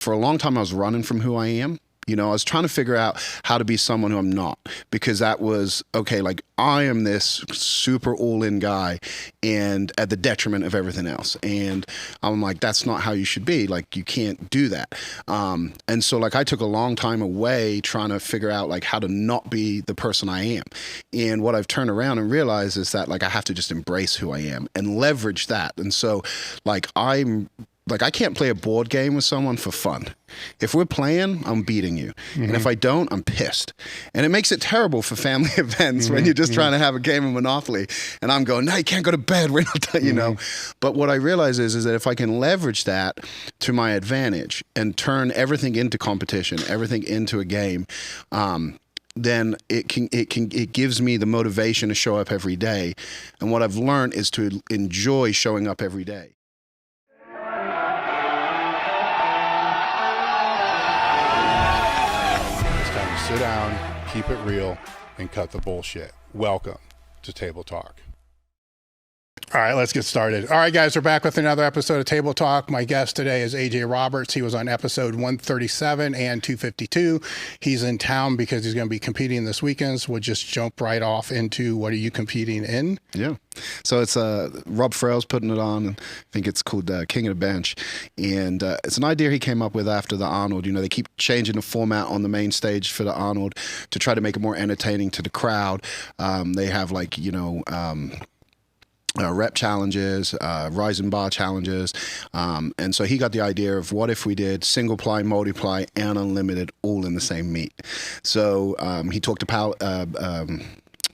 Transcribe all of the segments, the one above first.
for a long time, I was running from who I am. You know, I was trying to figure out how to be someone who I'm not, because that was, okay, like I am this super all-in guy and at the detriment of everything else. And I'm like, that's not how you should be. Like, you can't do that. And so like I took a long time away trying to figure out like how to not be the person I am. And what I've turned around and realized is that like I have to just embrace who I am and leverage that. And so like I can't play a board game with someone for fun. If we're playing, I'm beating you. And if I don't, I'm pissed. And it makes it terrible for family events when you're just trying to have a game of Monopoly. And I'm going, no, you can't go to bed. We're not, you know. But what I realize is that if I can leverage that to my advantage and turn everything into competition, everything into a game, then it gives me the motivation to show up every day. And what I've learned is to enjoy showing up every day. Sit down, keep it real, and cut the bullshit. Welcome to Table Talk. All right, let's get started. All right, guys, we're back with another episode of Table Talk. My guest today is AJ Roberts. He was on episode 137 and 252. He's in town because he's going to be competing this weekend. So we'll just jump right off into what are you competing in? Yeah. So it's Rob Frail's putting it on, and I think it's called King of the Bench. And it's an idea he came up with after the Arnold. You know, they keep changing the format on the main stage for the Arnold to try to make it more entertaining to the crowd. They have like, you know, rep challenges, rising bar challenges. And so he got the idea of what if we did single ply, multiply, and unlimited all in the same meet. So he talked to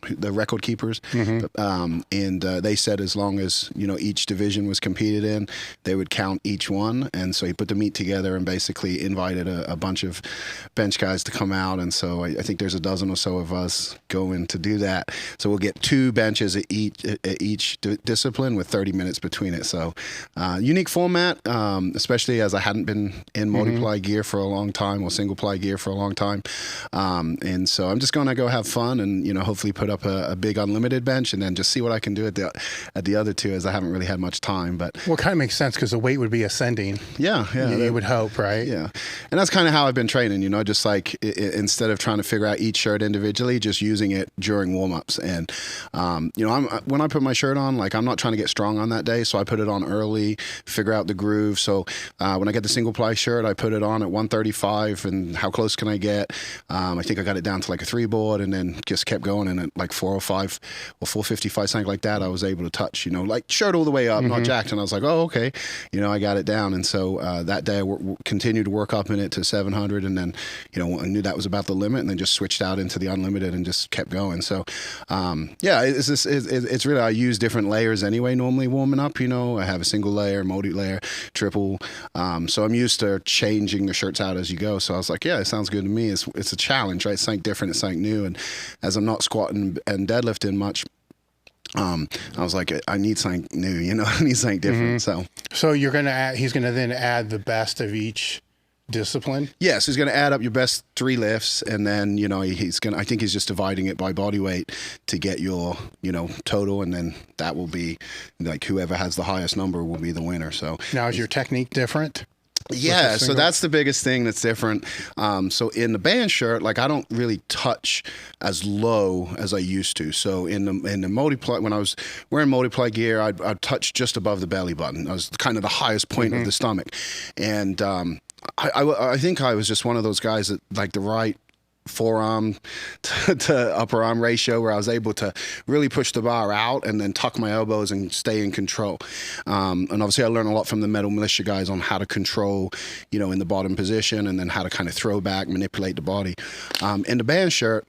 the record keepers, and they said as long as, you know, each division was competed in, they would count each one. And so he put the meet together and basically invited a bunch of bench guys to come out. And so I think there's a dozen or so of us going to do that. So we'll get 2 benches at each discipline with 30 minutes between it. So unique format, especially as I hadn't been in multiply gear for a long time, or single ply gear for a long time. And so I'm just going to go have fun and, you know, hopefully put up a big unlimited bench and then just see what I can do at the other 2, as I haven't really had much time. But well, it kind of makes sense because the weight would be ascending. Yeah. You would hope, right? Yeah. And that's kind of how I've been training, you know, just like instead of trying to figure out each shirt individually, just using it during warm-ups. And, you know, when I put my shirt on, like I'm not trying to get strong on that day, so I put it on early, figure out the groove. So when I get the single ply shirt, I put it on at 135 and how close can I get? I think I got it down to like a 3 board and then just kept going, and like 405 or 455, something like that, I was able to touch, you know, like shirt all the way up, not jacked. And I was like, oh, okay. You know, I got it down. And so that day I continued to work up in it to 700. And then, you know, I knew that was about the limit, and then just switched out into the unlimited and just kept going. So, yeah, it's really, I use different layers anyway, normally warming up, you know, I have a single layer, multi-layer, triple. So I'm used to changing the shirts out as you go. So I was like, yeah, it sounds good to me. It's a challenge, right? It's something different. It's something new. And as I'm not squatting and deadlifting much, I was like, I need something new, you know, I need something different. So he's going to then add the best of each discipline? Yes, he's going to add up your best 3 lifts, and then, you know, I think he's just dividing it by body weight to get your, you know, total, and then that will be like whoever has the highest number will be the winner. So now, is your technique different? Yeah, so that's the biggest thing that's different. So in the band shirt, like I don't really touch as low as I used to. So in the multiply, when I was wearing multiply gear, I'd touch just above the belly button. I was kind of the highest point of the stomach, and I think I was just one of those guys that like the right forearm to upper arm ratio, where I was able to really push the bar out and then tuck my elbows and stay in control. And obviously I learned a lot from the Metal Militia guys on how to control, you know, in the bottom position, and then how to kind of throw back, manipulate the body. In the band shirt,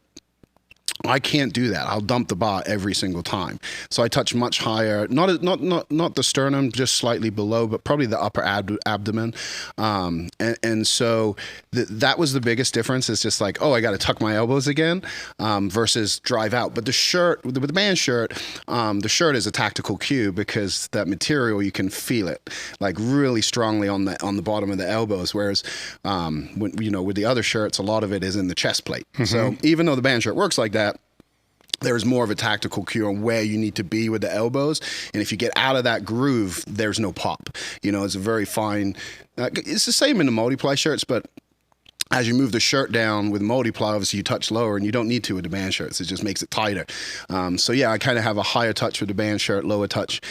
I can't do that. I'll dump the bar every single time. So I touch much higher, not the sternum, just slightly below, but probably the upper abdomen. And so that was the biggest difference. It's just like, oh, I got to tuck my elbows again, versus drive out. But the shirt, with the band shirt, the shirt is a tactical cue, because that material, you can feel it like really strongly on the bottom of the elbows. Whereas, when, you know, with the other shirts, a lot of it is in the chest plate. So even though the band shirt works like that, there's more of a tactical cue on where you need to be with the elbows. And if you get out of that groove, there's no pop. You know, it's a very fine, it's the same in the multiply shirts, but as you move the shirt down with multiply, obviously you touch lower, and you don't need to with the band shirts. It just makes it tighter. So yeah, I kind of have a higher touch with the band shirt, lower touch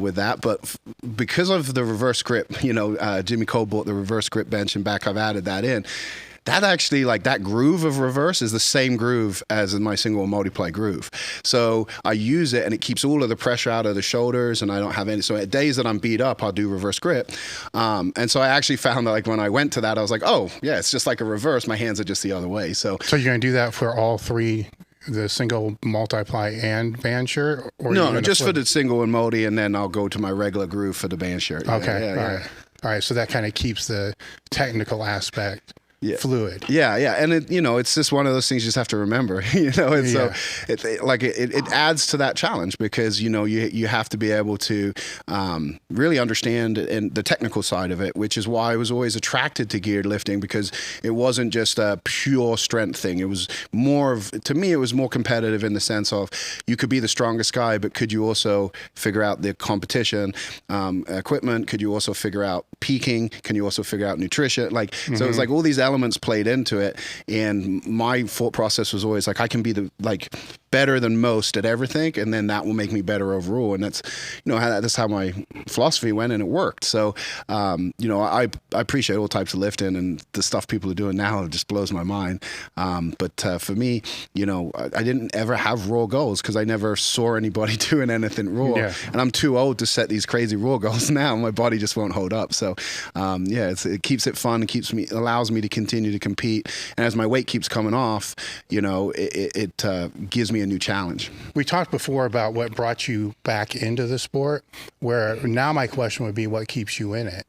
with that. But because of the reverse grip, you know, Jimmy Cole bought the reverse grip bench, and back I've added that in. That actually, like that groove of reverse is the same groove as in my single and multiply groove. So I use it, and it keeps all of the pressure out of the shoulders, and I don't have any. So at days that I'm beat up, I'll do reverse grip. And so I actually found that, like, when I went to that, I was like, oh yeah, it's just like a reverse. My hands are just the other way. So you're going to do that for all three, the single, multiply, and band shirt? Or no, just for the single and multi, and then I'll go to my regular groove for the band shirt. Okay, all right. So that kind of keeps the technical aspect fluid. Yeah. And it, you know, it's just one of those things you just have to remember, you know, and so it adds to that challenge, because, you know, you have to be able to really understand and the technical side of it, which is why I was always attracted to geared lifting, because it wasn't just a pure strength thing. It was more of, to me, it was more competitive in the sense of you could be the strongest guy, but could you also figure out the competition equipment? Could you also figure out peaking? Can you also figure out nutrition? Like, so it's like all these elements played into it, and my thought process was always like, I can be better than most at everything, and then that will make me better overall. And that's, you know, that's how my philosophy went, and it worked. So you know, I appreciate all types of lifting, and the stuff people are doing now just blows my mind. But for me, you know, I didn't ever have raw goals, because I never saw anybody doing anything raw, and I'm too old to set these crazy raw goals now. My body just won't hold up. So it keeps it fun, it allows me to continue to compete, and as my weight keeps coming off, you know, it gives me a new challenge. We talked before about what brought you back into the sport, where now my question would be, what keeps you in it?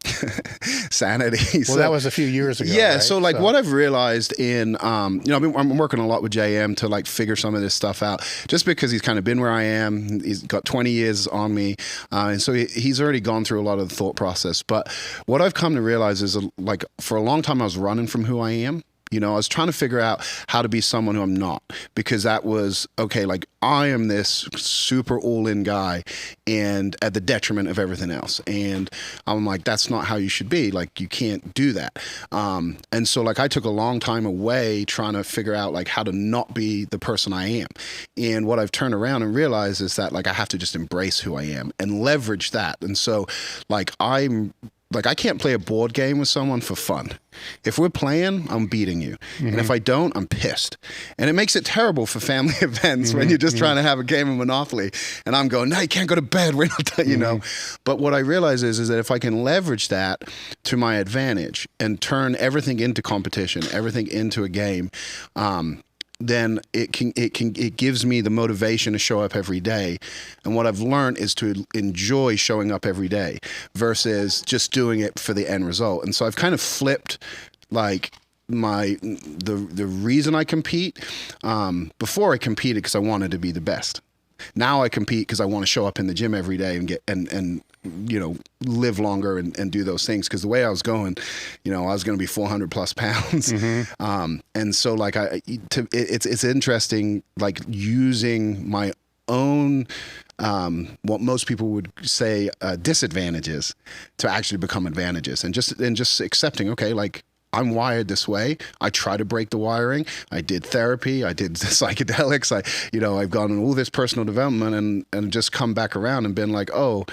Sanity. Well, that was a few years ago. Yeah. Right? So what I've realized in, you know, I'm working a lot with JM to like figure some of this stuff out, just because he's kind of been where I am. He's got 20 years on me. And so he's already gone through a lot of the thought process. But what I've come to realize is, like, for a long time I was running from who I am. You know, I was trying to figure out how to be someone who I'm not, because that was, okay, like, I am this super all-in guy, and at the detriment of everything else. And I'm like, that's not how you should be. Like, you can't do that. And so, like, I took a long time away trying to figure out, like, how to not be the person I am. And what I've turned around and realized is that, like, I have to just embrace who I am and leverage that. And so, like, I can't play a board game with someone for fun. If we're playing, I'm beating you. And if I don't, I'm pissed. And it makes it terrible for family events when you're just trying to have a game of Monopoly. And I'm going, no, you can't go to bed. We're not done, you know. But what I realize is that if I can leverage that to my advantage and turn everything into competition, everything into a game, then it gives me the motivation to show up every day. And what I've learned is to enjoy showing up every day versus just doing it for the end result. And so I've kind of flipped, like, the reason I compete. Before I competed because I wanted to be the best. Now I compete because I want to show up in the gym every day and get and you know, live longer and do those things. Because the way I was going, you know, I was going to be 400 plus pounds. And so, like, it's interesting, like, using my own what most people would say disadvantages to actually become advantages, and just accepting, okay, like, I'm wired this way. I try to break the wiring. I did therapy. I did psychedelics. I've gone on all this personal development and just come back around and been like, oh,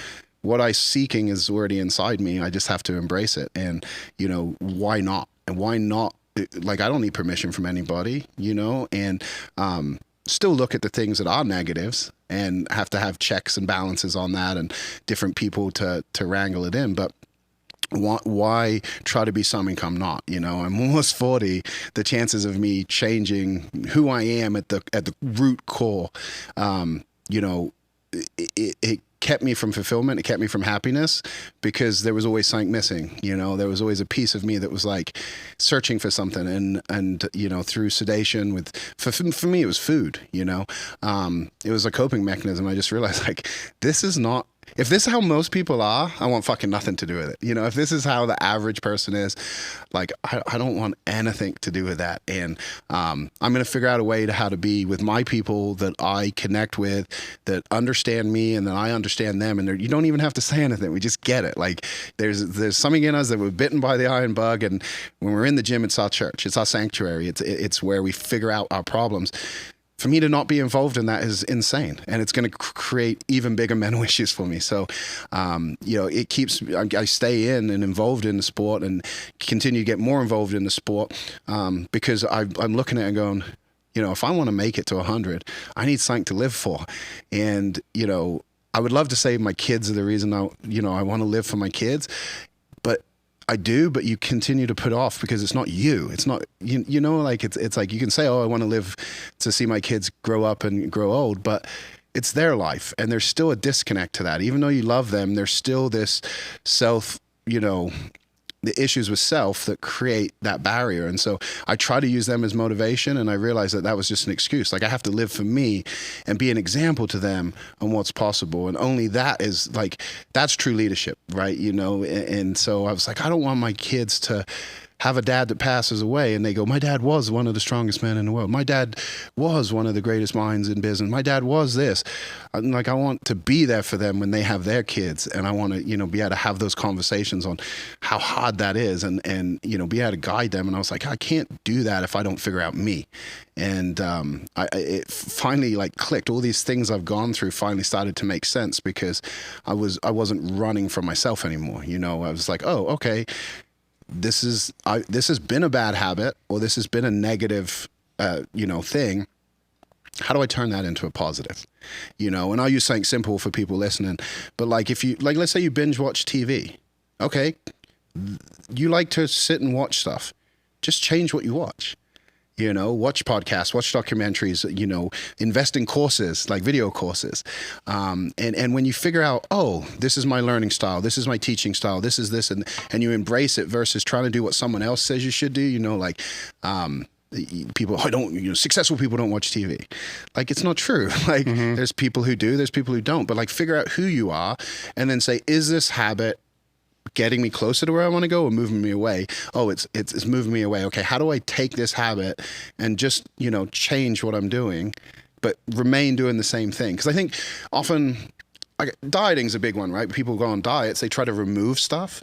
what I'm seeking is already inside me. I just have to embrace it. And, you know, why not? And why not? Like, I don't need permission from anybody, you know, and still look at the things that are negatives and have to have checks and balances on that and different people to wrangle it in. But why try to be something I'm not? You know, I'm almost 40. The chances of me changing who I am at the root core, you know, it kept me from fulfillment. It kept me from happiness because there was always something missing. You know, there was always a piece of me that was like searching for something. And you know, through sedation for me, it was food, you know. It was a coping mechanism. I just realized, like, this is not If this is how most people are, I want fucking nothing to do with it. You know, if this is how the average person is, like, I don't want anything to do with that. And I'm going to figure out a way to how to be with my people that I connect with, that understand me and that I understand them. And you don't even have to say anything. We just get it. Like, there's something in us that we're bitten by the iron bug. And when we're in the gym, it's our church. It's our sanctuary. It's where we figure out our problems. For me to not be involved in that is insane, and it's going to create even bigger mental issues for me. So, you know, it keeps, I stay in and involved in the sport and continue to get more involved in the sport because I'm looking at it and going, you know, if I want to make it to 100, I need something to live for. And, you know, I would love to say my kids are the reason I want to live for my kids. I do, but you continue to put off because it's not you. It's not, you know, like it's like you can say, oh, I want to live to see my kids grow up and grow old, but it's their life. And there's still a disconnect to that. Even though you love them, there's still this self, you know, the issues with self that create that barrier. And so I try to use them as motivation, and I realized that was just an excuse. Like, I have to live for me and be an example to them on what's possible. And only that is, like, that's true leadership, right? You know, and so I was like, I don't want my kids to have a dad that passes away and they go, my dad was one of the strongest men in the world. My dad was one of the greatest minds in business. My dad was this. I'm like, I want to be there for them when they have their kids. And I want to, you know, be able to have those conversations on how hard that is and, you know, be able to guide them. And I was like, I can't do that if I don't figure out me. And it finally like clicked. All these things I've gone through finally started to make sense because I wasn't running from myself anymore. You know, I was like, oh, okay. This has been a bad habit, or this has been a negative, you know, thing. How do I turn that into a positive? You know, and I'll use something simple for people listening. But like, if you, like, let's say you binge watch TV. Okay. You like to sit and watch stuff. Just change what you watch. You know, watch podcasts, watch documentaries, you know, invest in courses, like video courses. And when you figure out, oh, this is my learning style, this is my teaching style, this is this, and you embrace it versus trying to do what someone else says you should do, you know, like, people, successful people don't watch TV. Like, it's not true. Like, there's people who do, there's people who don't, but like, figure out who you are and then say, is this habit getting me closer to where I want to go or moving me away? Oh, it's moving me away. Okay, how do I take this habit and just, you know, change what I'm doing, but remain doing the same thing? Because I think often, like, dieting's a big one, right? People go on diets, they try to remove stuff.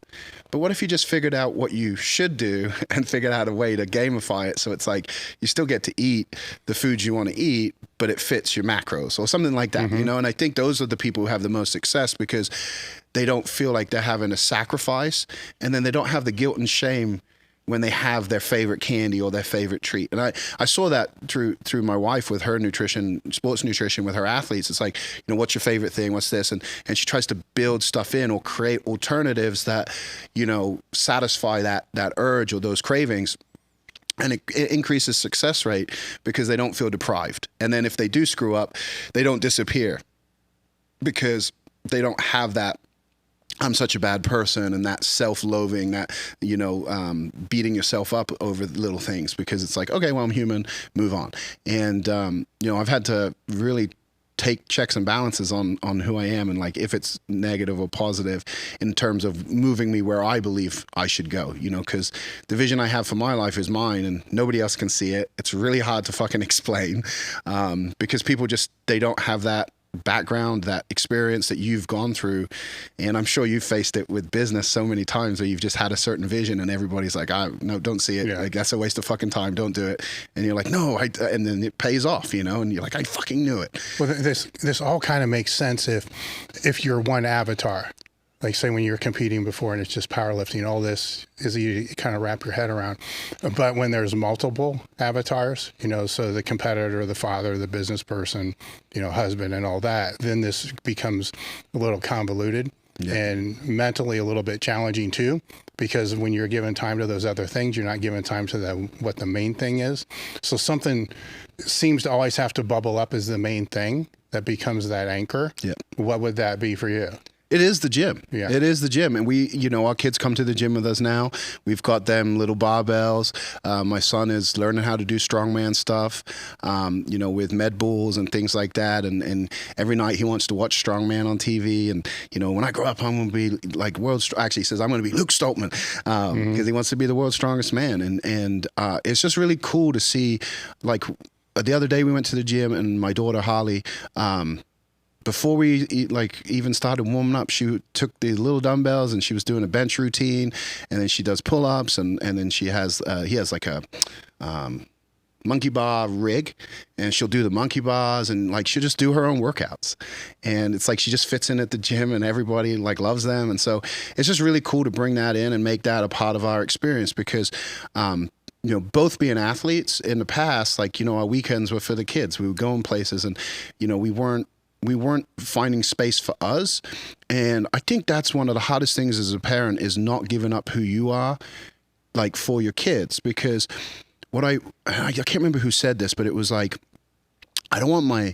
But what if you just figured out what you should do and figured out a way to gamify it so it's like you still get to eat the foods you want to eat, but it fits your macros or something like that, you know? And I think those are the people who have the most success because they don't feel like they're having a sacrifice, and then they don't have the guilt and shame when they have their favorite candy or their favorite treat. And I saw that through my wife with her nutrition, sports nutrition with her athletes. It's like, you know, what's your favorite thing? What's this? And she tries to build stuff in or create alternatives that, you know, satisfy that urge or those cravings. And it increases success rate because they don't feel deprived. And then if they do screw up, they don't disappear because they don't have that I'm such a bad person and that self-loathing, that, you know, beating yourself up over little things because it's like, okay, well, I'm human, move on. And, you know, I've had to really take checks and balances on who I am and like if it's negative or positive in terms of moving me where I believe I should go, you know, because the vision I have for my life is mine and nobody else can see it. It's really hard to fucking explain because people just, they don't have that background, that experience that you've gone through. And I'm sure you've faced it with business so many times where you've just had a certain vision and everybody's like, no, don't see it. Yeah. Like, that's a waste of fucking time. Don't do it. And you're like, no, and then it pays off, you know, and you're like, I fucking knew it. Well, this all kind of makes sense if you're one avatar. Like, say when you're competing before and it's just powerlifting, all this is you kind of wrap your head around. But when there's multiple avatars, you know, so the competitor, the father, the business person, you know, husband and all that, then this becomes a little convoluted and mentally a little bit challenging too, because when you're giving time to those other things, you're not giving time to what the main thing is. So something seems to always have to bubble up as the main thing that becomes that anchor. Yeah. What would that be for you? It is the gym. Yeah. It is the gym. And we, you know, our kids come to the gym with us now. We've got them little barbells. My son is learning how to do strongman stuff, you know, with med balls and things like that. And every night he wants to watch strongman on TV. And, you know, when I grow up, I'm going to be like actually he says, I'm going to be Luke Stoltman because he wants to be the world's strongest man. And it's just really cool to see, like, the other day we went to the gym and my daughter, Holly, before we even started warming up, she took the little dumbbells and she was doing a bench routine, and then she does pull-ups, and then he has like a monkey bar rig, and she'll do the monkey bars, and like she'll just do her own workouts, and it's like she just fits in at the gym and everybody like loves them. And so it's just really cool to bring that in and make that a part of our experience, because you know, both being athletes in the past, like, you know, our weekends were for the kids. We would go in places and, you know, we weren't finding space for us. And I think that's one of the hardest things as a parent, is not giving up who you are, like, for your kids. Because I can't remember who said this, but it was like, I don't want my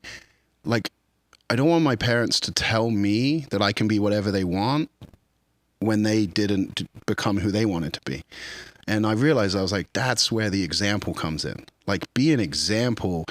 parents to tell me that I can be whatever they want when they didn't become who they wanted to be. And I realized, I was like, that's where the example comes in. Like, be an example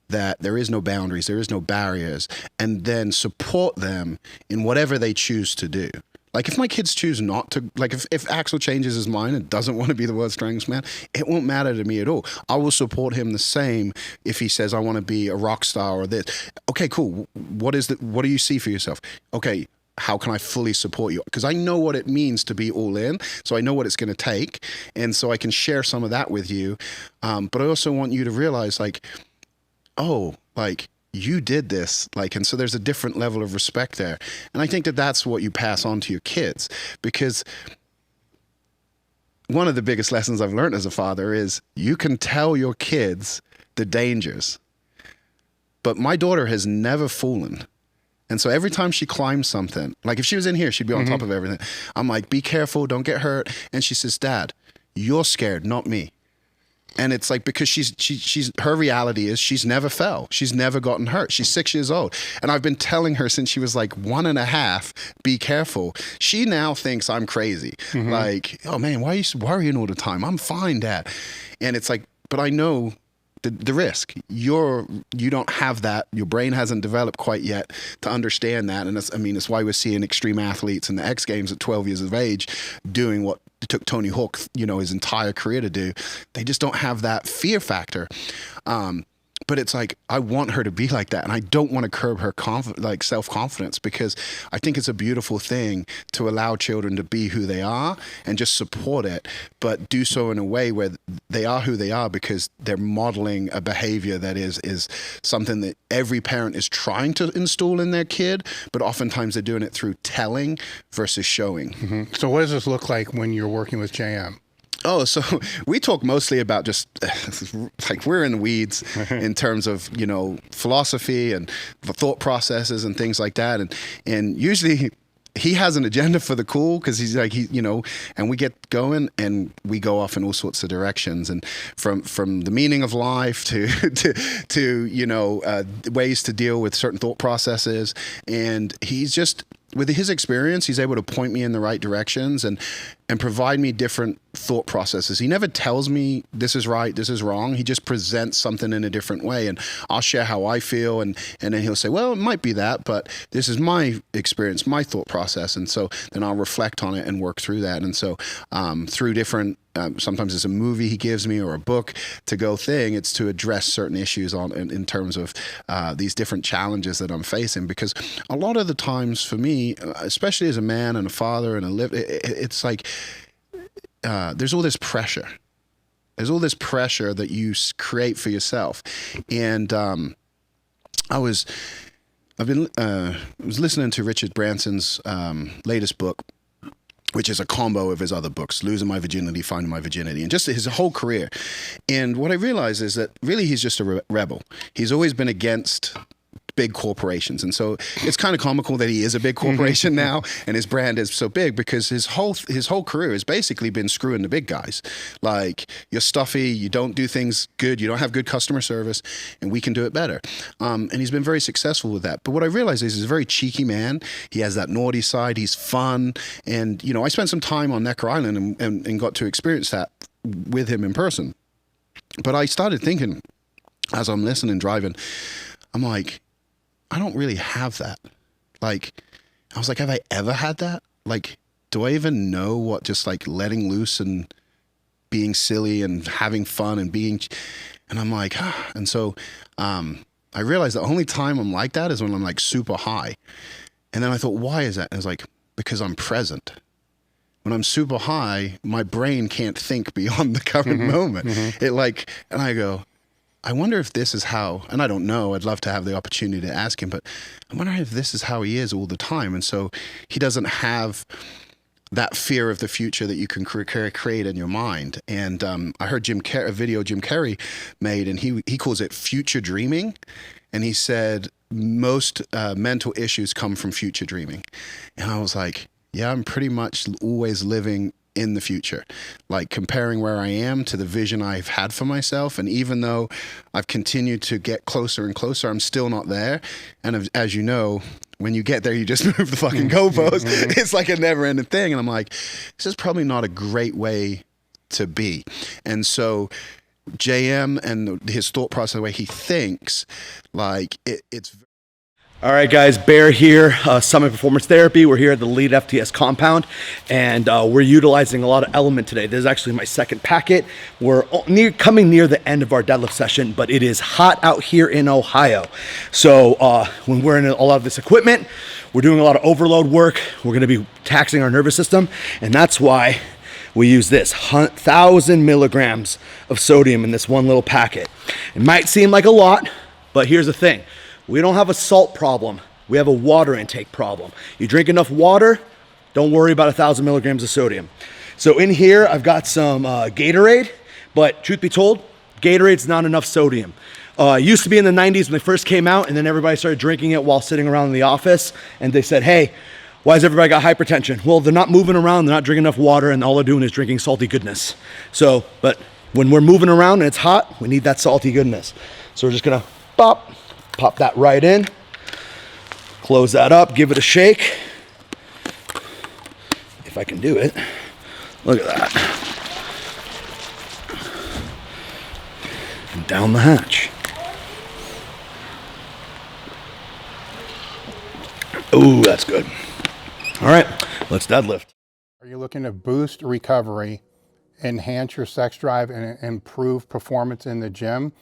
that there is no boundaries, there is no barriers, and then support them in whatever they choose to do. Like, if my kids choose not to, like, if Axel changes his mind and doesn't want to be the world's strongest man, it won't matter to me at all. I will support him the same if he says, I want to be a rock star or this. Okay, cool. What do you see for yourself? Okay, how can I fully support you? Because I know what it means to be all in. So I know what it's going to take. And so I can share some of that with you. But I also want you to realize, like, oh, like, you did this, like, and so there's a different level of respect there. And I think that that's what you pass on to your kids, because one of the biggest lessons I've learned as a father is you can tell your kids the dangers, but my daughter has never fallen. And so every time she climbs something, like if she was in here, she'd be on top of everything. I'm like, be careful, don't get hurt. And she says, Dad, you're scared, not me. And it's like, because her reality is she's never fell. She's never gotten hurt. She's 6 years old. And I've been telling her since she was like 1.5, be careful. She now thinks I'm crazy. Like, oh man, why are you worrying all the time? I'm fine, Dad. And it's like, but I know the risk. You don't have that. Your brain hasn't developed quite yet to understand that. And it's why we're seeing extreme athletes in the X Games at 12 years of age doing what it took Tony Hawk, you know, his entire career to do. They just don't have that fear factor. But it's like, I want her to be like that. And I don't want to curb her self-confidence, because I think it's a beautiful thing to allow children to be who they are and just support it, but do so in a way where they are who they are because they're modeling a behavior that is something that every parent is trying to install in their kid, but oftentimes they're doing it through telling versus showing. So what does this look like when you're working with JM? Oh, so we talk mostly about just like we're in the weeds in terms of, you know, philosophy and thought processes and things like that. And usually he has an agenda for the cool, because he's like, you know, and we get going and we go off in all sorts of directions, and from the meaning of life to you know, ways to deal with certain thought processes. And he's just, with his experience, he's able to point me in the right directions and provide me different thought processes. He never tells me this is right, this is wrong. He just presents something in a different way, and I'll share how I feel, and then he'll say, well, it might be that, but this is my experience, my thought process. And so then I'll reflect on it and work through that. And so through different, sometimes it's a movie he gives me or a book to go thing, it's to address certain issues in terms of these different challenges that I'm facing. Because a lot of the times for me, especially as a man and a father and it's like, there's all this pressure. There's all this pressure that you create for yourself. And I was listening to Richard Branson's latest book, which is a combo of his other books, Losing My Virginity, Finding My Virginity, and just his whole career. And what I realized is that really he's just a rebel. He's always been against big corporations. And so it's kind of comical that he is a big corporation now and his brand is so big, because his whole career has basically been screwing the big guys. Like, you're stuffy, you don't do things good, you don't have good customer service, and we can do it better. And he's been very successful with that. But what I realized is he's a very cheeky man. He has that naughty side, he's fun. And, I spent some time on Necker Island and got to experience that with him in person. But I started thinking, as I'm listening, driving, I'm like, I don't really have that. Like, I was like, have I ever had that? Like, do I even know what just like letting loose and being silly and having fun and I'm like, and so I realized the only time I'm like that is when I'm like super high. And then I thought, why is that? And I was like, because I'm present. When I'm super high, my brain can't think beyond the current moment. And I go, I wonder if this is how, and I don't know, I'd love to have the opportunity to ask him, but I wonder if this is how he is all the time. And so he doesn't have that fear of the future that you can create in your mind. And I heard a video Jim Carrey made, and he calls it future dreaming. And he said, most mental issues come from future dreaming. And I was like, yeah, I'm pretty much always living in the future, like comparing where I am to the vision I've had for myself. And even though I've continued to get closer and closer, I'm still not there. And as you know, when you get there, you just move the fucking goalpost. It's like a never ending thing. And I'm like, this is probably not a great way to be. And so JM and his thought process, the way he thinks, like it's. All right, guys, Bear here, Summit Performance Therapy. We're here at the Elite FTS compound, and we're utilizing a lot of element today. This is actually my second packet. We're coming near the end of our deadlift session, but it is hot out here in Ohio. So when we're in a lot of this equipment, we're doing a lot of overload work. We're gonna be taxing our nervous system, and that's why we use this 1,000 milligrams of sodium in this one little packet. It might seem like a lot, but here's the thing. We don't have a salt problem. We have a water intake problem. You drink enough water, don't worry about 1,000 milligrams of sodium. So in here, I've got some Gatorade, but truth be told, Gatorade's not enough sodium. It used to be in the 90s when they first came out, and then everybody started drinking it while sitting around in the office, and they said, hey, why has everybody got hypertension? Well, they're not moving around, they're not drinking enough water, and all they're doing is drinking salty goodness. So, but when we're moving around and it's hot, we need that salty goodness. So we're just gonna pop that right in, close that up, give it a shake. If I can do it. Look at that. And down the hatch. Ooh, that's good. All right, let's deadlift. Are you looking to boost recovery, enhance your sex drive, and improve performance in the gym?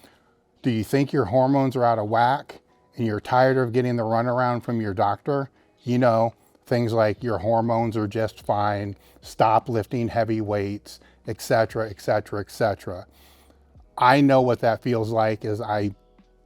Do you think your hormones are out of whack and you're tired of getting the runaround from your doctor? Things like your hormones are just fine, stop lifting heavy weights, etc., etc., etc. I know what that feels like, as I've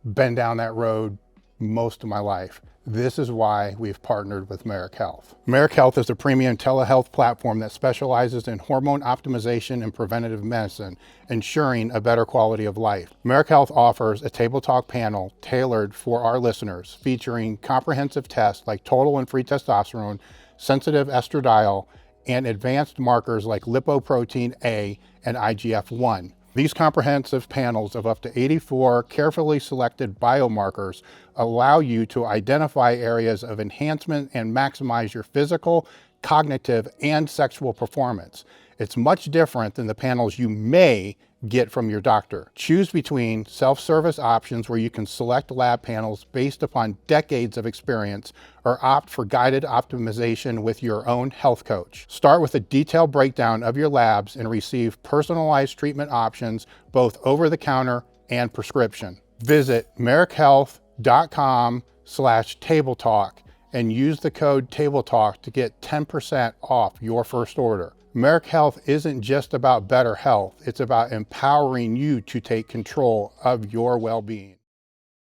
been down that road most of my life. This is why we've partnered with Merrick Health. Merrick Health is a premium telehealth platform that specializes in hormone optimization and preventative medicine, ensuring a better quality of life. Merrick Health offers a table talk panel tailored for our listeners, featuring comprehensive tests like total and free testosterone, sensitive estradiol, and advanced markers like lipoprotein A and IGF-1. These comprehensive panels of up to 84 carefully selected biomarkers allow you to identify areas of enhancement and maximize your physical, cognitive, and sexual performance. It's much different than the panels you may get from your doctor. Choose between self-service options where you can select lab panels based upon decades of experience, or opt for guided optimization with your own health coach. Start with a detailed breakdown of your labs and receive personalized treatment options, both over the counter and prescription. Visit merrickhealth.com/tabletalk and use the code TABLETALK to get 10% off your first order. Merrick Health isn't just about better health, it's about empowering you to take control of your well-being.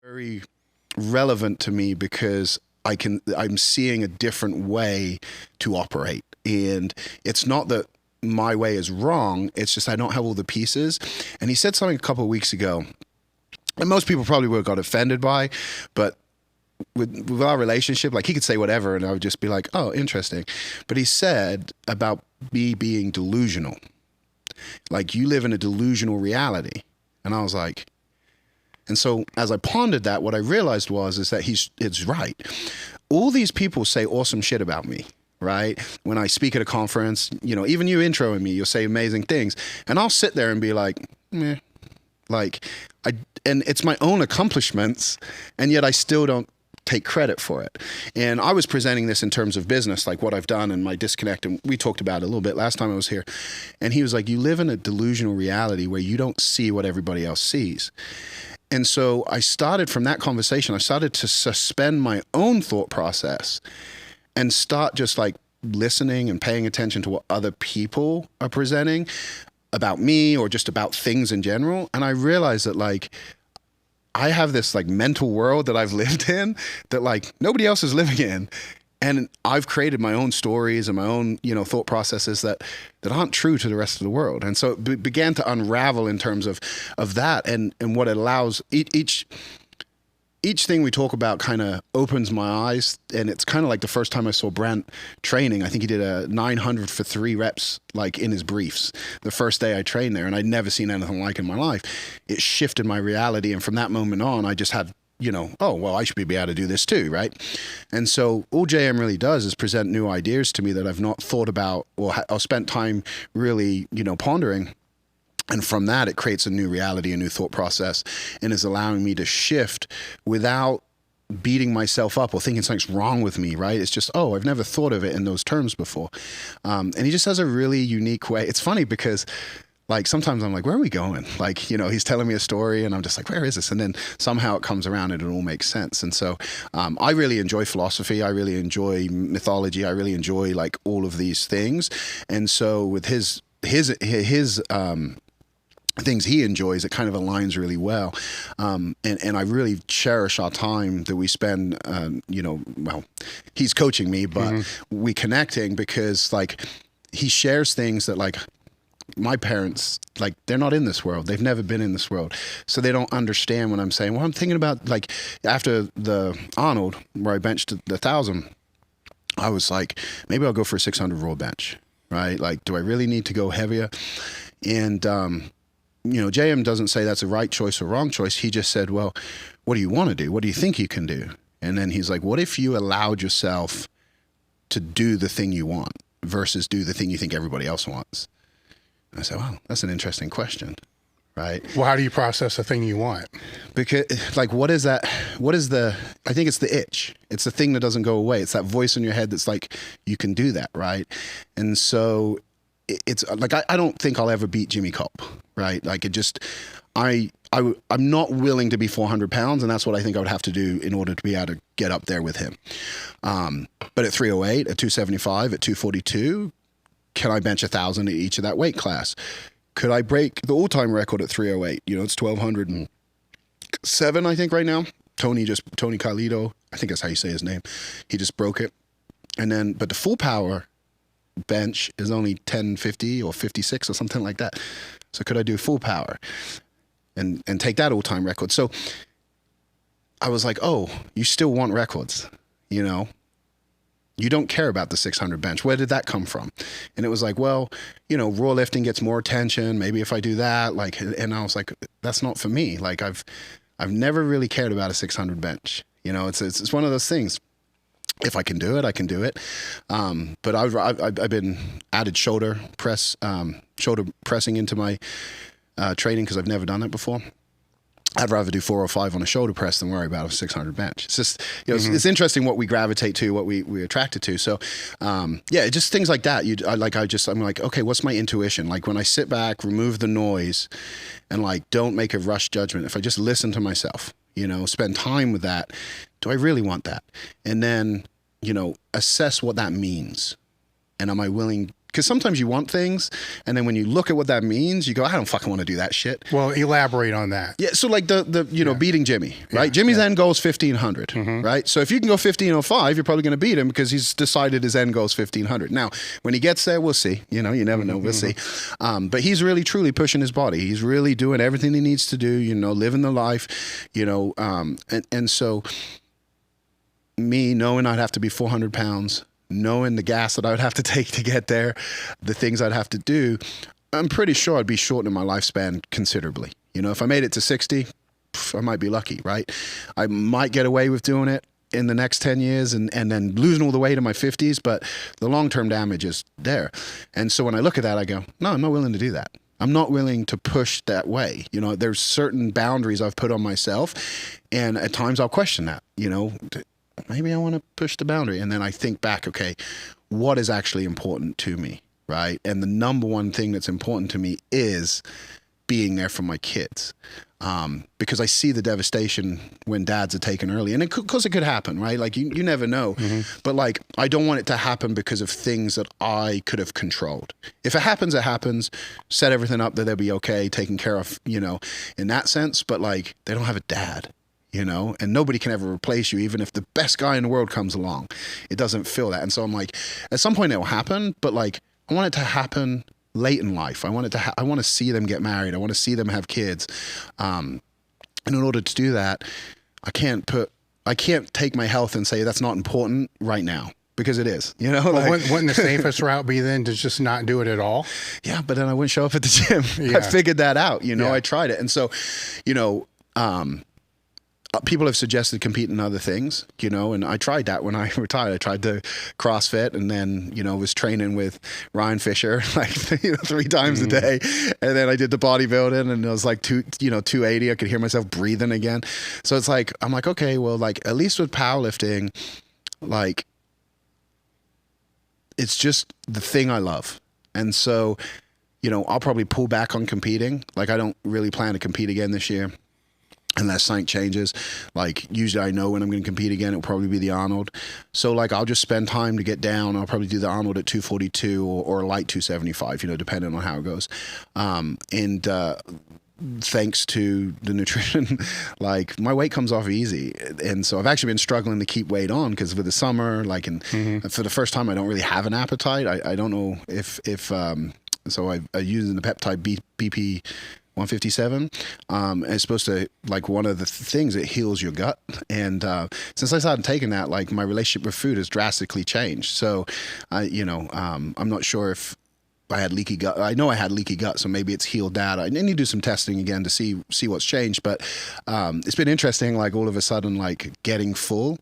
Very relevant to me because I'm seeing a different way to operate. And it's not that my way is wrong, it's just I don't have all the pieces. And he said something a couple of weeks ago, and most people probably would have got offended by, but with our relationship, like he could say whatever and I would just be like, oh, interesting. But he said about me being delusional, like you live in a delusional reality. And I was like, and so as I pondered that, what I realized is that it's right. All these people say awesome shit about me, right? When I speak at a conference, you know, even you introing me, you'll say amazing things. And I'll sit there and be like, meh. Like, and it's my own accomplishments, and yet I still don't take credit for it. And I was presenting this in terms of business, like what I've done and my disconnect. And we talked about it a little bit last time I was here. And he was like, you live in a delusional reality where you don't see what everybody else sees. And so I started from that conversation, I started to suspend my own thought process and start just like listening and paying attention to what other people are presenting about me or just about things in general. And I realized that like, I have this like mental world that I've lived in that like nobody else is living in. And I've created my own stories and my own, you know, thought processes that aren't true to the rest of the world. And so it began to unravel in terms of that and what it allows. Each thing we talk about kind of opens my eyes, and it's kind of like the first time I saw Brent training. I think he did a 900 for 3 reps, like in his briefs, the first day I trained there, and I'd never seen anything like it in my life. It shifted my reality, and from that moment on, I just had, you know, oh, well, I should be able to do this too, right? And so all JM really does is present new ideas to me that I've not thought about or spent time really, you know, pondering. And from that, it creates a new reality, a new thought process, and is allowing me to shift without beating myself up or thinking something's wrong with me, right? It's just, oh, I've never thought of it in those terms before. And he just has a really unique way. It's funny because like sometimes I'm like, where are we going? Like, you know, he's telling me a story and I'm just like, where is this? And then somehow it comes around and it all makes sense. And so I really enjoy philosophy. I really enjoy mythology. I really enjoy like all of these things. And so with his things he enjoys, it kind of aligns really well. And I really cherish our time that we spend, you know, well, he's coaching me, but we connecting because like he shares things that like my parents, like they're not in this world. They've never been in this world. So they don't understand when I'm saying, well, I'm thinking about like after the Arnold where I benched the 1,000, I was like, maybe I'll go for a 600 raw bench, right? Like, do I really need to go heavier? And, you know, JM doesn't say that's a right choice or wrong choice. He just said, well, what do you want to do? What do you think you can do? And then he's like, what if you allowed yourself to do the thing you want versus do the thing you think everybody else wants? And I said, wow, that's an interesting question, right? Well, how do you process the thing you want? Because like, what is that? What is I think it's the itch. It's the thing that doesn't go away. It's that voice in your head that's like, you can do that, right? And so it's like, I don't think I'll ever beat Jimmy Culp, right? Like it just, I'm not willing to be 400 pounds, and that's what I think I would have to do in order to be able to get up there with him. But at 308, at 275, at 242, can I bench 1,000 at each of that weight class? Could I break the all-time record at 308? You know, it's 1,207, I think, right now. Tony Carlito, I think that's how you say his name. He just broke it. And then, but the full power bench is only 1050 or 56 or something like that. So could I do full power and take that all-time record? So I was like, oh, you still want records, you know? You don't care about the 600 bench. Where did that come from? And it was like, well, you know, raw lifting gets more attention. Maybe if I do that, like, and I was like, that's not for me. Like I've never really cared about a 600 bench. You know, it's one of those things. If I can do it, I can do it. But I've been added shoulder pressing into my training because I've never done it before. I'd rather do 405 on a shoulder press than worry about a 600 bench. It's just, you know, it's interesting what we gravitate to, what we attracted to. So, yeah, just things like that. I'm like, okay, what's my intuition? Like when I sit back, remove the noise, and like don't make a rush judgment. If I just listen to myself, you know, spend time with that. Do I really want that? And then, you know, assess what that means. And am I willing? Because sometimes you want things, and then when you look at what that means, you go, I don't fucking want to do that shit. Well, elaborate on that. Yeah, so like the beating Jimmy, right? Jimmy's end goal is 1,500, right? So if you can go 1,505, you're probably going to beat him because he's decided his end goal is 1,500. Now, when he gets there, we'll see. You know, you never know. We'll see. But he's really, truly pushing his body. He's really doing everything he needs to do, you know, living the life, you know. And so me knowing I'd have to be 400 pounds, knowing the gas that I would have to take to get there, the things I'd have to do, I'm pretty sure I'd be shortening my lifespan considerably. You know, if I made it to 60, I might be lucky, right? I might get away with doing it in the next 10 years and then losing all the weight in my 50s, but the long-term damage is there. And so when I look at that, I go, no, I'm not willing to do that. I'm not willing to push that way. You know, there's certain boundaries I've put on myself, and at times I'll question that, you know, maybe I want to push the boundary. And then I think back, okay, what is actually important to me, right? And the number one thing that's important to me is being there for my kids. Because I see the devastation when dads are taken early. And because it could happen, right? Like you never know. But like, I don't want it to happen because of things that I could have controlled. If it happens, it happens. Set everything up that they'll be okay, taken care of, you know, in that sense. But like, they don't have a dad, you know, and nobody can ever replace you, even if the best guy in the world comes along. It doesn't feel that. And so I'm like, at some point it will happen, but like, I want it to happen late in life. I want to see them get married. I want to see them have kids. And in order to do that, I can't take my health and say that's not important right now, because it is, you know. Well, wouldn't the safest route be then to just not do it at all? Yeah, but then I wouldn't show up at the gym. Yeah. I figured that out, you know. I tried it. And so, you know, people have suggested competing in other things, you know, and I tried that when I retired. I tried to CrossFit, and then, you know, was training with Ryan Fisher like, you know, 3 times a day. And then I did the bodybuilding, and it was like 280. I could hear myself breathing again. So it's like, I'm like, okay, well, like at least with powerlifting, like it's just the thing I love. And so, you know, I'll probably pull back on competing. Like I don't really plan to compete again this year, unless something changes. Like usually I know when I'm going to compete again, it'll probably be the Arnold. So like I'll just spend time to get down. I'll probably do the Arnold at 242 or light 275, you know, depending on how it goes. Thanks to the nutrition, like my weight comes off easy. And so I've actually been struggling to keep weight on because with the summer, like, and for the first time, I don't really have an appetite. I don't know if so I use the peptide BP 157. It's supposed to, like, one of the things, it heals your gut. And since I started taking that, like my relationship with food has drastically changed. So I'm not sure if I had leaky gut. I know I had leaky gut, so maybe it's healed that. I need to do some testing again to see what's changed. But it's been interesting, like all of a sudden, like getting full.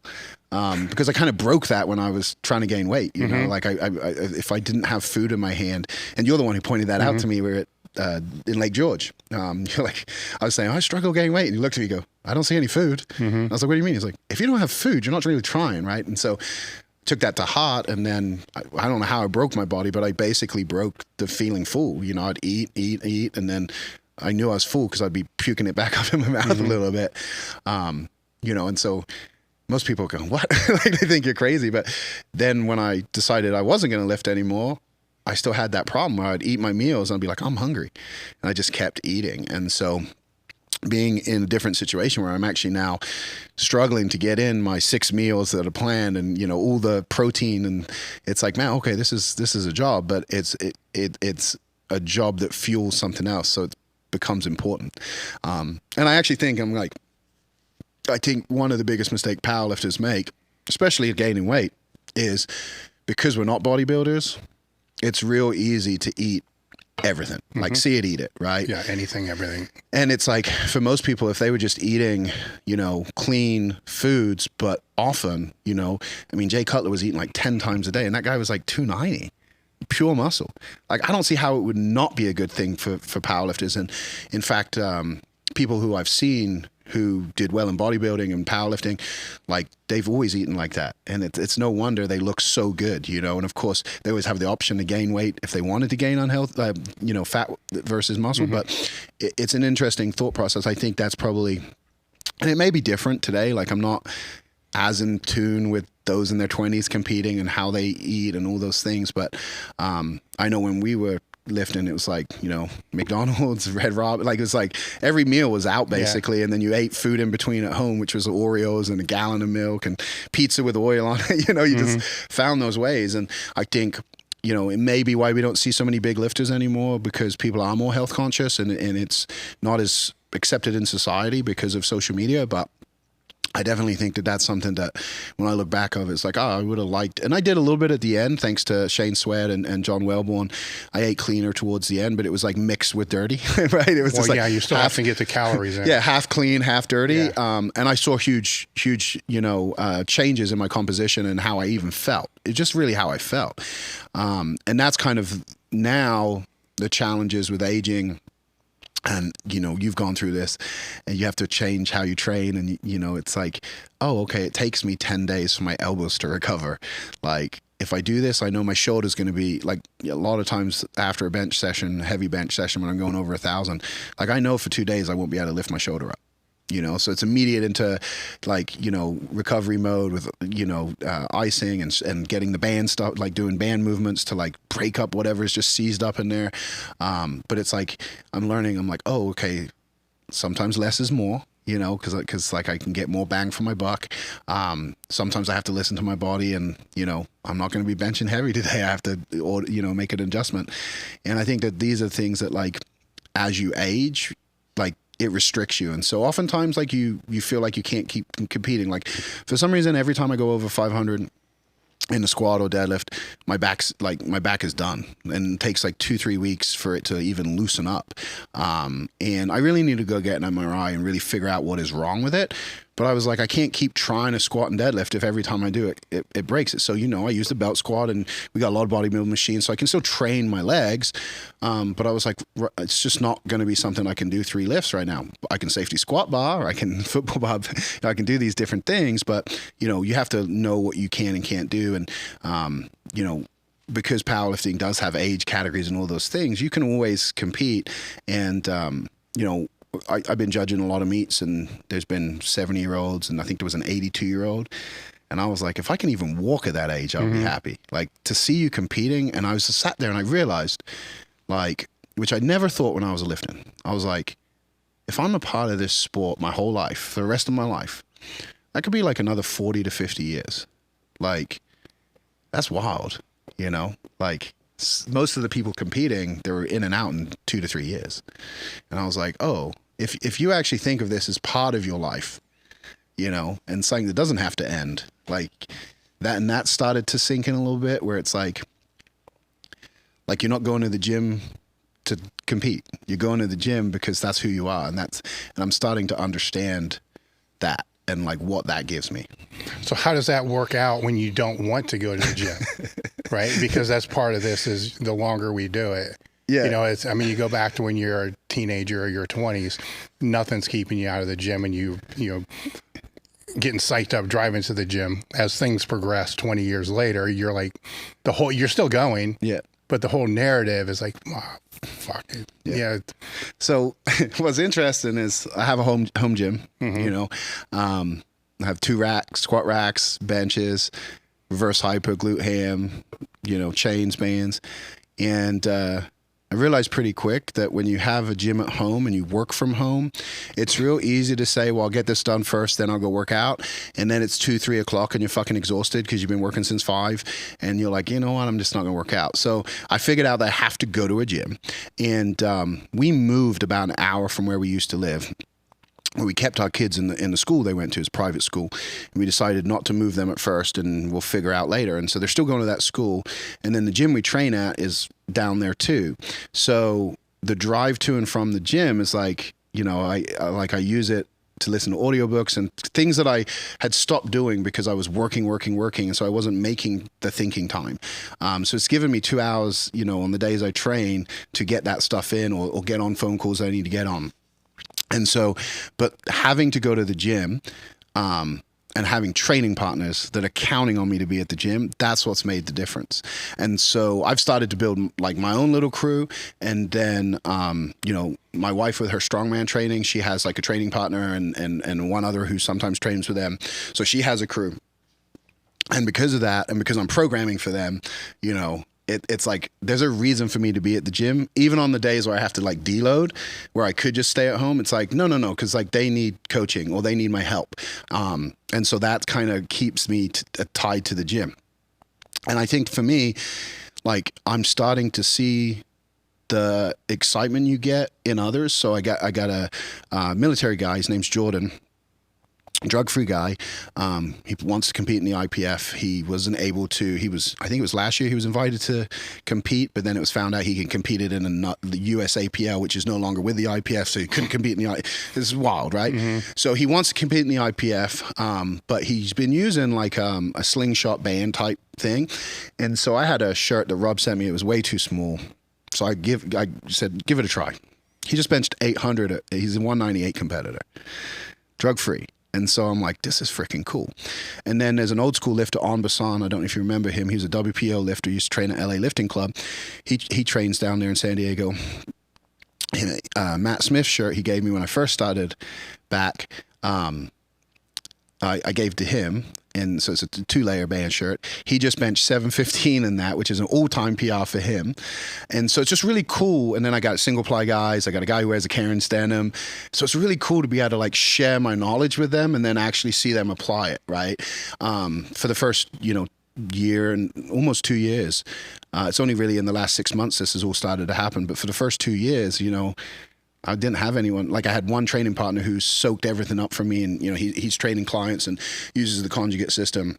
Because I kind of broke that when I was trying to gain weight, you know, like I if I didn't have food in my hand, and you're the one who pointed that out to me, we're at in Lake George. You're like, I was saying, I struggle gaining weight. And you looked at me and go, I don't see any food. I was like, what do you mean? He's like, if you don't have food, you're not really trying, right? And so took that to heart, and then I don't know how I broke my body, but I basically broke the feeling full. You know, I'd eat, and then I knew I was full because I'd be puking it back up in my mouth a little bit. You know, and so most people go, what? Like they think you're crazy. But then when I decided I wasn't going to lift anymore, I still had that problem where I'd eat my meals and I'd be like, I'm hungry. And I just kept eating. And so being in a different situation where I'm actually now struggling to get in my 6 meals that are planned, and, you know, all the protein, and it's like, man, okay, this is a job, but it's a job that fuels something else. So it becomes important. And I actually think I think one of the biggest mistakes powerlifters make, especially gaining weight, is because we're not bodybuilders, it's real easy to eat everything, like see it, eat it, right? Yeah, anything, everything. And it's like, for most people, if they were just eating, you know, clean foods, but often, you know, I mean, Jay Cutler was eating like 10 times a day, and that guy was like 290, pure muscle. Like, I don't see how it would not be a good thing for powerlifters. And in fact, people who I've seen who did well in bodybuilding and powerlifting, like they've always eaten like that. And it's no wonder they look so good, you know. And of course, they always have the option to gain weight if they wanted to gain you know, fat versus muscle. But it's an interesting thought process. I think that's probably, and it may be different today. Like I'm not as in tune with those in their 20s competing and how they eat and all those things. But I know when we were lifting, it was like, you know, McDonald's, Red Robin, like it was like every meal was out basically. And then you ate food in between at home, which was Oreos and a gallon of milk and pizza with oil on it. You know, you just found those ways. And I think, you know, it may be why we don't see so many big lifters anymore, because people are more health conscious, and it's not as accepted in society because of social media. But I definitely think that that's something that when I look back of, it's like, oh, I would have liked, and I did a little bit at the end, thanks to Shane Sweat and John Wellborn. I ate cleaner towards the end, but it was like mixed with dirty, right? It was just like, you still have to get the calories in. Yeah, half clean, half dirty. Yeah. And I saw huge, changes in my composition and how I even felt. It's just really how I felt. And that's kind of now the challenges with aging. And, you've gone through this and you have to change how you train. And, it's like, oh, okay, it takes me 10 days for my elbows to recover. Like, if I do this, I know my shoulder's going to be like, a lot of times after a bench session, heavy bench session, when I'm going over 1,000, like I know for 2 days I won't be able to lift my shoulder up. So it's immediate into like, recovery mode with, icing and getting the band stuff, like doing band movements to like break up whatever's just seized up in there. But it's like, I'm learning, I'm like, oh, okay, sometimes less is more, cause like I can get more bang for my buck. Sometimes I have to listen to my body and, I'm not going to be benching heavy today. I have to, make an adjustment. And I think that these are things that like, as you age, like, it restricts you. And so oftentimes like you feel like you can't keep competing. Like for some reason, every time I go over 500 in a squat or deadlift, my back is done, and it takes like 2-3 weeks for it to even loosen up. And I really need to go get an MRI and really figure out what is wrong with it. But I was like, I can't keep trying to squat and deadlift if every time I do it, it breaks it. So, I use the belt squat, and we got a lot of bodybuilding machines, so I can still train my legs. But I was like, it's just not going to be something I can do 3 lifts right now. I can safety squat bar, or I can football bar, I can do these different things, but, you have to know what you can and can't do. And, because powerlifting does have age categories and all those things, you can always compete. And, I've been judging a lot of meets, and there's been 70-year-olds, and I think there was an 82-year-old. And I was like, if I can even walk at that age, I'll be happy. Like, to see you competing. And I was just sat there and I realized, like, which I never thought when I was lifting, I was like, if I'm a part of this sport my whole life, for the rest of my life, that could be like another 40 to 50 years. Like, that's wild, like, most of the people competing, they were in and out in 2 to 3 years. And I was like, oh, if you actually think of this as part of your life, and something that doesn't have to end, like that, and that started to sink in a little bit, where it's like you're not going to the gym to compete. You're going to the gym because that's who you are. And I'm starting to understand that and like what that gives me. So how does that work out when you don't want to go to the gym? Right? Because that's part of this, is the longer we do it. Yeah. You go back to when you're a teenager or your 20s, nothing's keeping you out of the gym, and you getting psyched up driving to the gym. As things progress 20 years later, you're like, you're still going. Yeah. But the whole narrative is like, oh, fuck it. Yeah. So what's interesting is I have a home gym, I have 2 squat racks, benches, reverse hyper, glute ham, chains, bands. And I realized pretty quick that when you have a gym at home and you work from home, it's real easy to say, well, I'll get this done first, then I'll go work out. And then it's 2-3 o'clock and you're fucking exhausted because you've been working since 5. And you're like, you know what, I'm just not going to work out. So I figured out that I have to go to a gym. And we moved about an hour from where we used to live. We kept our kids in the school they went to, is private school. And we decided not to move them at first, and we'll figure out later. And so they're still going to that school. And then the gym we train at is down there too. So the drive to and from the gym is like, I use it to listen to audiobooks and things that I had stopped doing because I was working. And so I wasn't making the thinking time. So it's given me 2 hours, on the days I train to get that stuff in or get on phone calls I need to get on. And so, but having to go to the gym, and having training partners that are counting on me to be at the gym, that's what's made the difference. And so I've started to build like my own little crew. And then, my wife with her strongman training, she has like a training partner and one other who sometimes trains with them. So she has a crew. And because of that, and because I'm programming for them, it's like there's a reason for me to be at the gym, even on the days where I have to like deload, where I could just stay at home. It's like no, because like they need coaching or they need my help, and so that kind of keeps me tied to the gym. And I think for me, like I'm starting to see the excitement you get in others. So I got a military guy. His name's Jordan. drug-free guy. He wants to compete in the IPF. He wasn't able to. I think it was last year he was invited to compete, but then it was found out he can compete it in the USAPL, which is no longer with the IPF, so he couldn't compete in the IPF. This is wild, right? So he wants to compete in the IPF, but he's been using like a slingshot band type thing. And so I had a shirt that Rob sent me. It was way too small. So I said, give it a try. He just benched 800. He's a 198 competitor, drug-free. And so I'm like, this is freaking cool. And then there's an old school lifter, On Basan. I don't know if you remember him. He was a WPO lifter. He used to train at LA Lifting Club. He trains down there in San Diego. And Matt Smith's shirt he gave me when I first started back, I gave to him. And so it's a 2-layer band shirt. He just benched 715 in that, which is an all-time PR for him. And so it's just really cool. And then I got single-ply guys. I got a guy who wears a Karen's denim. So it's really cool to be able to like share my knowledge with them and then actually see them apply it, right? For the first, year and almost 2 years. It's only really in the last 6 months this has all started to happen. But for the first 2 years, I didn't have anyone. Like I had one training partner who soaked everything up for me, and he's training clients and uses the conjugate system.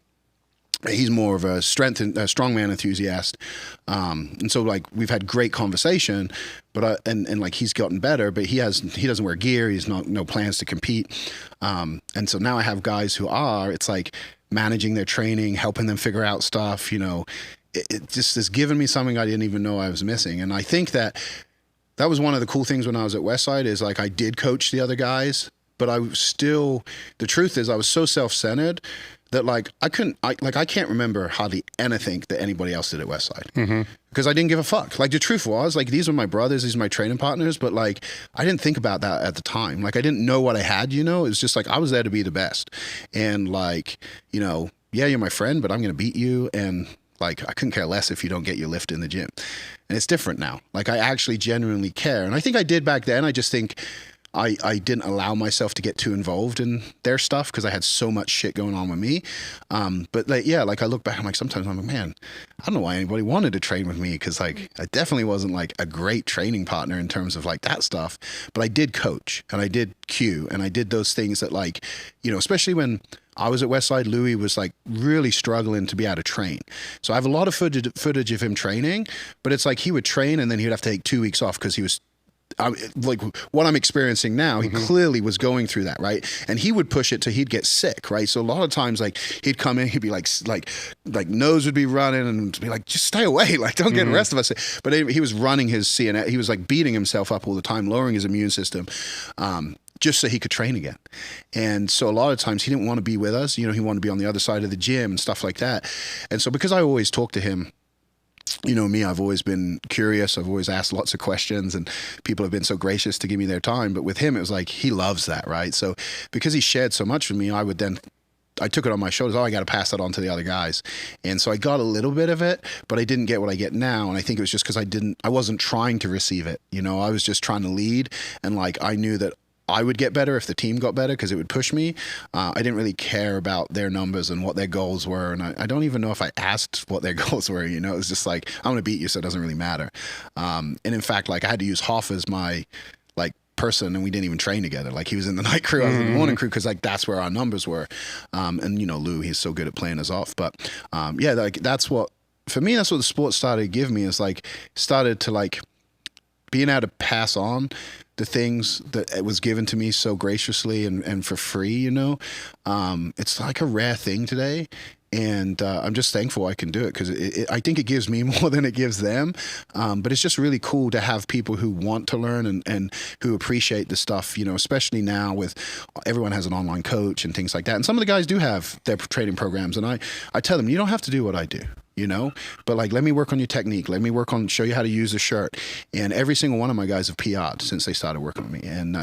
He's more of a strongman enthusiast, and so like we've had great conversation. But and like he's gotten better, but he doesn't wear gear. He's no plans to compete, and so now I have guys who are. It's like managing their training, helping them figure out stuff. It just has given me something I didn't even know I was missing, and I think that was one of the cool things when I was at Westside is like I did coach the other guys, but the truth is I was so self-centered that like I can't remember hardly anything that anybody else did at Westside because I didn't give a fuck. Like the truth was like these are my brothers, these are my training partners, but like I didn't think about that at the time. Like I didn't know what I had, it was just like I was there to be the best. And like, yeah, you're my friend, but I'm going to beat you. And like, I couldn't care less if you don't get your lift in the gym. And it's different now. Like, I actually genuinely care. And I think I did back then. I just think I didn't allow myself to get too involved in their stuff because I had so much shit going on with me. But like, yeah, like I look back, I'm like, sometimes I'm like, man, I don't know why anybody wanted to train with me because like I definitely wasn't like a great training partner in terms of like that stuff. But I did coach and I did cue and I did those things that like, especially when I was at Westside, Louis was like really struggling to be able to train. So I have a lot of footage of him training, but it's like he would train and then he would have to take 2 weeks off because he was like what I'm experiencing now, he clearly was going through that, right? And he would push it till he'd get sick, right? So a lot of times, like he'd come in, he'd be like nose would be running, and be like, just stay away, like don't get the rest of us. But he was running his CNS, he was like beating himself up all the time, lowering his immune system, just so he could train again. And so a lot of times he didn't want to be with us, he wanted to be on the other side of the gym and stuff like that. And so because I always talk to him, me, I've always been curious. I've always asked lots of questions and people have been so gracious to give me their time. But with him, it was like, he loves that, right? So because he shared so much with me, I took it on my shoulders. I got to pass that on to the other guys. And so I got a little bit of it, but I didn't get what I get now. And I think it was just because I wasn't trying to receive it. I was just trying to lead. And like, I knew that I would get better if the team got better because it would push me. I didn't really care about their numbers and what their goals were. And I don't even know if I asked what their goals were. It was just like, I'm going to beat you, so it doesn't really matter. And in fact, like I had to use Hoff as my like person and we didn't even train together. Like he was in the night crew, I was in the morning crew because like that's where our numbers were. And Lou, he's so good at playing us off. But yeah, like that's what the sport started to give me is like started to like being able to pass on the things that it was given to me so graciously and for free, it's like a rare thing today. And I'm just thankful I can do it because I think it gives me more than it gives them. But it's just really cool to have people who want to learn and who appreciate the stuff, especially now with everyone has an online coach and things like that. And some of the guys do have their training programs. And I tell them, you don't have to do what I do. But like, let me work on your technique. Let me show you how to use the shirt. And every single one of my guys have PR'd since they started working with me. And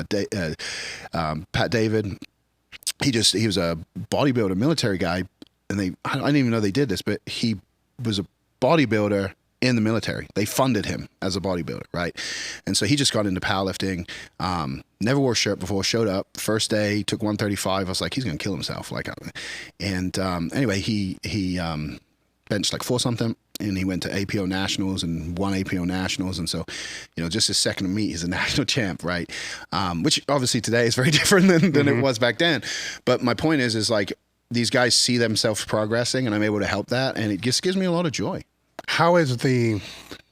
Pat David, he was a bodybuilder, military guy. And I didn't even know they did this, but he was a bodybuilder in the military. They funded him as a bodybuilder, right? And so he just got into powerlifting, never wore a shirt before, showed up, first day, took 135. I was like, he's going to kill himself. Anyway, he benched like 4 something and he went to APO Nationals and won APO Nationals. And so, just his second to meet, he's a national champ, right? Which obviously today is very different than it was back then. But my point is like, these guys see themselves progressing, and I'm able to help that. And it just gives me a lot of joy. How is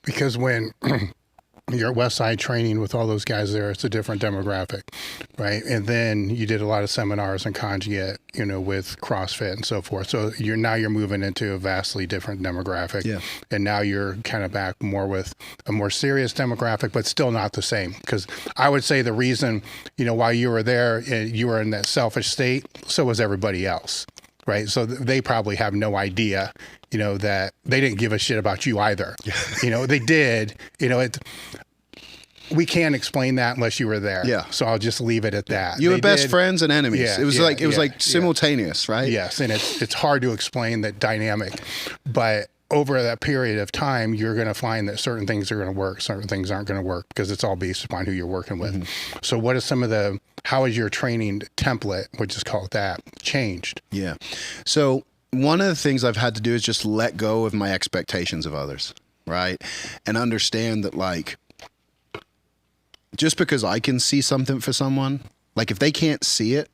because when you're at Westside training with all those guys there, it's a different demographic, right? And then you did a lot of seminars and conjugate, with CrossFit and so forth. So you're moving into a vastly different demographic. Yeah. And now you're kind of back more with a more serious demographic, but still not the same. Because I would say the reason, while you were there, you were in that selfish state, so was everybody else, right? So they probably have no idea, that they didn't give a shit about you either. They did, we can't explain that unless you were there. Yeah. So I'll just leave it at that. You were best friends and enemies. Yeah, it was like simultaneous, right? Yes. And it's hard to explain that dynamic, but over that period of time, you're going to find that certain things are going to work, certain things aren't going to work, because it's all based upon who you're working with. So what is how is your training template, we'll just call it that, changed? Yeah. So one of the things I've had to do is just let go of my expectations of others, right? And understand that, like, just because I can see something for someone, like, if they can't see it,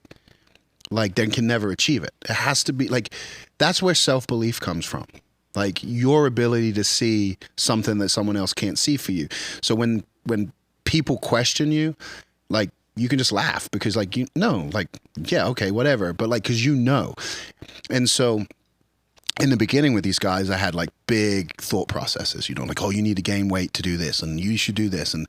like, they can never achieve it. It has to be, like, that's where self-belief comes from. Like, your ability to see something that someone else can't see for you. So when people question you, like, you can just laugh because, like, yeah, okay, whatever. But, like, because And so in the beginning with these guys, I had, like, big thought processes, like, oh, you need to gain weight to do this, and you should do this. And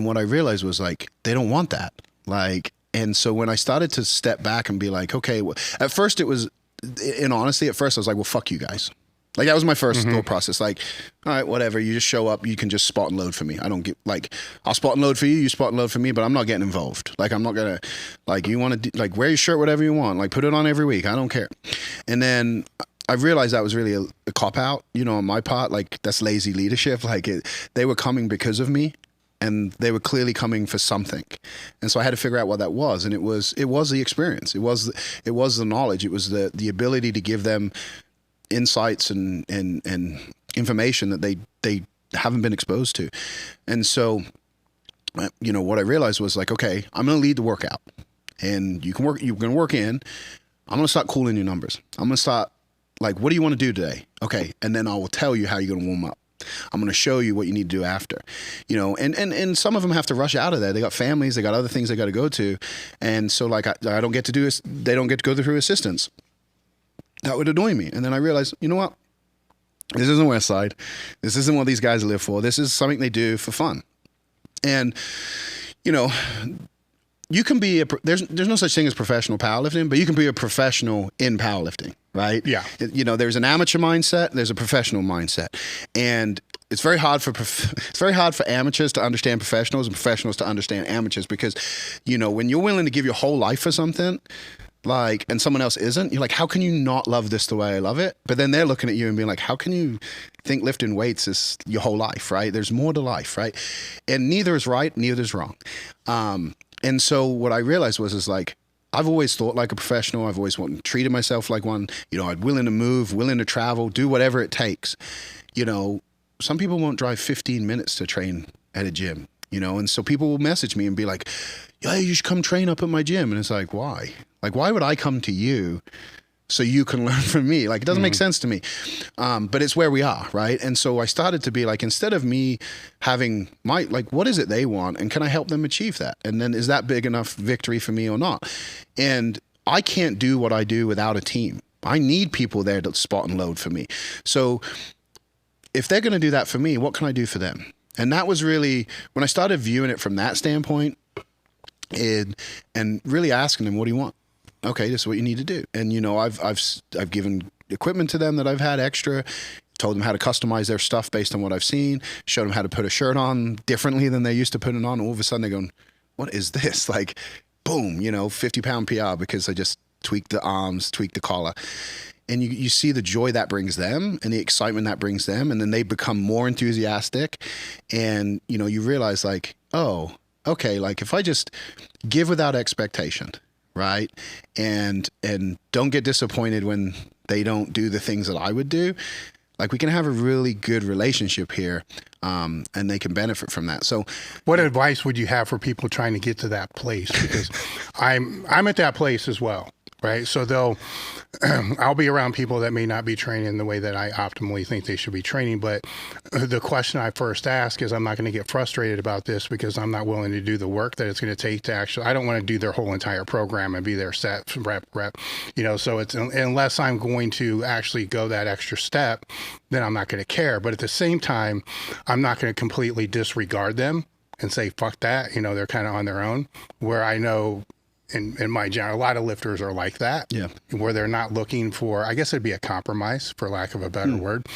what I realized was, like, they don't want that. Like, and so when I started to step back and be like, okay, well, at first I was like, well, fuck you guys. Like, that was my first thought process. Like, all right, whatever. You just show up. You can just spot and load for me. I don't get, like, I'll spot and load for you. You spot and load for me, but I'm not getting involved. Like, I'm not going to, like, you want to, like, wear your shirt, whatever you want. Like, put it on every week. I don't care. And then I realized that was really a cop-out, on my part. Like, that's lazy leadership. Like, they were coming because of me, and they were clearly coming for something. And so I had to figure out what that was. And it was the experience. It was the knowledge. It was the ability to give them insights and information that they haven't been exposed to. And so, what I realized was, like, okay, I'm going to lead the workout, and you're going to work in. I'm going to start calling your numbers. I'm going to start, like, what do you want to do today? Okay. And then I will tell you how you're going to warm up. I'm going to show you what you need to do after, and some of them have to rush out of there. They got families, they got other things they got to go to. And so, like, they don't get to go through assistance. That would annoy me. And then I realized, you know what? This isn't Westside. This isn't what these guys live for. This is something they do for fun. And, you can be there's no such thing as professional powerlifting, but you can be a professional in powerlifting, right? Yeah. There's an amateur mindset, there's a professional mindset. And it's very hard for amateurs to understand professionals and professionals to understand amateurs, because, when you're willing to give your whole life for something, like, and someone else isn't, you're like, how can you not love this the way I love it? But then they're looking at you and being like, how can you think lifting weights is your whole life, right? There's more to life, right? And neither is right, neither is wrong. And so what I realized was like, I've always thought like a professional. I've always treated myself like one. I'm willing to move, willing to travel, do whatever it takes. Some people won't drive 15 minutes to train at a gym, and so people will message me and be like, yeah, you should come train up at my gym. And it's like, why? Like, why would I come to you so you can learn from me? Like, it doesn't make sense to me. But it's where we are, right? And so I started to be like, instead of me having what is it they want? And can I help them achieve that? And then is that big enough victory for me or not? And I can't do what I do without a team. I need people there to spot and load for me. So if they're going to do that for me, what can I do for them? And that was really, when I started viewing it from that standpoint, and really asking them, what do you want? Okay, this is what you need to do. And I've given equipment to them that I've had extra, told them how to customize their stuff based on what I've seen, showed them how to put a shirt on differently than they used to put it on. All of a sudden they're going, what is this? Like, boom, 50-pound PR because I just tweaked the arms, tweaked the collar. And you see the joy that brings them and the excitement that brings them. And then they become more enthusiastic. And, you realize, like, oh, okay, like, if I just give without expectation, right? And don't get disappointed when they don't do the things that I would do. Like we can have a really good relationship here, and they can benefit from that. So what advice would you have for people trying to get to that place? Because I'm at that place as well, right? So I'll be around people that may not be training the way that I optimally think they should be training. But the question I first ask is, I'm not going to get frustrated about this because I'm not willing to do the work that it's going to take to actually, I don't want to do their whole entire program and be their set rep, so it's, unless I'm going to actually go that extra step, then I'm not going to care. But at the same time, I'm not going to completely disregard them and say, fuck that, they're kind of on their own, where I know in my general, a lot of lifters are like that, where they're not looking for, I guess it'd be a compromise, for lack of a better word,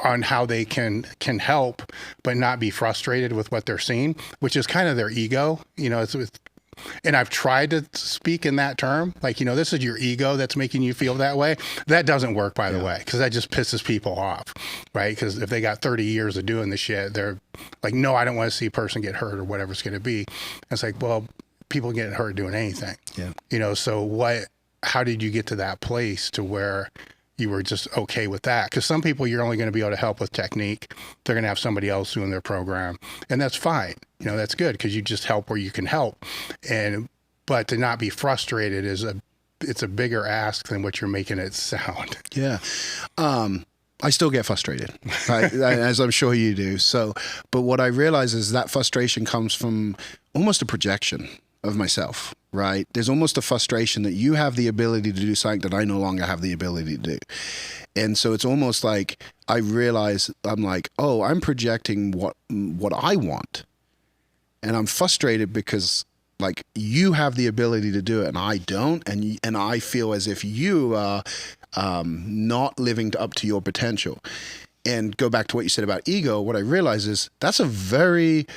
on how they can help, but not be frustrated with what they're seeing, which is kind of their ego. And I've tried to speak in that term, like, this is your ego that's making you feel that way. That doesn't work, by the way, because that just pisses people off, right? Because if they got 30 years of doing this shit, they're like, no, I don't want to see a person get hurt or whatever it's going to be. And it's like, well, people getting hurt doing anything. So how did you get to that place to where you were just okay with that? Because some people you're only going to be able to help with technique. They're going to have somebody else doing their program, and that's fine. That's good because you just help where you can help. But to not be frustrated it's a bigger ask than what you're making it sound. I still get frustrated, right? As I'm sure you do. So, but what I realize is that frustration comes from almost a projection of myself, right? There's almost a frustration that you have the ability to do something that I no longer have the ability to do. And so it's almost like I realize I'm like, oh, I'm projecting what I want. And I'm frustrated because like you have the ability to do it and I don't. And I feel as if you are not living up to your potential. And go back to what you said about ego. What I realize is that's a very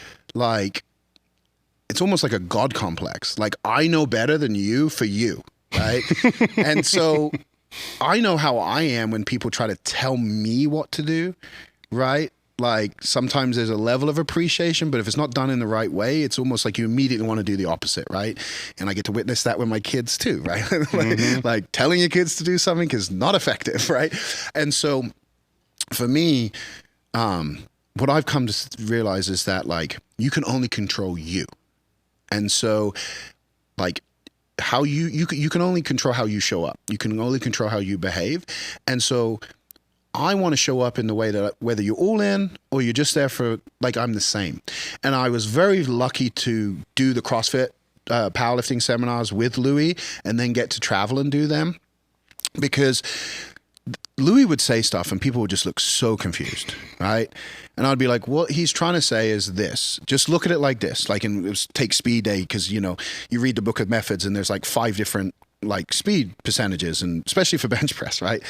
it's almost like a God complex. Like I know better than you for you, right? And so I know how I am when people try to tell me what to do, right? Like sometimes there's a level of appreciation, but if it's not done in the right way, it's almost like you immediately want to do the opposite, right? And I get to witness that with my kids too, right? Like telling your kids to do something is not effective, right? And so for me, what I've come to realize is that like you can only control you. And so like how you can only control how you show up. You can only control how you behave. And so I want to show up in the way that whether you're all in or you're just there for, like, I'm the same. And I was very lucky to do the CrossFit powerlifting seminars with Louis and then get to travel and do them, because Louis would say stuff and people would just look so confused, right? And I'd be like, what he's trying to say is this. Just look at it like this. Like take speed day, because, you read the book of methods and there's like 5 different like speed percentages, and especially for bench press, right?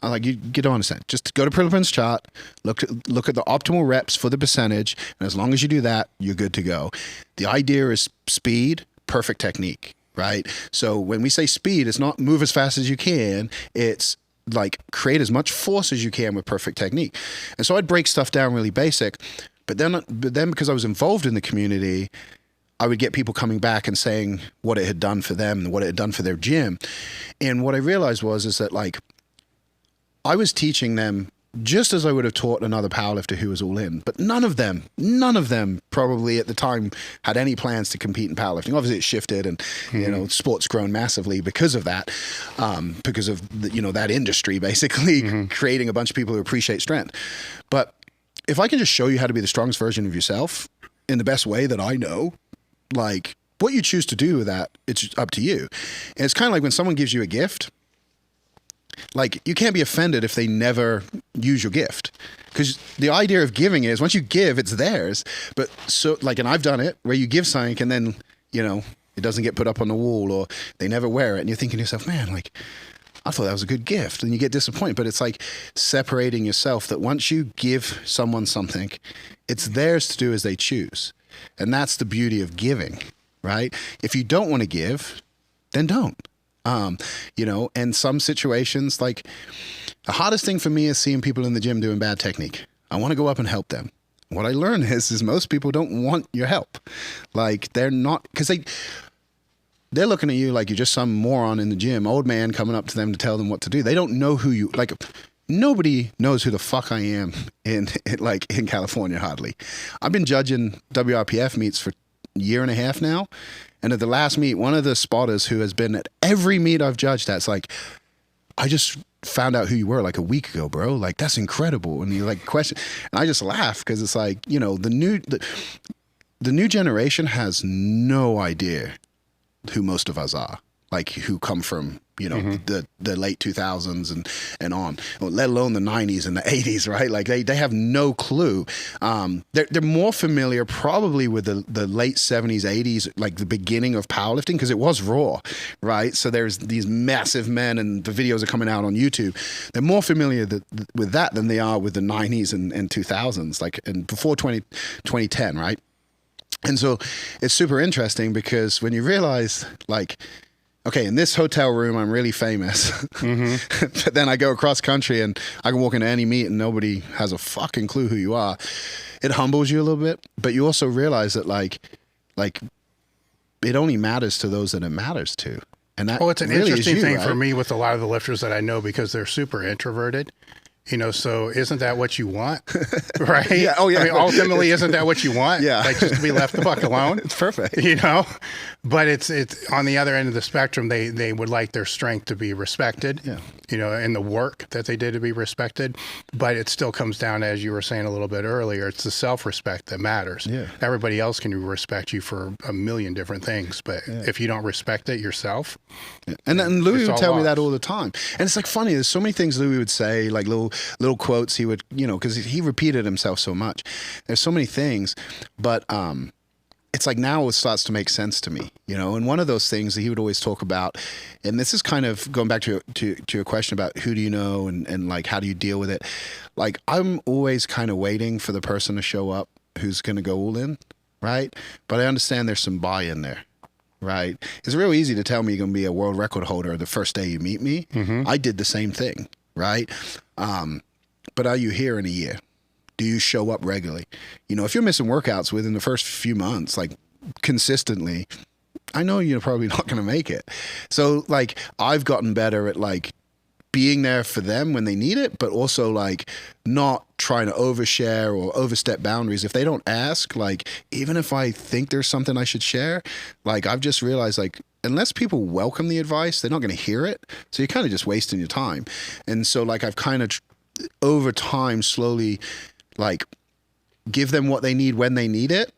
I'm like, you don't understand. Just go to Prilipan's chart, look at the optimal reps for the percentage, and as long as you do that, you're good to go. The idea is speed, perfect technique, right? So when we say speed, it's not move as fast as you can, it's like create as much force as you can with perfect technique. And so I'd break stuff down really basic, but then because I was involved in the community, I would get people coming back and saying what it had done for them and what it had done for their gym. And what I realized is that like I was teaching them just as I would have taught another powerlifter who was all in, but none of them probably at the time had any plans to compete in powerlifting. Obviously it shifted and, sport's grown massively because of that, because of that industry basically creating a bunch of people who appreciate strength. But if I can just show you how to be the strongest version of yourself in the best way that I know, like what you choose to do with that, it's up to you. And it's kind of like when someone gives you a gift, like you can't be offended if they never use your gift, because the idea of giving is once you give, it's theirs. But so like, and I've done it where you give something and then, it doesn't get put up on the wall or they never wear it. And you're thinking to yourself, man, like I thought that was a good gift, and you get disappointed. But it's like separating yourself, that once you give someone something, it's theirs to do as they choose. And that's the beauty of giving, right? If you don't want to give, then don't. And some situations, like the hardest thing for me is seeing people in the gym doing bad technique. I want to go up and help them. What I learned is most people don't want your help. Like they're not, because they're looking at you like you're just some moron in the gym, old man coming up to them to tell them what to do. They don't know who you, like nobody knows who the fuck I am in California hardly. I've been judging WRPF meets for a year and a half now. And at the last meet, one of the spotters who has been at every meet I've judged at's like, I just found out who you were like a week ago, bro. Like, that's incredible. And you like question, and I just laugh because it's like, you know, the new generation has no idea who most of us are, like who come from, you know, the late 2000s and on, let alone the 90s and the 80s, right? Like they have no clue. They're more familiar probably with the late 70s, 80s, like the beginning of powerlifting, because it was raw, right? So there's these massive men and the videos are coming out on YouTube. They're more familiar with that than they are with the 90s and 2000s, like, and before 2010, right? And so it's super interesting because when you realize, like, okay, in this hotel room, I'm really famous. But then I go across country and I can walk into any meet and nobody has a fucking clue who you are. It humbles you a little bit, but you also realize that like it only matters to those that it matters to. And that it's an really interesting thing right? for me with a lot of the lifters that I know because they're super introverted. You know, so isn't that what you want? Right? Yeah. Oh, yeah. I mean, ultimately, isn't that what you want? Yeah. Like just to be left the fuck alone? It's perfect. You know? But it's on the other end of the spectrum, they would like their strength to be respected. Yeah. You know, and the work that they did to be respected. But it still comes down, as you were saying a little bit earlier, it's the self-respect that matters. Yeah. Everybody else can respect you for a million different things. But if you don't respect it yourself. Yeah. And Louis would tell me lost. that all the time. And it's like funny, there's so many things Louis would say, like little quotes he would, you know, because he repeated himself so much. There's so many things, but it's like now it starts to make sense to me, you know. And one of those things that he would always talk about, and this is kind of going back to your question about who do you know and like how do you deal with it. Like I'm always kind of waiting for the person to show up who's going to go all in, right? But I understand there's some buy-in there. Right. It's real easy to tell me you're going to be a world record holder the first day you meet me. I did the same thing. Right. But are you here in a year? Do you show up regularly? You know, if you're missing workouts within the first few months, like consistently, I know you're probably not going to make it. So like I've gotten better at like being there for them when they need it, but also like not trying to overshare or overstep boundaries. If they don't ask, like even if I think there's something I should share, like I've just realized like unless people welcome the advice, they're not going to hear it. So you're kind of just wasting your time. And so like I've kind of over time slowly like give them what they need when they need it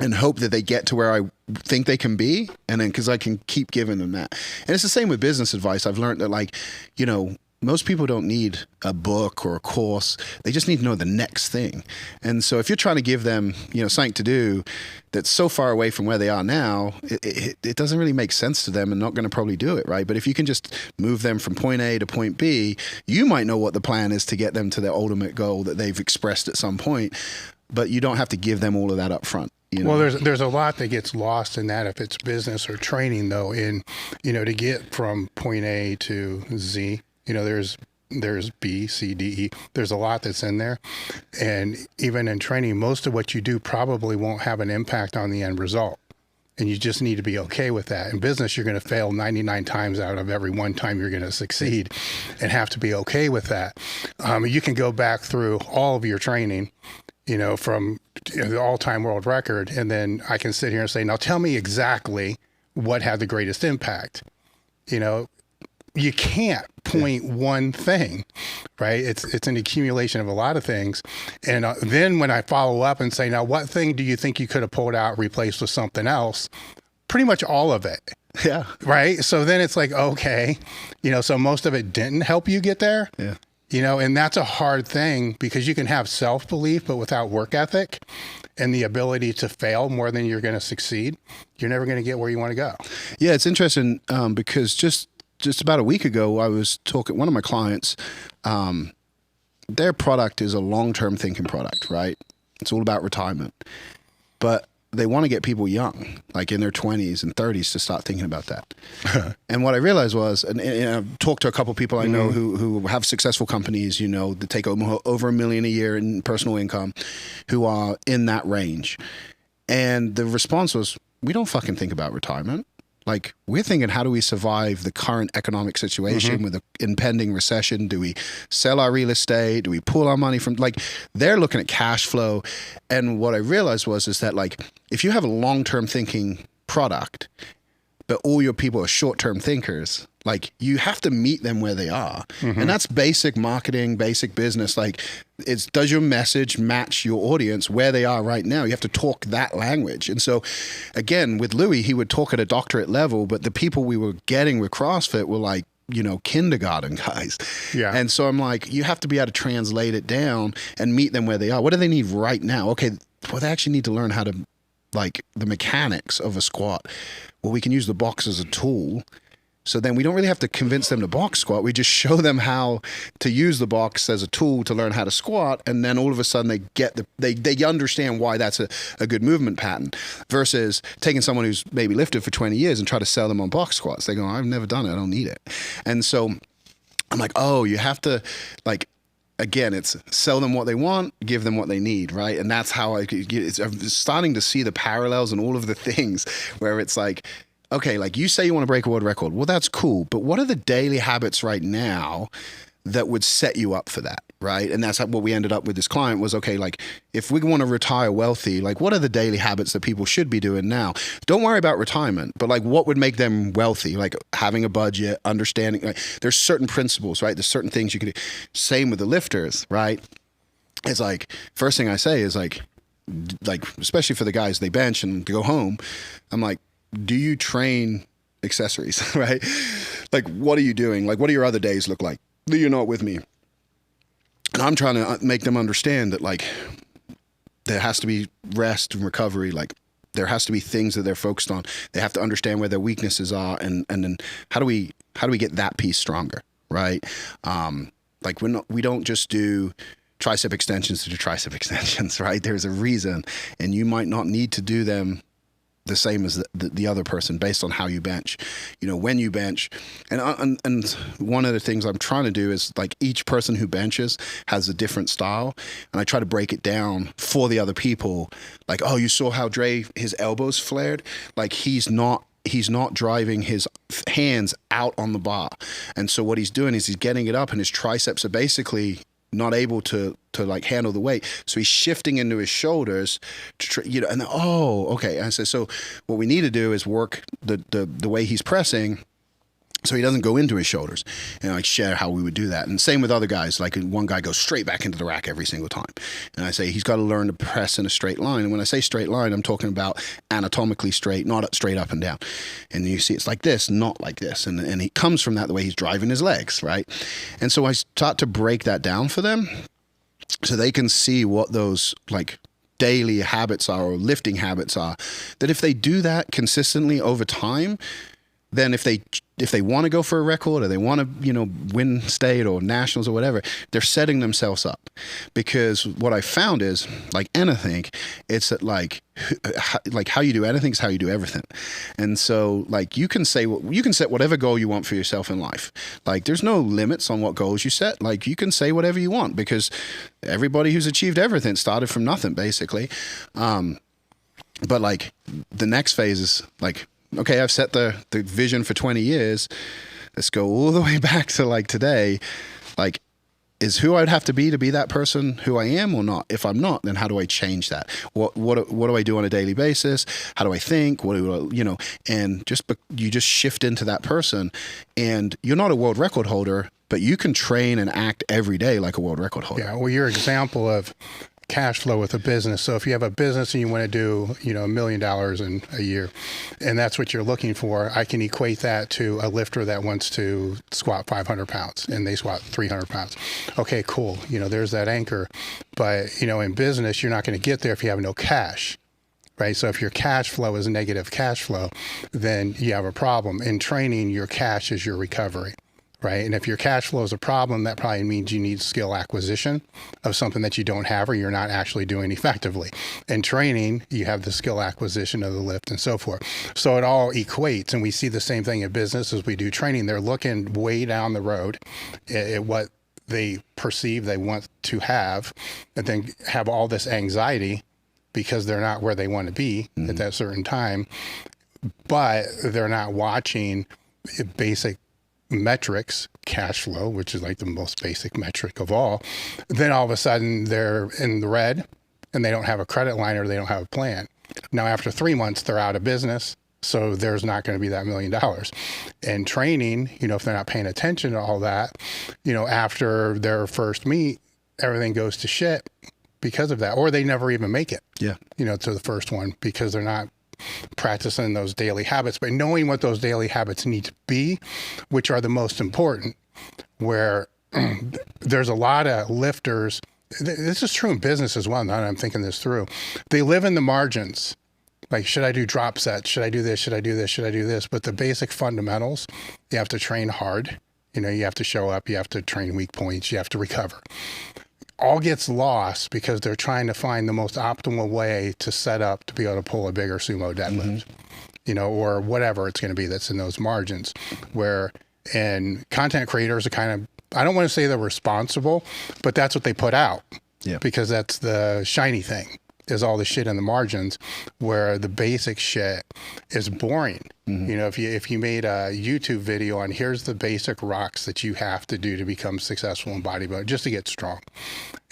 and hope that they get to where I think they can be. And then, cause I can keep giving them that. And it's the same with business advice. I've learned that like, you know, most people don't need a book or a course. They just need to know the next thing. And so if you're trying to give them, you know, something to do that's so far away from where they are now, it doesn't really make sense to them and not going to probably do it, right? But if you can just move them from point A to point B, you might know what the plan is to get them to their ultimate goal that they've expressed at some point, but you don't have to give them all of that up front. You know? Well, there's a lot that gets lost in that if it's business or training, though, in, you know, to get from point A to Z. You know, there's B, C, D, E. There's a lot that's in there. And even in training, most of what you do probably won't have an impact on the end result. And you just need to be okay with that. In business, you're going to fail 99 times out of every one time you're going to succeed and have to be okay with that. You can go back through all of your training, you know, from the all-time world record. And then I can sit here and say, now tell me exactly what had the greatest impact. You know, you can't point one thing, right? It's an accumulation of a lot of things. And then when I follow up and say, now what thing do you think you could have pulled out, replaced with something else? Pretty much all of it. Yeah. Right. So then it's like, okay, you know, so most of it didn't help you get there. Yeah. You know, and that's a hard thing because you can have self-belief, but without work ethic and the ability to fail more than you're going to succeed, you're never going to get where you want to go. Yeah. It's interesting because just about a week ago, I was talking, one of my clients, their product is a long-term thinking product, right? It's all about retirement, but they want to get people young, like in their 20s and 30s to start thinking about that. And what I realized was, and I've talked to a couple of people I know who have successful companies, you know, that take over $1 million a year in personal income, who are in that range. And the response was, we don't fucking think about retirement. like we're thinking, how do we survive the current economic situation with the impending recession? Do we sell our real estate? Do we pull our money from, like, they're looking at cash flow. And what I realized is that, like, if you have a long-term thinking product, but all your people are short-term thinkers, like, you have to meet them where they are. And that's basic marketing, basic business. Like, does your message match your audience where they are right now? You have to talk that language. And so, again, with Louis, he would talk at a doctorate level, but the people we were getting with CrossFit were like, you know, kindergarten guys. Yeah. And so I'm like, you have to be able to translate it down and meet them where they are. What do they need right now? Okay, well, they actually need to learn how to, like, the mechanics of a squat. Well, we can use the box as a tool. So then we don't really have to convince them to box squat. We just show them how to use the box as a tool to learn how to squat. And then all of a sudden they get they understand why that's a good movement pattern, versus taking someone who's maybe lifted for 20 years and try to sell them on box squats. They go, I've never done it. I don't need it. And so I'm like, oh, you have to, like, again, it's sell them what they want, give them what they need, right? And that's how I'm starting to see the parallels and all of the things where it's like, okay, like, you say you want to break a world record. Well, that's cool. But what are the daily habits right now that would set you up for that, right? And that's what we ended up with this client was, okay, like, if we want to retire wealthy, like, what are the daily habits that people should be doing now? Don't worry about retirement, but, like, what would make them wealthy? Like, having a budget, understanding, like, there's certain principles, right? There's certain things you could do. Same with the lifters, right? It's like, first thing I say is like, especially for the guys, they bench and go home. I'm like, do you train accessories, right? Like, what are you doing? Like, what do your other days look like? You're not with me. And I'm trying to make them understand that, like, there has to be rest and recovery. Like, there has to be things that they're focused on. They have to understand where their weaknesses are. And then how do we get that piece stronger, right? Like, we don't just do tricep extensions to do tricep extensions, right? There's a reason, and you might not need to do them the same as the other person based on how you bench, you know, when you bench. And one of the things I'm trying to do is, like, each person who benches has a different style. And I try to break it down for the other people. Like, oh, you saw how Dre, his elbows flared? Like, he's not driving his hands out on the bar. And so what he's doing is he's getting it up, and his triceps are basically not able to like handle the weight. So he's shifting into his shoulders to you know, and then, oh, okay. And I said, so what we need to do is work the way he's pressing so he doesn't go into his shoulders, and I share how we would do that. And same with other guys. Like, one guy goes straight back into the rack every single time. And I say, he's got to learn to press in a straight line. And when I say straight line, I'm talking about anatomically straight, not straight up and down. And you see it's like this, not like this. And he comes from that the way he's driving his legs, right? And so I start to break that down for them so they can see what those, like, daily habits are, or lifting habits are, that if they do that consistently over time, then if they want to go for a record, or they want to, you know, win state or nationals or whatever, they're setting themselves up. Because what I found is, like anything, it's that, like how you do anything is how you do everything. And so, like, you can set whatever goal you want for yourself in life. Like, there's no limits on what goals you set. Like, you can say whatever you want, because everybody who's achieved everything started from nothing, basically. But, like, the next phase is, like, okay, I've set the vision for 20 years. Let's go all the way back to, like, today. Like, is who I'd have to be that person who I am or not? If I'm not, then how do I change that? What do I do on a daily basis? How do I think? What do I, you know? And you just shift into that person, and you're not a world record holder, but you can train and act every day like a world record holder. Yeah, well, your example of cash flow with a business. So if you have a business and you want to do, you know, $1 million in a year, and that's what you're looking for, I can equate that to a lifter that wants to squat 500 pounds and they squat 300 pounds. Okay, cool. You know, there's that anchor. But, you know, in business, you're not going to get there if you have no cash. Right. So if your cash flow is negative cash flow, then you have a problem. In training, your cash is your recovery. Right. And if your cash flow is a problem, that probably means you need skill acquisition of something that you don't have or you're not actually doing effectively. In training, you have the skill acquisition of the lift and so forth. So it all equates. And we see the same thing in business as we do training. They're looking way down the road at what they perceive they want to have, and then have all this anxiety because they're not where they want to be at that certain time. but they're not watching basic metrics, cash flow, which is like the most basic metric of all. Then all of a sudden they're in the red and they don't have a credit line or they don't have a plan. Now, after 3 months, they're out of business. So there's not going to be that $1 million. And training, you know, if they're not paying attention to all that, you know, after their first meet, everything goes to shit because of that, or they never even make it. Yeah. You know, to the first one because they're not practicing those daily habits, but knowing what those daily habits need to be, which are the most important, where there's a lot of lifters. This is true in business as well. Now that I'm thinking this through, they live in the margins. Like, should I do drop sets? Should I do this? Should I do this? Should I do this? But the basic fundamentals, you have to train hard. You know, you have to show up. You have to train weak points. You have to recover. All gets lost because they're trying to find the most optimal way to set up to be able to pull a bigger sumo deadlift, you know, or whatever it's going to be that's in those margins. Where, and content creators are kind of, I don't want to say they're responsible, but that's what they put out. Yeah. Because that's the shiny thing. Is all the shit in the margins, where the basic shit is boring. You know, if you made a YouTube video on here's the basic rocks that you have to do to become successful in bodybuilding, just to get strong,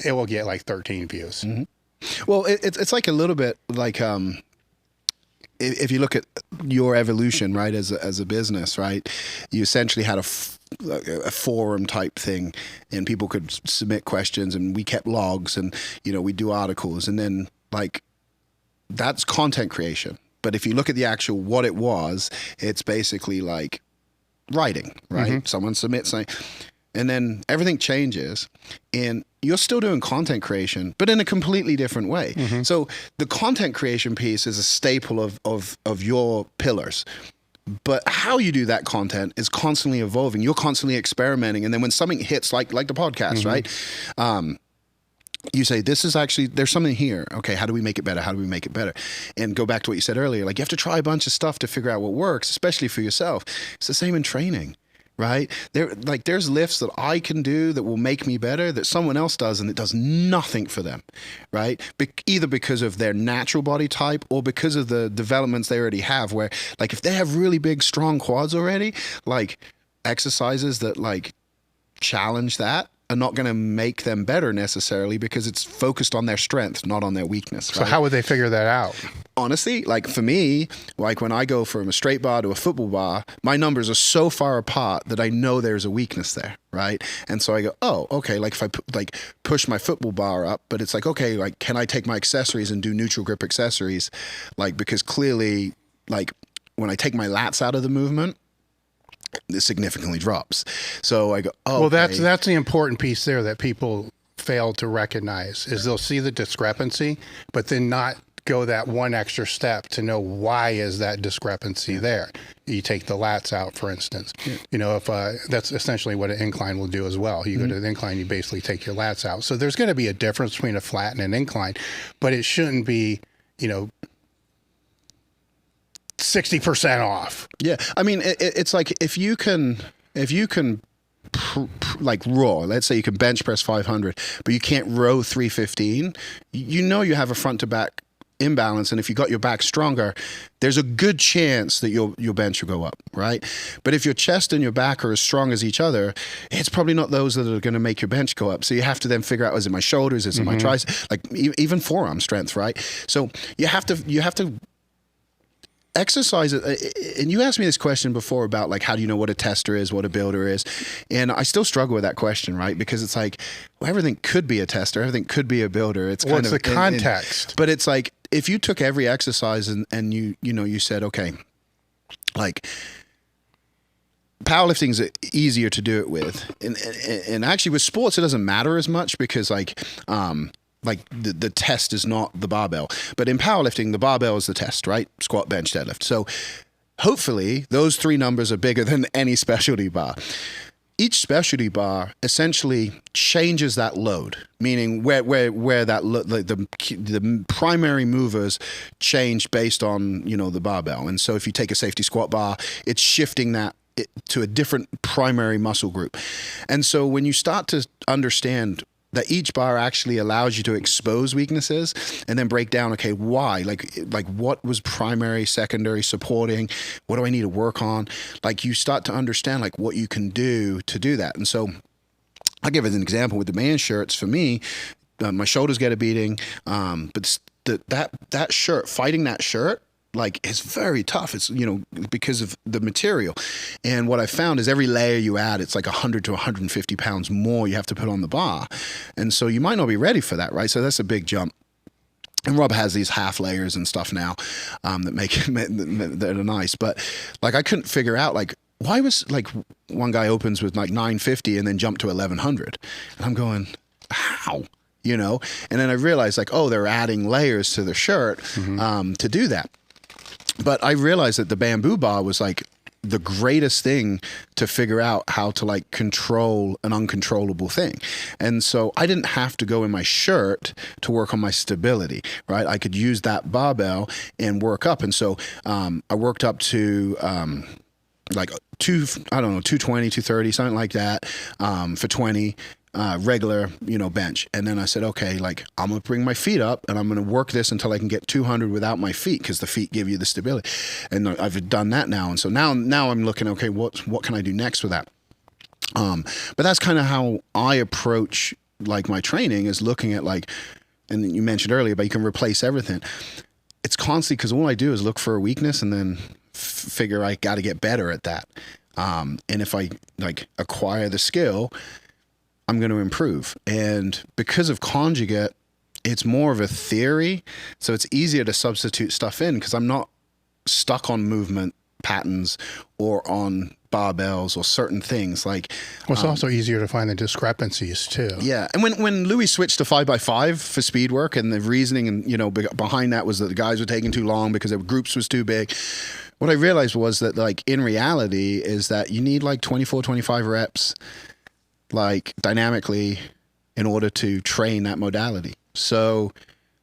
it will get like 13 views. Well, it's like a little bit like if you look at your evolution, right, as a business, right, you essentially had a forum type thing, and people could submit questions, and we kept logs, and you know, we do articles, and then like that's content creation. But if you look at the actual what it was, it's basically like writing, right? Someone submits something, and then everything changes, and you're still doing content creation, but in a completely different way. So the content creation piece is a staple of your pillars. But how you do that content is constantly evolving. You're constantly experimenting. And then when something hits, like the podcast, right? You say, this is actually, there's something here. Okay, how do we make it better? How do we make it better? And go back to what you said earlier. Like, you have to try a bunch of stuff to figure out what works, especially for yourself. It's the same in training, right? There's lifts that I can do that will make me better that someone else does, and it does nothing for them, right? Either because of their natural body type or because of the developments they already have, where like if they have really big, strong quads already, like exercises that like challenge that are not going to make them better necessarily because it's focused on their strength, not on their weakness. So right? how would they figure that out? Honestly, like for me, like when I go from a straight bar to a football bar, my numbers are so far apart that I know there's a weakness there, right? And so I go, oh, okay, like if I push my football bar up, but it's like, okay, like can I take my accessories and do neutral grip accessories? Like, because clearly, like when I take my lats out of the movement, it significantly drops. So I go, oh, well, okay. that's the important piece there that people fail to recognize is they'll see the discrepancy, but then not go that one extra step to know why is that discrepancy there. You take the lats out, for instance. You know, if that's essentially what an incline will do as well. You go to the incline, you basically take your lats out. So there's going to be a difference between a flat and an incline, but it shouldn't be, you know, 60% off. Yeah, I mean, it's like if you can like row, let's say you can bench press 500, but you can't row 315, you know you have a front to back imbalance, and if you got your back stronger, there's a good chance that your bench will go up, right? But if your chest and your back are as strong as each other, it's probably not those that are going to make your bench go up. So you have to then figure out, is it my shoulders, is it my triceps, like even forearm strength, right? So you have to exercise it. And you asked me this question before about like, how do you know what a tester is, what a builder is? And I still struggle with that question, right? Because it's like, well, everything could be a tester, everything could be a builder. It's kind of the context. But it's like, if you took every exercise and you said, okay, like powerlifting is easier to do it with. And actually with sports, it doesn't matter as much because like the test is not the barbell. But in powerlifting, the barbell is the test, right? Squat, bench, deadlift. So hopefully those three numbers are bigger than any specialty bar. Each specialty bar essentially changes that load, meaning where that the primary movers change based on, the barbell. And so if you take a safety squat bar, it's shifting that to a different primary muscle group. And so when you start to understand that each bar actually allows you to expose weaknesses and then break down, okay, why? Like what was primary, secondary, supporting? What do I need to work on? Like you start to understand like what you can do to do that. And so I'll give it an example with the man shirts. For me, my shoulders get a beating, but that shirt, fighting that shirt, like it's very tough. It's, you know, because of the material. And what I found is every layer you add, it's like 100 to 150 pounds more you have to put on the bar. And so you might not be ready for that, right? So that's a big jump. And Rob has these half layers and stuff now that make that are nice. But like I couldn't figure out like, why was like one guy opens with like 950 and then jump to 1100? And I'm going, how? You know? And then I realized like, oh, they're adding layers to the shirt to do that. But I realized that the bamboo bar was like the greatest thing to figure out how to like control an uncontrollable thing. And so I didn't have to go in my shirt to work on my stability, right? I could use that barbell and work up. And so I worked up to like 220, 230, something like that for 20. Regular, you know, bench. And then I said, okay, like I'm going to bring my feet up and I'm going to work this until I can get 200 without my feet, because the feet give you the stability. And I've done that now. And so now I'm looking, okay, what can I do next with that? But that's kind of how I approach like my training, is looking at like, and you mentioned earlier, but you can replace everything. It's constantly, because all I do is look for a weakness and then figure I got to get better at that. And if I like acquire the skill, I'm going to improve. And because of conjugate, it's more of a theory. So it's easier to substitute stuff in because I'm not stuck on movement patterns or on barbells or certain things. Like, well, it's also easier to find the discrepancies too. Yeah. And when Louis switched to 5x5 for speed work, and the reasoning and, you know, behind that was that the guys were taking too long because their groups was too big. What I realized was that like in reality is that you need like 24, 25 reps like dynamically in order to train that modality. So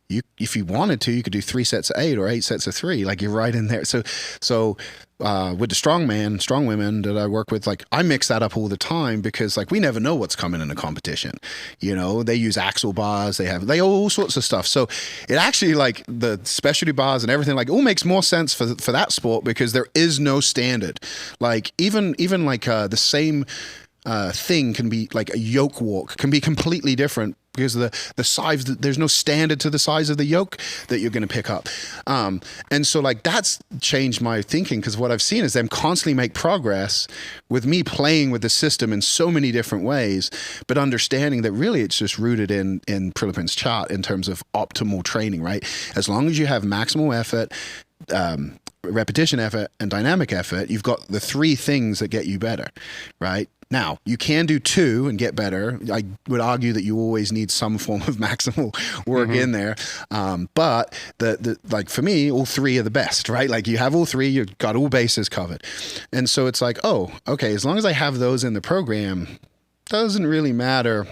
if you wanted to, you could do 3 sets of 8 or 8 sets of 3, like you're right in there. So with the strong women that I work with, like I mix that up all the time because like we never know what's coming in a competition. You know, they use axle bars, they have all sorts of stuff. So it actually, like the specialty bars and everything, like all makes more sense for that sport because there is no standard. Like even like the same thing can be like a yoke walk can be completely different because of the size. There's no standard to the size of the yoke that you're going to pick up. And so like that's changed my thinking, because what I've seen is them constantly make progress with me playing with the system in so many different ways, but understanding that really it's just rooted in Prilipin's chart in terms of optimal training, right? As long as you have maximal effort, repetition effort, and dynamic effort, you've got the 3 things that get you better, right? Now, you can do 2 and get better. I would argue that you always need some form of maximal work in there. But the like for me, all 3 are the best, right? Like you have all 3, you've got all bases covered. And so it's like, oh, okay, as long as I have those in the program, doesn't really matter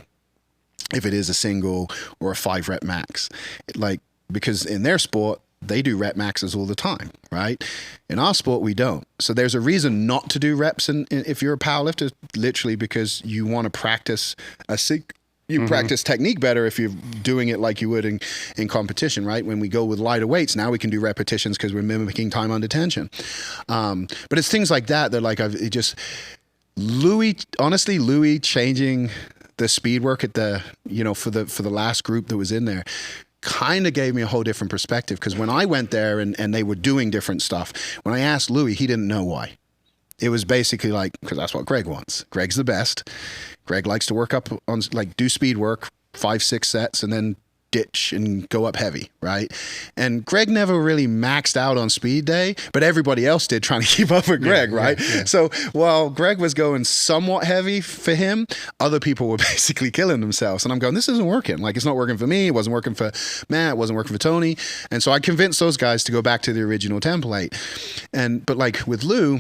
if it is a single or a 5 rep max. Like, because in their sport, they do rep maxes all the time, right? In our sport, we don't. So there's a reason not to do reps if you're a powerlifter, literally because you want to practice practice technique better if you're doing it like you would in competition, right? When we go with lighter weights, now we can do repetitions because we're mimicking time under tension. But it's things like that like Louis changing the speed work at the, you know, for the last group that was in there, kind of gave me a whole different perspective, because when I went there and they were doing different stuff, when I asked Louis, he didn't know why. It was basically like, because that's what Greg wants. Greg's the best. Greg likes to work up on, like, do speed work, 5-6 sets, and then ditch and go up heavy, right? And Greg never really maxed out on speed day, but everybody else did, trying to keep up with Greg, right? Yeah. So while Greg was going somewhat heavy for him, other people were basically killing themselves. And I'm going, this isn't working. Like, it's not working for me. It wasn't working for Matt. It wasn't working for Tony. And so I convinced those guys to go back to the original template. But like with Lou,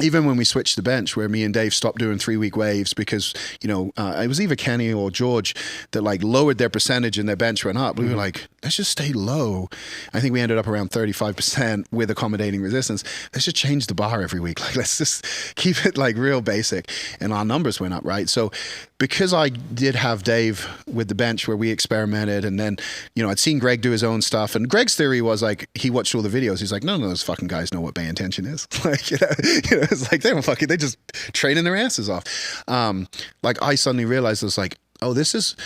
even when we switched the bench, where me and Dave stopped doing 3-week waves because, it was either Kenny or George that like lowered their percentage and their bench went up. We were like, let's just stay low. I think we ended up around 35% with accommodating resistance. Let's just change the bar every week. Like, let's just keep it like real basic. And our numbers went up, right? So because I did have Dave with the bench where we experimented, and then, I'd seen Greg do his own stuff, and Greg's theory was like, he watched all the videos. He's like, none of those fucking guys know what band tension is. Like, it's like, they just training their asses off. Like I suddenly realized, it was like, oh, this is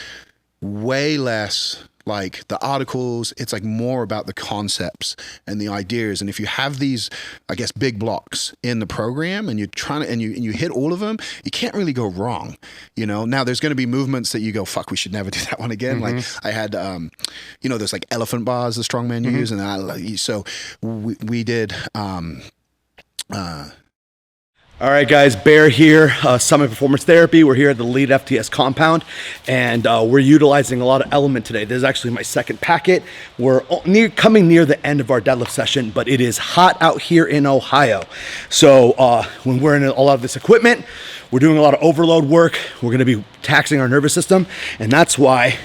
way less like the articles. It's like more about the concepts and the ideas. And if you have these, I guess, big blocks in the program, and you're trying to, and you hit all of them, you can't really go wrong. Now there's going to be movements that you go, fuck, we should never do that one again. Like I had, there's like elephant bars, the strongman you use. And so we did, All right, guys, Bear here, Summit Performance Therapy. We're here at the Elite FTS compound, and we're utilizing a lot of element today. This is actually my second packet. We're coming near the end of our deadlift session, but it is hot out here in Ohio. So when we're in a lot of this equipment, we're doing a lot of overload work. We're gonna be taxing our nervous system, and that's why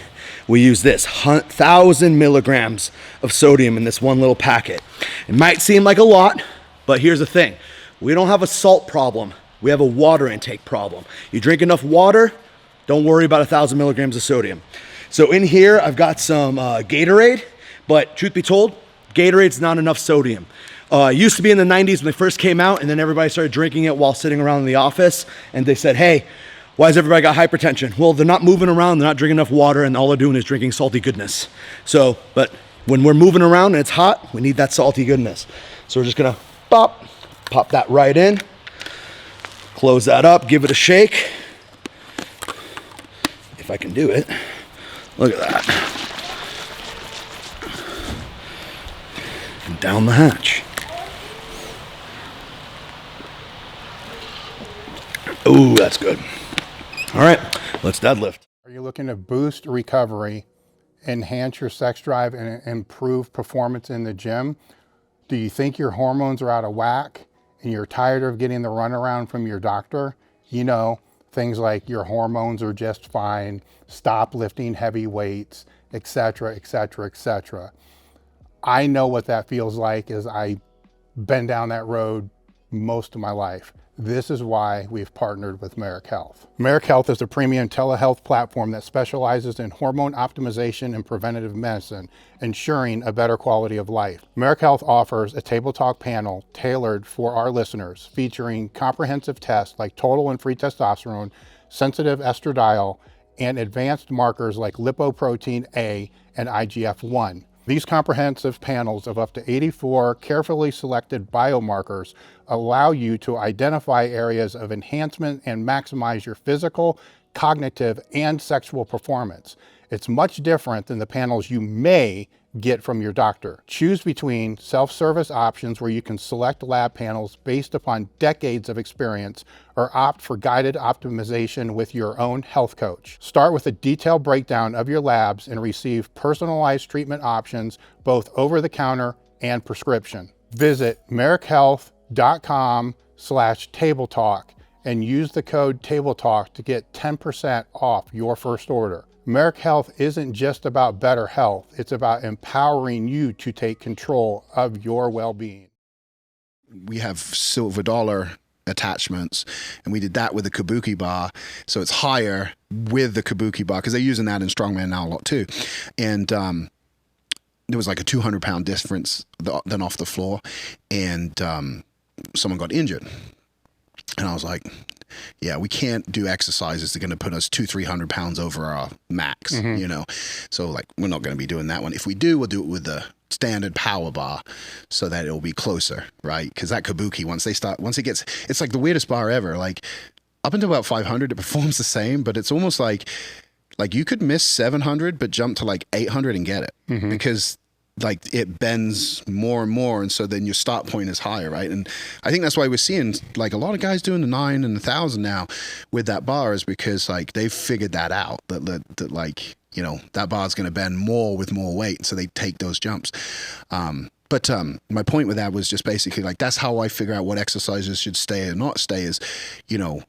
we use this 1,000 milligrams of sodium in this one little packet. It might seem like a lot, but here's the thing. We don't have a salt problem. We have a water intake problem. You drink enough water, don't worry about 1,000 milligrams of sodium. So in here, I've got some Gatorade, but truth be told, Gatorade's not enough sodium. It used to be in the 90s when they first came out, and then everybody started drinking it while sitting around in the office, and they said, hey, why has everybody got hypertension? Well, they're not moving around, they're not drinking enough water, and all they're doing is drinking salty goodness. So, but when we're moving around and it's hot, we need that salty goodness. So we're just gonna pop that right in, close that up, give it a shake. If I can do it. Look at that. And down the hatch. Ooh, that's good. All right, let's deadlift. Are you looking to boost recovery, enhance your sex drive, and improve performance in the gym? Do you think your hormones are out of whack and you're tired of getting the runaround from your doctor? Things like your hormones are just fine, stop lifting heavy weights, etc., etc., etc. I know what that feels like, as I've been down that road most of my life. This is why we've partnered with Merrick Health. Merrick Health is a premium telehealth platform that specializes in hormone optimization and preventative medicine, ensuring a better quality of life. Merrick Health offers a Table Talk panel tailored for our listeners, featuring comprehensive tests like total and free testosterone, sensitive estradiol, and advanced markers like lipoprotein A and IGF-1. These comprehensive panels of up to 84 carefully selected biomarkers allow you to identify areas of enhancement and maximize your physical, cognitive, and sexual performance. It's much different than the panels you may get from your doctor. Choose between self-service options where you can select lab panels based upon decades of experience, or opt for guided optimization with your own health coach. Start with a detailed breakdown of your labs and receive personalized treatment options, both over-the-counter and prescription. Visit merrickhealth.com/tabletalk and use the code TABLETALK to get 10% off your first order. Merrick Health isn't just about better health, it's about empowering you to take control of your well-being. We have silver dollar attachments, and we did that with the Kabuki bar, so it's higher with the Kabuki bar, because they're using that in strongman now a lot too. And there was like a 200-pound difference than off the floor, and someone got injured. And I was like, yeah, we can't do exercises that are going to put us 200-300 pounds over our max, So like, we're not going to be doing that one. If we do, we'll do it with the standard power bar so that it'll be closer, right? Because that Kabuki, once it gets, it's like the weirdest bar ever. Like up until about 500, it performs the same, but it's almost like you could miss 700, but jump to like 800 and get it, because like it bends more and more, and so then your start point is higher, right? And I think that's why we're seeing like a lot of guys doing the 9 and the 1,000 now with that bar, is because like they've figured that out, that like, that bar is going to bend more with more weight, so they take those jumps. But my point with that was just basically like, that's how I figure out what exercises should stay or not stay is,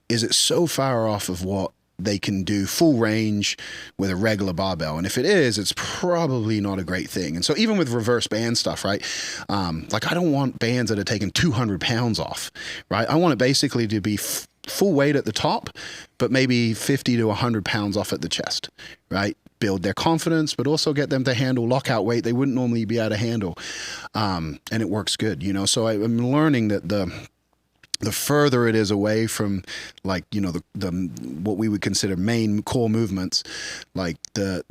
is it so far off of what they can do full range with a regular barbell? And if it is, it's probably not a great thing. And so even with reverse band stuff, right? Like I don't want bands that are taking 200 pounds off, right? I want it basically to be full weight at the top, but maybe 50 to 100 pounds off at the chest, right? Build their confidence, but also get them to handle lockout weight they wouldn't normally be able to handle. And it works good, So I'm learning that the further it is away from like, the what we would consider main core movements, like the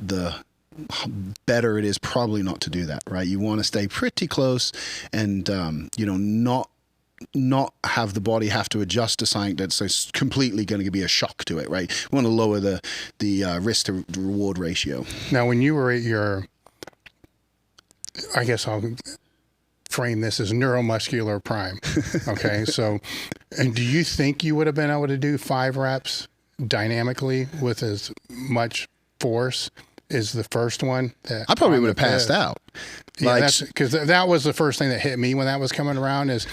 better it is probably not to do that, right? You want to stay pretty close and, not have the body have to adjust to something that's completely going to be a shock to it, right? We want to lower the risk to reward ratio. Now, when you were at your, I guess I'll frame this as neuromuscular prime. Okay. So, and do you think you would have been able to do 5 reps dynamically with as much force as the first one? I probably would have passed out. Yeah, that's because that was the first thing that hit me when that was coming around is,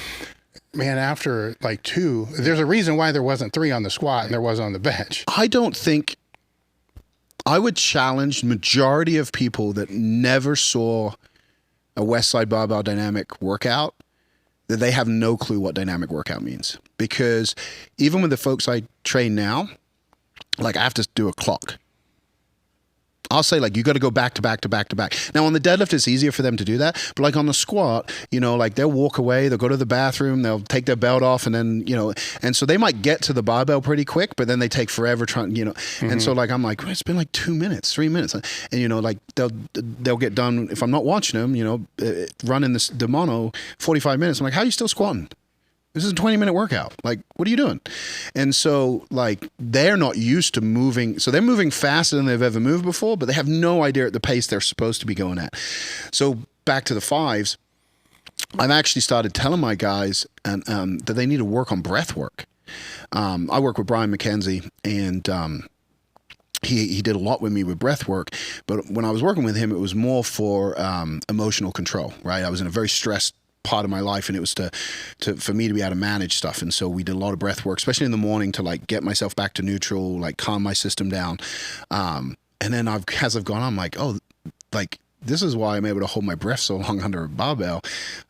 man, after like 2, there's a reason why there wasn't 3 on the squat and there was on the bench. I would challenge majority of people that never saw a Westside barbell dynamic workout, that they have no clue what dynamic workout means. Because even with the folks I train now, like I have to do a clock. I'll say like, you got to go back to back to back to back. Now on the deadlift, it's easier for them to do that. But like on the squat, like they'll walk away, they'll go to the bathroom, they'll take their belt off and then, and so they might get to the barbell pretty quick, but then they take forever trying, and so like, I'm like, well, it's been like 2 minutes, 3 minutes. And, like they'll get done. If I'm not watching them, running the mono 45 minutes, I'm like, how are you still squatting? This is a 20-minute workout. Like, what are you doing? And so, like, they're not used to moving. So they're moving faster than they've ever moved before, but they have no idea at the pace they're supposed to be going at. So back to the 5s, I've actually started telling my guys that they need to work on breath work. I work with Brent Mikesell, and he did a lot with me with breath work. But when I was working with him, it was more for emotional control, right? I was in a very stressed part of my life, and it was for me to be able to manage stuff. And so we did a lot of breath work, especially in the morning, to like get myself back to neutral, like calm my system down. And then as I've gone on, I'm like, oh, like this is why I'm able to hold my breath so long under a barbell,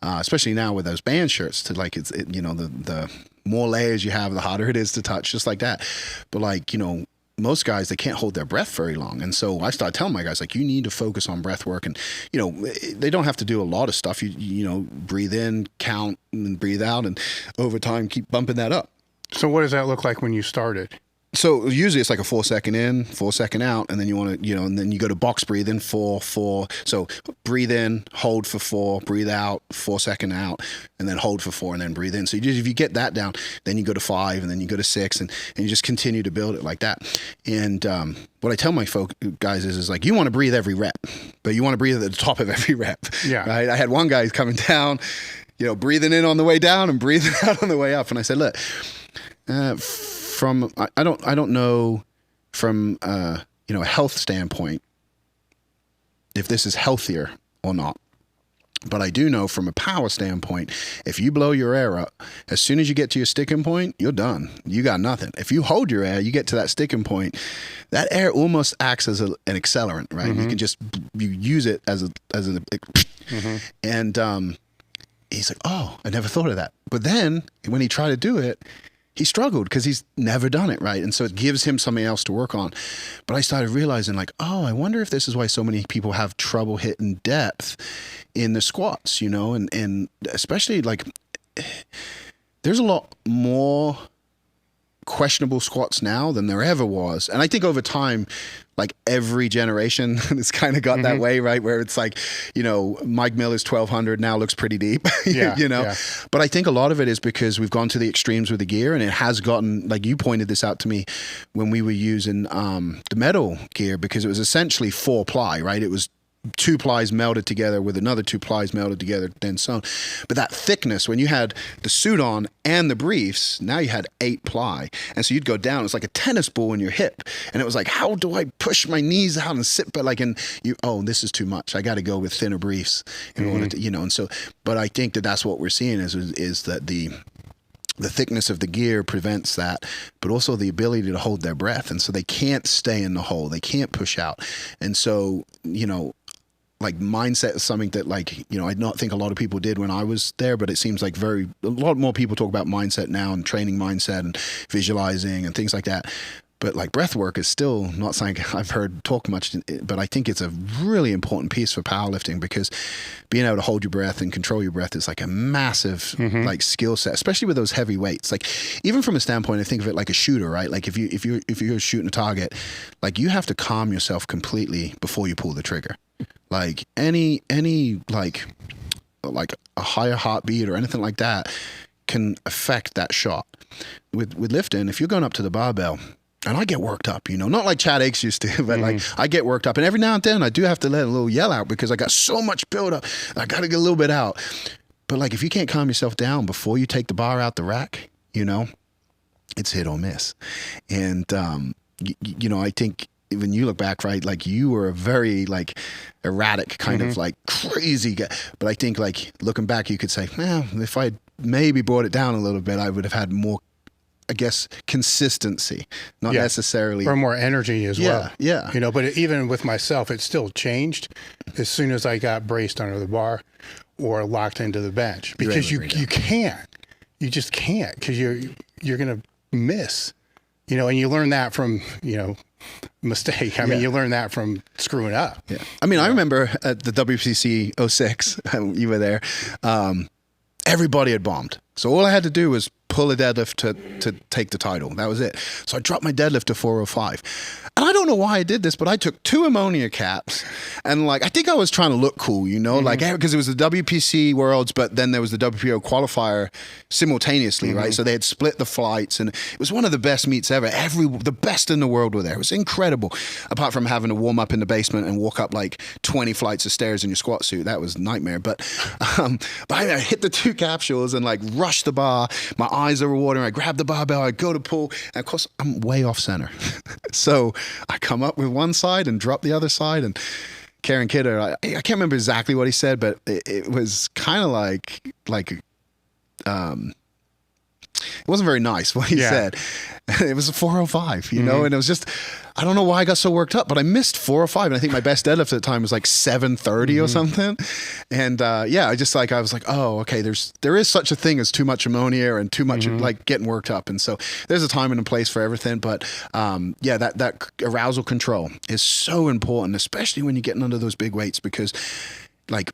especially now with those band shirts. To like, the more layers you have, the harder it is to touch, just like that. But like, most guys, they can't hold their breath very long. And so I started telling my guys, like, you need to focus on breath work. And, they don't have to do a lot of stuff. You breathe in, count, and breathe out. And over time, keep bumping that up. So what does that look like when you started? So usually it's like a 4 second in, 4 second out, and then you want to, and then you go to box breathe in 4, 4. So breathe in, hold for 4, breathe out, 4 second out, and then hold for 4, and then breathe in. So if you get that down, then you go to 5, and then you go to 6, and you just continue to build it like that. And what I tell my guys is like, you want to breathe every rep, but you want to breathe at the top of every rep. Yeah. Right? I had one guy coming down, breathing in on the way down and breathing out on the way up, and I said, look, I don't know from a health standpoint if this is healthier or not, but I do know from a power standpoint, if you blow your air up, as soon as you get to your sticking point, you're done. You got nothing. If you hold your air, you get to that sticking point, that air almost acts as an accelerant, right? Mm-hmm. You can just use it as an mm-hmm. And he's like, oh, I never thought of that. But then when he tried to do it, he struggled because he's never done it, right? And so it gives him something else to work on. But I started realizing like, oh, I wonder if this is why so many people have trouble hitting depth in the squats, and especially like there's a lot more questionable squats now than there ever was. And I think over time, like every generation it's kind of got mm-hmm. that way, right? Where it's like, Mike Miller's 1200 now looks pretty deep, Yeah. But I think a lot of it is because we've gone to the extremes with the gear, and it has gotten, like you pointed this out to me when we were using the metal gear, because it was essentially 4 ply, right? It was two plies melded together with another two plies melded together, then sewn. But that thickness, when you had the suit on and the briefs, now you had 8 ply. And so you'd go down, it's like a tennis ball in your hip. And it was like, how do I push my knees out and sit? But like, this is too much. I got to go with thinner briefs in order to, and so, but I think that's what we're seeing is that the thickness of the gear prevents that, but also the ability to hold their breath. And so they can't stay in the hole. They can't push out. And so, like mindset is something that I don't think a lot of people did when I was there, but it seems like a lot more people talk about mindset now and training mindset and visualizing and things like that. But like breath work is still not something I've heard talk much, but I think it's a really important piece for powerlifting, because being able to hold your breath and control your breath is like a massive like skill set, especially with those heavy weights. Like even from a standpoint, I think of it like a shooter, right? Like if you're shooting a target, like you have to calm yourself completely before you pull the trigger. Like any like a higher heartbeat or anything like that can affect that shot. With lifting, if you're going up to the barbell, and I get worked up, not like Chad Aches used to, but like I get worked up. And every now and then I do have to let a little yell out because I got so much build up. I got to get a little bit out. But like if you can't calm yourself down before you take the bar out the rack, it's hit or miss. And, I think when you look back, right, like you were a very like erratic kind of like crazy guy. But I think like looking back, you could say, well, if I maybe brought it down a little bit, I would have had more, I guess, consistency, not necessarily. Or more energy as well. Yeah. But even with myself, it still changed as soon as I got braced under the bar or locked into the bench, because you just can't, because you're going to miss, and you learn that from, mistake. I mean, you learn that from screwing up. Yeah. I mean, I remember at the WPC 06, you were there, everybody had bombed. So all I had to do was pull a deadlift to take the title. That was it. So I dropped my deadlift to 405. And I don't know why I did this, but I took 2 ammonia caps, and like I think I was trying to look cool, like because it was the WPC Worlds, but then there was the WPO qualifier simultaneously, right? So they had split the flights, and it was one of the best meets ever. The best in the world were there. It was incredible. Apart from having to warm up in the basement and walk up like 20 flights of stairs in your squat suit, that was a nightmare. But I hit the 2 capsules and like rushed the bar. My eyes are watering. I grab the barbell. I go to pull, and of course I'm way off center. So I come up with one side and drop the other side, and Karen Kidder, I can't remember exactly what he said, but it was kind of like it wasn't very nice what he said. It was a 405, and it was just, I don't know why I got so worked up, but I missed 405, and I think my best deadlift at the time was like 730 or something. And I was like, oh, okay, there is such a thing as too much ammonia and too much like getting worked up. And so there's a time and a place for everything. But that arousal control is so important, especially when you're getting under those big weights, because like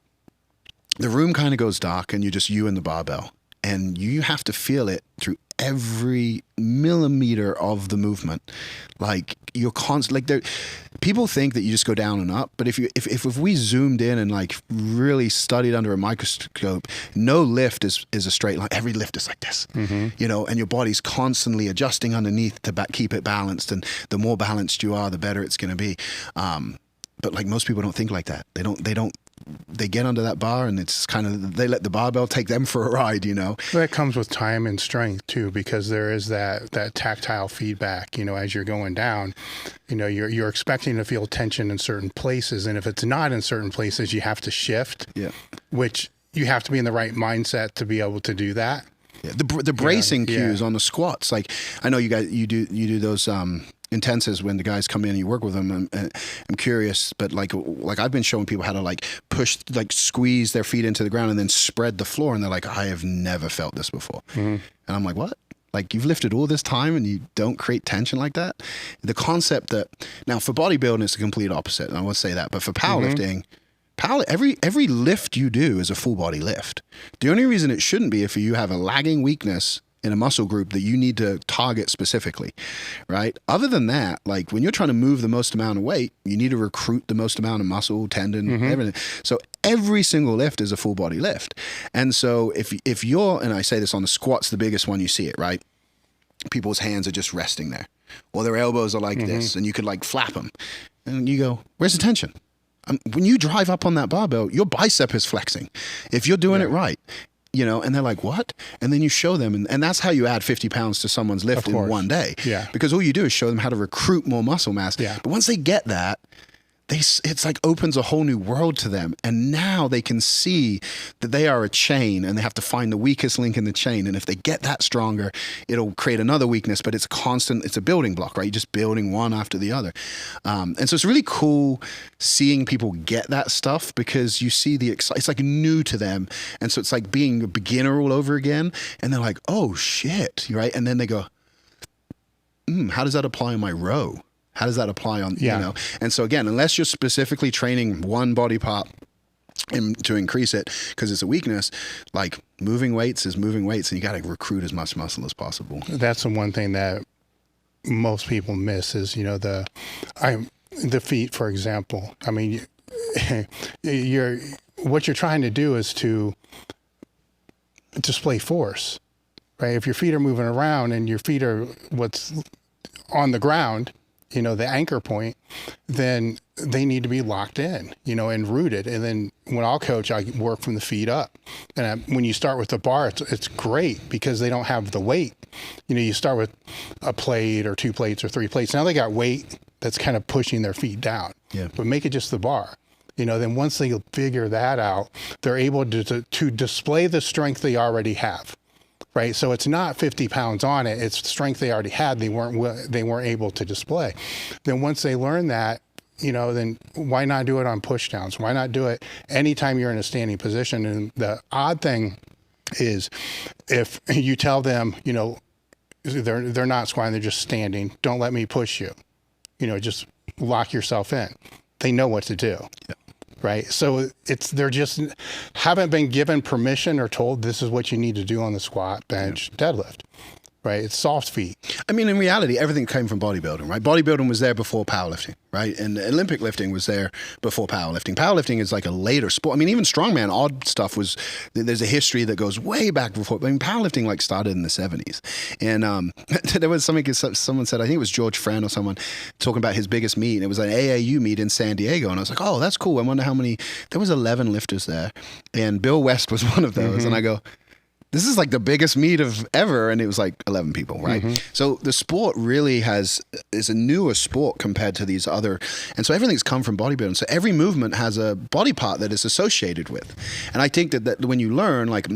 the room kind of goes dark and you're just you and the barbell. And you have to feel it through every millimeter of the movement. Like you're constant. Like people think that you just go down and up, but if we zoomed in and like really studied under a microscope, no lift is a straight line. Every lift is like this, and your body's constantly adjusting underneath to keep it balanced. And the more balanced you are, the better it's going to be. But like most people don't think like that. They get under that bar, and it's kind of, they let the barbell take them for a ride, That comes with time and strength too, because there is that tactile feedback, as you're going down, you're expecting to feel tension in certain places. And if it's not in certain places, you have to shift, which you have to be in the right mindset to be able to do that. Yeah. The bracing cues on the squats. Like I know you guys, you do those, intensives when the guys come in and you work with them, and I'm curious, but like I've been showing people how to like push, like squeeze their feet into the ground and then spread the floor, and they're like, I have never felt this before. And I'm like, what? Like you've lifted all this time and you don't create tension like that? The concept that, now for bodybuilding it's the complete opposite, and I want to say that, but for powerlifting, every lift you do is a full body lift. The only reason it shouldn't be if you have a lagging weakness in a muscle group that you need to target specifically, right? Other than that, like when you're trying to move the most amount of weight, you need to recruit the most amount of muscle, tendon, everything. So every single lift is a full body lift. And so if you're, and I say this on the squats, the biggest one, you see it, right? People's hands are just resting there, or their elbows are like this, and you could like flap them. And you go, where's the tension? when you drive up on that barbell, your bicep is flexing if you're doing it right. You know, and they're like, what? And then you show them, and that's how you add 50 pounds to someone's lift in one day. Yeah. Because all you do is show them how to recruit more muscle mass. Yeah. But once they get that, it's like opens a whole new world to them. And now they can see that they are a chain, and they have to find the weakest link in the chain. And if they get that stronger, it'll create another weakness, but it's a building block, right? You're just building one after the other. And so it's really cool seeing people get that stuff, because you see it's like new to them. And so it's like being a beginner all over again. And they're like, oh shit, right? And then they go, how does that apply on my row? How does that apply on, you know? And so again, unless you're specifically training one body part to increase it because it's a weakness, like moving weights is moving weights, and you got to recruit as much muscle as possible. That's the one thing that most people miss is, you know, the feet, for example. I mean, what you're trying to do is to display force, right? If your feet are moving around and your feet are what's on the ground, you know, the anchor point, then they need to be locked in, you know, and rooted. And then when I'll coach, I work from the feet up. And when you start with the bar, it's great because they don't have the weight. You know, you start with a plate or 2 plates or 3 plates. Now they got weight that's kind of pushing their feet down. Yeah. But make it just the bar. You know, then once they figure that out, they're able to display the strength they already have. Right, so it's not 50 pounds on it; it's strength they already had. They weren't able to display. Then once they learn that, you know, then why not do it on push downs? Why not do it anytime you're in a standing position? And the odd thing is, if you tell them, you know, they're not squatting, they're just standing. Don't let me push you. You know, just lock yourself in. They know what to do. Yeah. Right. So they're just haven't been given permission or told this is what you need to do on the squat, bench, deadlift. Right. It's soft feet. I mean, in reality, everything came from bodybuilding, right? Bodybuilding was there before powerlifting, right? And Olympic lifting was there before powerlifting. Powerlifting is like a later sport. I mean, even strongman, odd stuff there's a history that goes way back before. I mean, powerlifting like started in the 70s. And there was someone said, I think it was George Friend or someone talking about his biggest meet. And it was an AAU meet in San Diego. And I was like, oh, that's cool. I wonder how many, there was 11 lifters there. And Bill West was one of those. Mm-hmm. And I go, this is like the biggest meet of ever, and it was like 11 people, right? Mm-hmm. So the sport really is a newer sport compared to these other, and so everything's come from bodybuilding. So every movement has a body part that is associated with, and I think that when you learn, like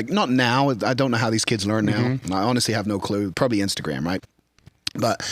not now, I don't know how these kids learn now. Mm-hmm. I honestly have no clue. Probably Instagram, right? But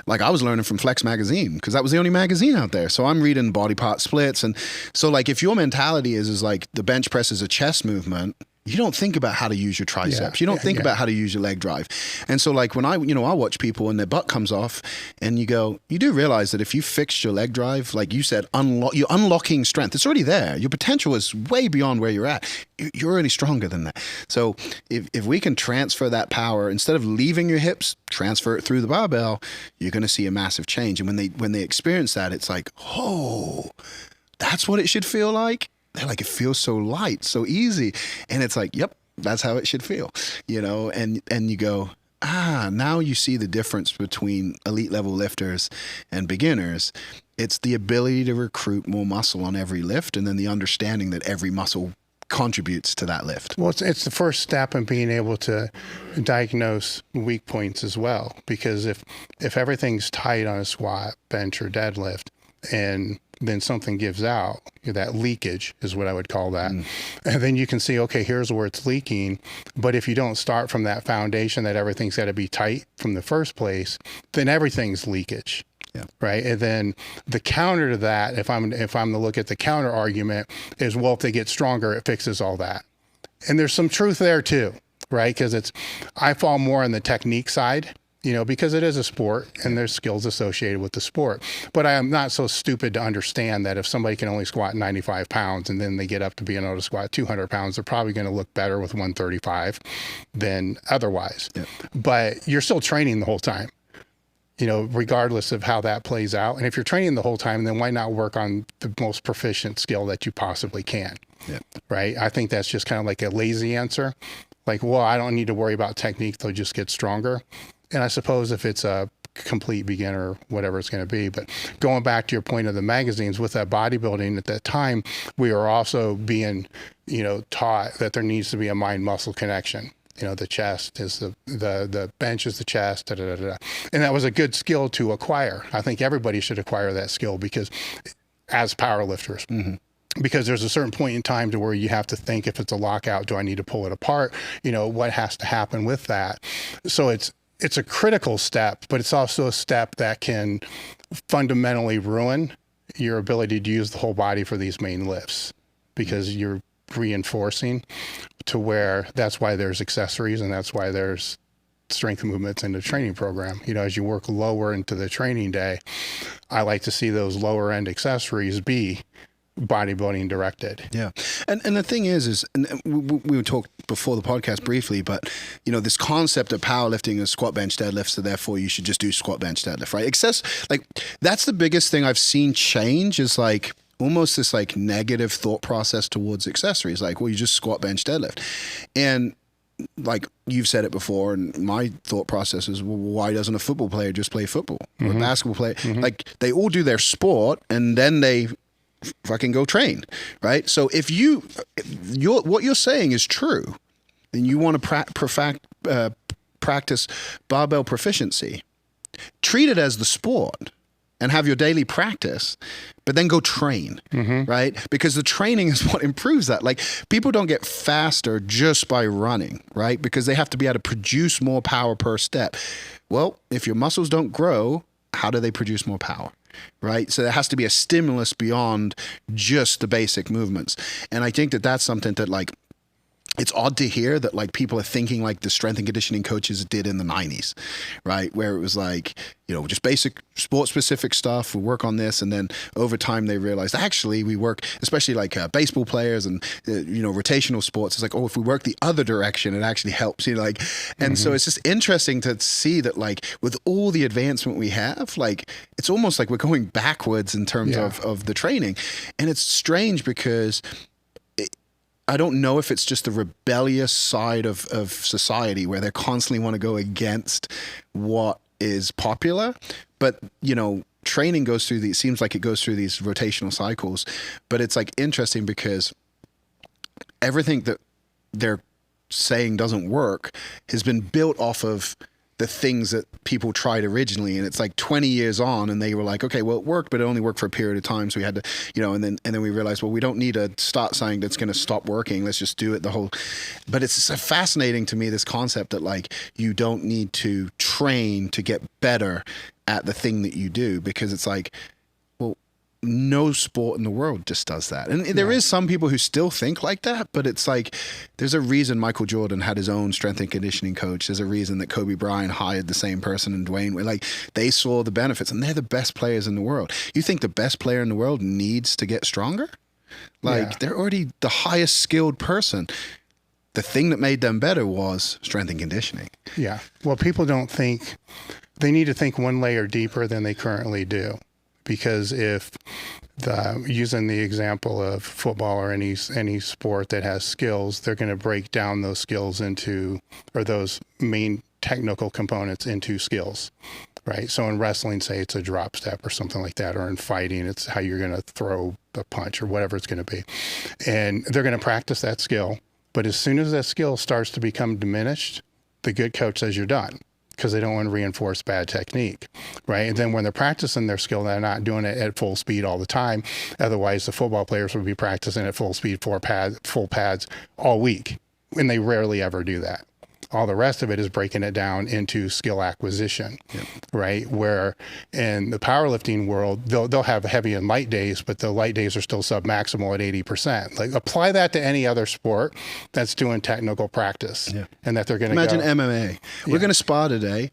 like I was learning from Flex magazine because that was the only magazine out there. So I'm reading body part splits, and so like if your mentality is like the bench press is a chest movement, you don't think about how to use your triceps. Yeah, you don't think about how to use your leg drive. And so like when I watch people and their butt comes off and you do realize that if you fixed your leg drive, like you said, you're unlocking strength. It's already there. Your potential is way beyond where you're at. You're already stronger than that. So if we can transfer that power, instead of leaving your hips, transfer it through the barbell, you're going to see a massive change. And when they experience that, it's like, oh, that's what it should feel like. They're like, it feels so light, so easy. And it's like, yep, that's how it should feel, you know? And you go, now you see the difference between elite level lifters and beginners. It's the ability to recruit more muscle on every lift, and then the understanding that every muscle contributes to that lift. Well, it's the first step in being able to diagnose weak points as well. Because if everything's tight on a squat, bench, or deadlift, and then something gives out, that leakage is what I would call that. And then you can see, okay, here's where it's leaking. But if you don't start from that foundation that everything's got to be tight from the first place, then everything's leakage. Yeah. Right. And then the counter to that, if I'm to look at the counter argument, is, well, if they get stronger, it fixes all that. And there's some truth there too, right? Because I fall more on the technique side, you know, because it is a sport and there's skills associated with the sport. But I am not so stupid to understand that if somebody can only squat 95 pounds and then they get up to being able to squat 200 pounds, they're probably going to look better with 135 than otherwise. Yeah. But you're still training the whole time, you know, regardless of how that plays out. And if you're training the whole time, then why not work on the most proficient skill that you possibly can? Yeah. Right. I think that's just kind of like a lazy answer. Like, well, I don't need to worry about technique. They'll just get stronger. And I suppose if it's a complete beginner, whatever it's going to be. But going back to your point of the magazines with that bodybuilding at that time, we were also being, taught that there needs to be a mind muscle connection. The chest is the bench is the chest, da, da, da, da. And that was a good skill to acquire. I think everybody should acquire that skill because as powerlifters, because there's a certain point in time to where you have to think, if it's a lockout, do I need to pull it apart? What has to happen with that? So it's a critical step, but it's also a step that can fundamentally ruin your ability to use the whole body for these main lifts, because you're reinforcing to where that's why there's accessories and that's why there's strength movements in the training program. As you work lower into the training day, I like to see those lower end accessories be bodybuilding directed. Yeah. And the thing is and we talked before the podcast briefly, but this concept of powerlifting is squat, bench, deadlift, so therefore you should just do squat, bench, deadlift, right? That's the biggest thing I've seen change, is almost this negative thought process towards accessories. You just squat, bench, deadlift. And you've said it before, and my thought process is, well, why doesn't a football player just play football? Or a basketball player? They all do their sport and then they fucking go train, right? So if what you're saying is true, and you want to practice barbell proficiency, treat it as the sport and have your daily practice, but then go train, right? Because the training is what improves that. People don't get faster just by running, right? Because they have to be able to produce more power per step. Well, if your muscles don't grow, how do they produce more power? Right? So there has to be a stimulus beyond just the basic movements. And I think that that's something that it's odd to hear that people are thinking like the strength and conditioning coaches did in the 90s, right? Where it was just basic sport specific stuff. We work on this. And then over time they realized actually we work, especially baseball players and, rotational sports. It's if we work the other direction, it actually helps, and so it's just interesting to see that with all the advancement we have, it's almost like we're going backwards in terms of the training. And it's strange because I don't know if it's just the rebellious side of society where they constantly want to go against what is popular, but training goes through seems like it goes through these rotational cycles, but it's interesting because everything that they're saying doesn't work has been built off of the things that people tried originally. And it's 20 years on and they were okay, well, it worked, but it only worked for a period of time. So we had to, and then we realized, well, we don't need to start saying that's going to stop working. Let's just do it but it's fascinating to me, this concept that you don't need to train to get better at the thing that you do, because it's well, no sport in the world just does that. And there is some people who still think like that, but it's there's a reason Michael Jordan had his own strength and conditioning coach. There's a reason that Kobe Bryant hired the same person, and Dwayne, they saw the benefits, and they're the best players in the world. You think the best player in the world needs to get stronger? They're already the highest skilled person. The thing that made them better was strength and conditioning. Yeah. Well, people don't think, they need to think one layer deeper than they currently do. Because if using the example of football or any sport that has skills, they're going to break down those skills or those main technical components into skills, right? So in wrestling, say it's a drop step or something like that, or in fighting, it's how you're going to throw a punch or whatever it's going to be. And they're going to practice that skill. But as soon as that skill starts to become diminished, the good coach says you're done, because they don't want to reinforce bad technique, right? And then when they're practicing their skill, they're not doing it at full speed all the time. Otherwise, the football players would be practicing at full speed, full pads all week, and they rarely ever do that. All the rest of it is breaking it down into skill acquisition, right? Where in the powerlifting world, they'll have heavy and light days, but the light days are still sub-maximal at 80%. Apply that to any other sport that's doing technical practice, and that they're going to imagine MMA. We're going to spar today.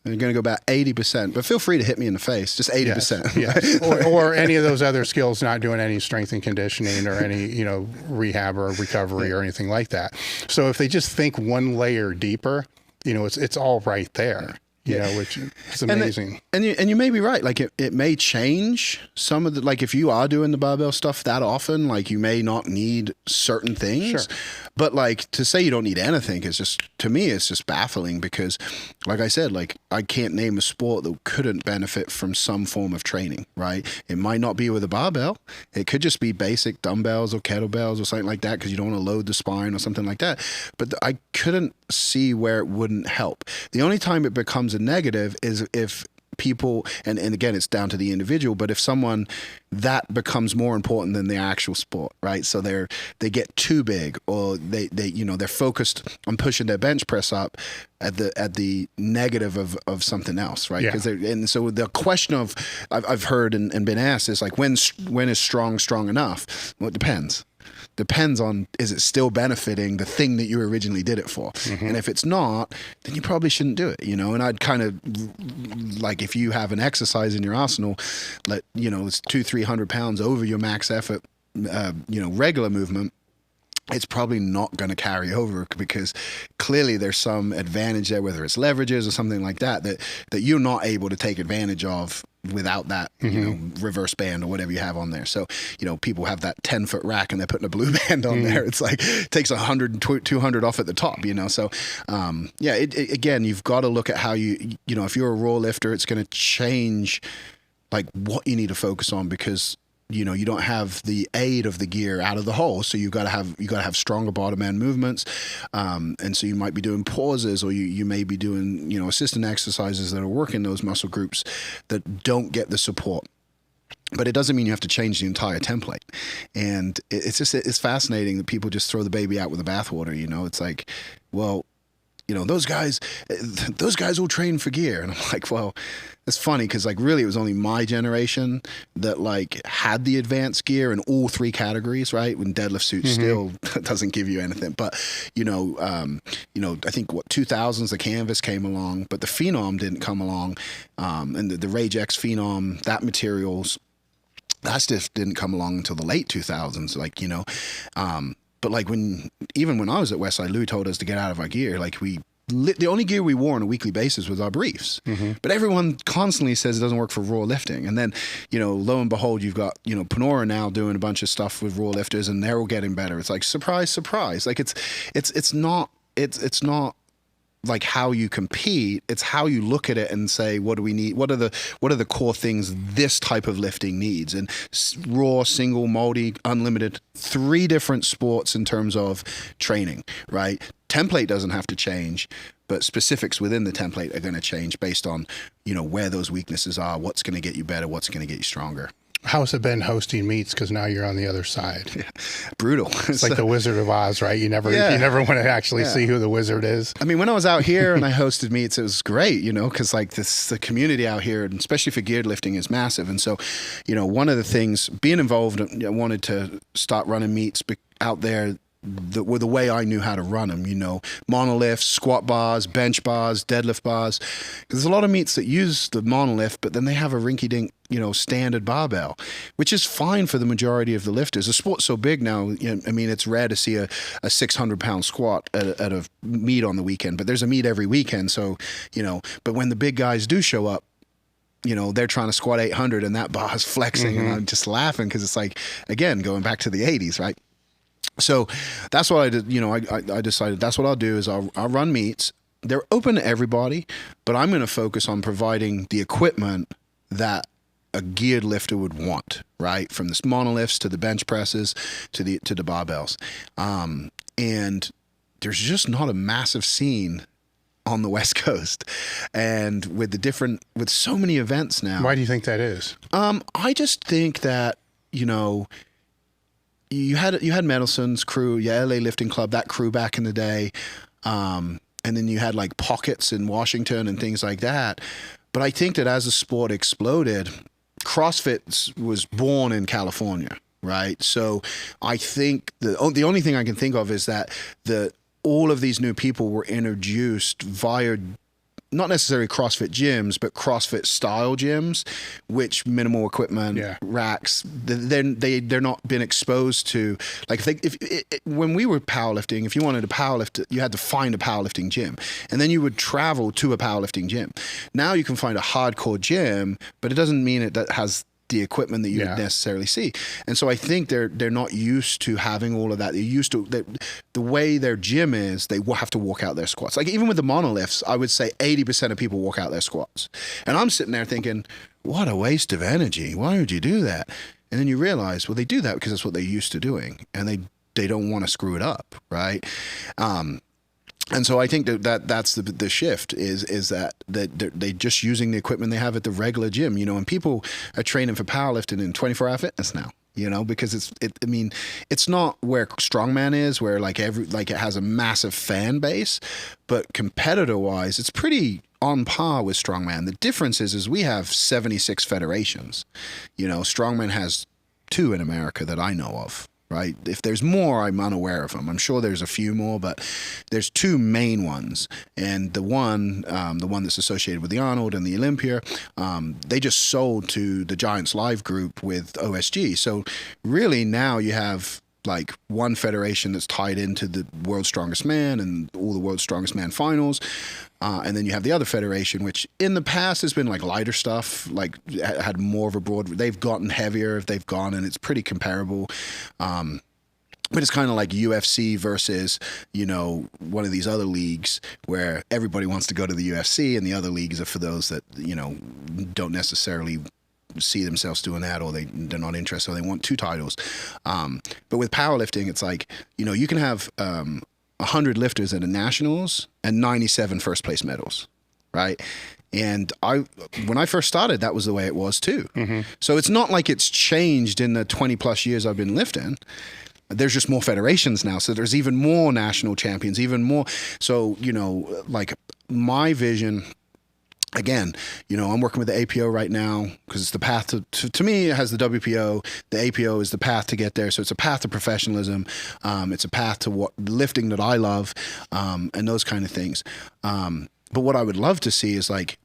You're going to go about 80%, but feel free to hit me in the face, just 80%. Yes. Or any of those other skills, not doing any strength and conditioning or any, rehab or recovery or anything like that. So if they just think one layer deeper, it's all right there. Which is amazing. And you may be right. It may change some of the, if you are doing the barbell stuff that often, you may not need certain things. Sure. But to say you don't need anything is just, to me, it's just baffling because, like I said, I can't name a sport that couldn't benefit from some form of training, right? It might not be with a barbell. It could just be basic dumbbells or kettlebells or something like that, because you don't want to load the spine or something like that. But I couldn't see where it wouldn't help. The only time it becomes a negative is if people, and again, it's down to the individual, but if someone, that becomes more important than the actual sport, right? So they get too big, or they they're focused on pushing their bench press up at the negative of something else, right? Because and so the question of I've heard and been asked is like, when is strong enough? Well, it depends on, is it still benefiting the thing that you originally did it for? And if it's not, then you probably shouldn't do it, and I'd kind of like, if you have an exercise in your arsenal, it's 200-300 pounds over your max effort, regular movement, it's probably not going to carry over, because clearly there's some advantage there, whether it's leverages or something like that you're not able to take advantage of without that, reverse band or whatever you have on there. So, people have that 10-foot rack and they're putting a blue band on there. It's like, it takes 100 and 200 off at the top, So, again, you've got to look at how if you're a raw lifter, it's going to change like what you need to focus on, because you don't have the aid of the gear out of the hole, so you got to have stronger bottom end movements, and so you might be doing pauses, or you may be doing assistant exercises that are working those muscle groups that don't get the support. But it doesn't mean you have to change the entire template. And it's fascinating that people just throw the baby out with the bathwater. It's like, well, those guys all train for gear. And I'm like, well, it's funny, because like really it was only my generation that like had the advanced gear in all three categories, right? When deadlift suit still doesn't give you anything. But I think 2000s the Canvas came along, but the Phenom didn't come along, and the Rage X Phenom, that materials, that stuff didn't come along until the late 2000s, but like when I was at Westside, Lou told us to get out of our gear. Like the only gear we wore on a weekly basis was our briefs. But everyone constantly says it doesn't work for raw lifting. And then, lo and behold, you've got, Panora now doing a bunch of stuff with raw lifters, and they're all getting better. It's like, surprise, surprise. Like it's not like how you compete, it's how you look at it and say, what do we need? What are the core things this type of lifting needs? And raw, single, multi, unlimited, 3 different sports in terms of training, right? Template doesn't have to change, but specifics within the template are going to change based on, where those weaknesses are, what's going to get you better, what's going to get you stronger. How's it been hosting meets? Because now you're on the other side. Yeah. Brutal. It's like the Wizard of Oz, right? You never want to actually see who the wizard is. I mean, when I was out here and I hosted meets, it was great, because like the community out here, and especially for geared lifting, is massive. And so, one of the things, being involved, I wanted to start running meets out there the way I knew how to run them, monoliths, squat bars, bench bars, deadlift bars. Because there's a lot of meets that use the monolift, but then they have a rinky-dink, standard barbell, which is fine for the majority of the lifters. The sport's so big now, it's rare to see a 600-pound squat at a meet on the weekend, but there's a meet every weekend. So, but when the big guys do show up, they're trying to squat 800 and that bar's flexing, and I'm just laughing, because it's like, again, going back to the 80s, right? So that's what I did. I decided that's what I'll do is I'll run meets. They're open to everybody, but I'm going to focus on providing the equipment that a geared lifter would want, right? From the monoliths to the bench presses to the barbells. And there's just not a massive scene on the West Coast, and with so many events now. Why do you think that is? I just think that, you had Medelson's crew, LA Lifting Club, that crew back in the day. And then you had like pockets in Washington and things like that. But I think that as the sport exploded, CrossFit was born in California, right? So I think the only thing I can think of is that all of these new people were introduced via not necessarily CrossFit gyms, but CrossFit style gyms, which minimal equipment, racks, they're not been exposed to. Like when we were powerlifting, if you wanted to powerlift, you had to find a powerlifting gym, and then you would travel to a powerlifting gym. Now you can find a hardcore gym, but it doesn't mean it has the equipment that you would necessarily see. And so I think they're not used to having all of that. They're used to the way their gym is, they will have to walk out their squats. Like even with the monoliths, I would say 80% of people walk out their squats. And I'm sitting there thinking, what a waste of energy. Why would you do that? And then you realize, well, they do that because that's what they're used to doing. And they don't want to screw it up, right? And so I think that's the shift is that they just using the equipment they have at the regular gym, you know, and people are training for powerlifting in 24-hour fitness now, you know, because it's not where strongman is, where like it has a massive fan base, but competitor wise, it's pretty on par with strongman. The difference is we have 76 federations, you know, strongman has 2 in America that I know of. Right. If there's more, I'm unaware of them. I'm sure there's a few more, but there's 2 main ones. And the one that's associated with the Arnold and the Olympia, they just sold to the Giants Live group with OSG. So really now you have like one federation that's tied into the World's Strongest Man and all the World's Strongest Man finals. And then you have the other federation, which in the past has been like lighter stuff, like had more of a broad, they've gotten heavier if they've gone, and it's pretty comparable. But it's kind of like UFC versus, you know, one of these other leagues where everybody wants to go to the UFC, and the other leagues are for those that, you know, don't necessarily see themselves doing that, or they're not interested, or they want 2 titles. But with powerlifting, it's like, you know, you can have 100 lifters at the nationals and 97 first place medals, right? And when I first started, that was the way it was too. Mm-hmm. So it's not like it's changed in the 20 plus years I've been lifting. There's just more federations now. So there's even more national champions, even more. So, you know, like my vision, again, you know, I'm working with the APO right now because it's the path to me, it has the WPO. The APO is the path to get there. So it's a path to professionalism. It's a path to what lifting that I love, and those kind of things. But what I would love to see is like,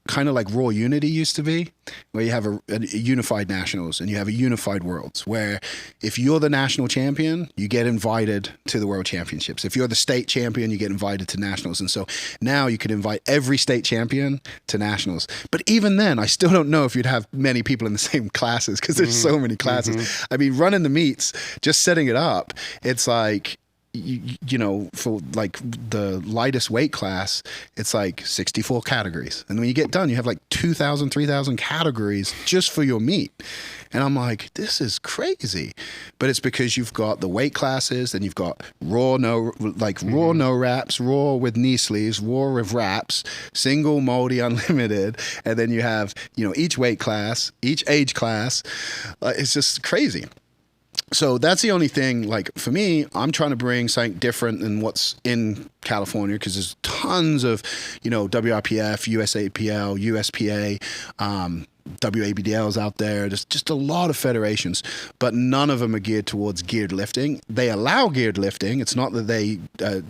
kind of like Raw Unity used to be, where you have a unified nationals and you have a unified worlds, where if you're the national champion, you get invited to the world championships. If you're the state champion, you get invited to nationals. And so now you could invite every state champion to nationals. But even then, I still don't know if you'd have many people in the same classes, because there's so many classes. Mm-hmm. I mean, running the meets, just setting it up, it's like, you know, for like the lightest weight class, it's like 64 categories. And when you get done, you have like 2,000, 3,000 categories just for your meet. And I'm like, this is crazy. But it's because you've got the weight classes, then you've got raw no wraps, raw with knee sleeves, raw with wraps, single, multi, unlimited. And then you have, you know, each weight class, each age class. It's just crazy. So that's the only thing, like for me, I'm trying to bring something different than what's in California, because there's tons of, you know, WRPF, USAPL, USPA, WABDLs out there. There's just a lot of federations, but none of them are geared towards geared lifting. They allow geared lifting. It's not that they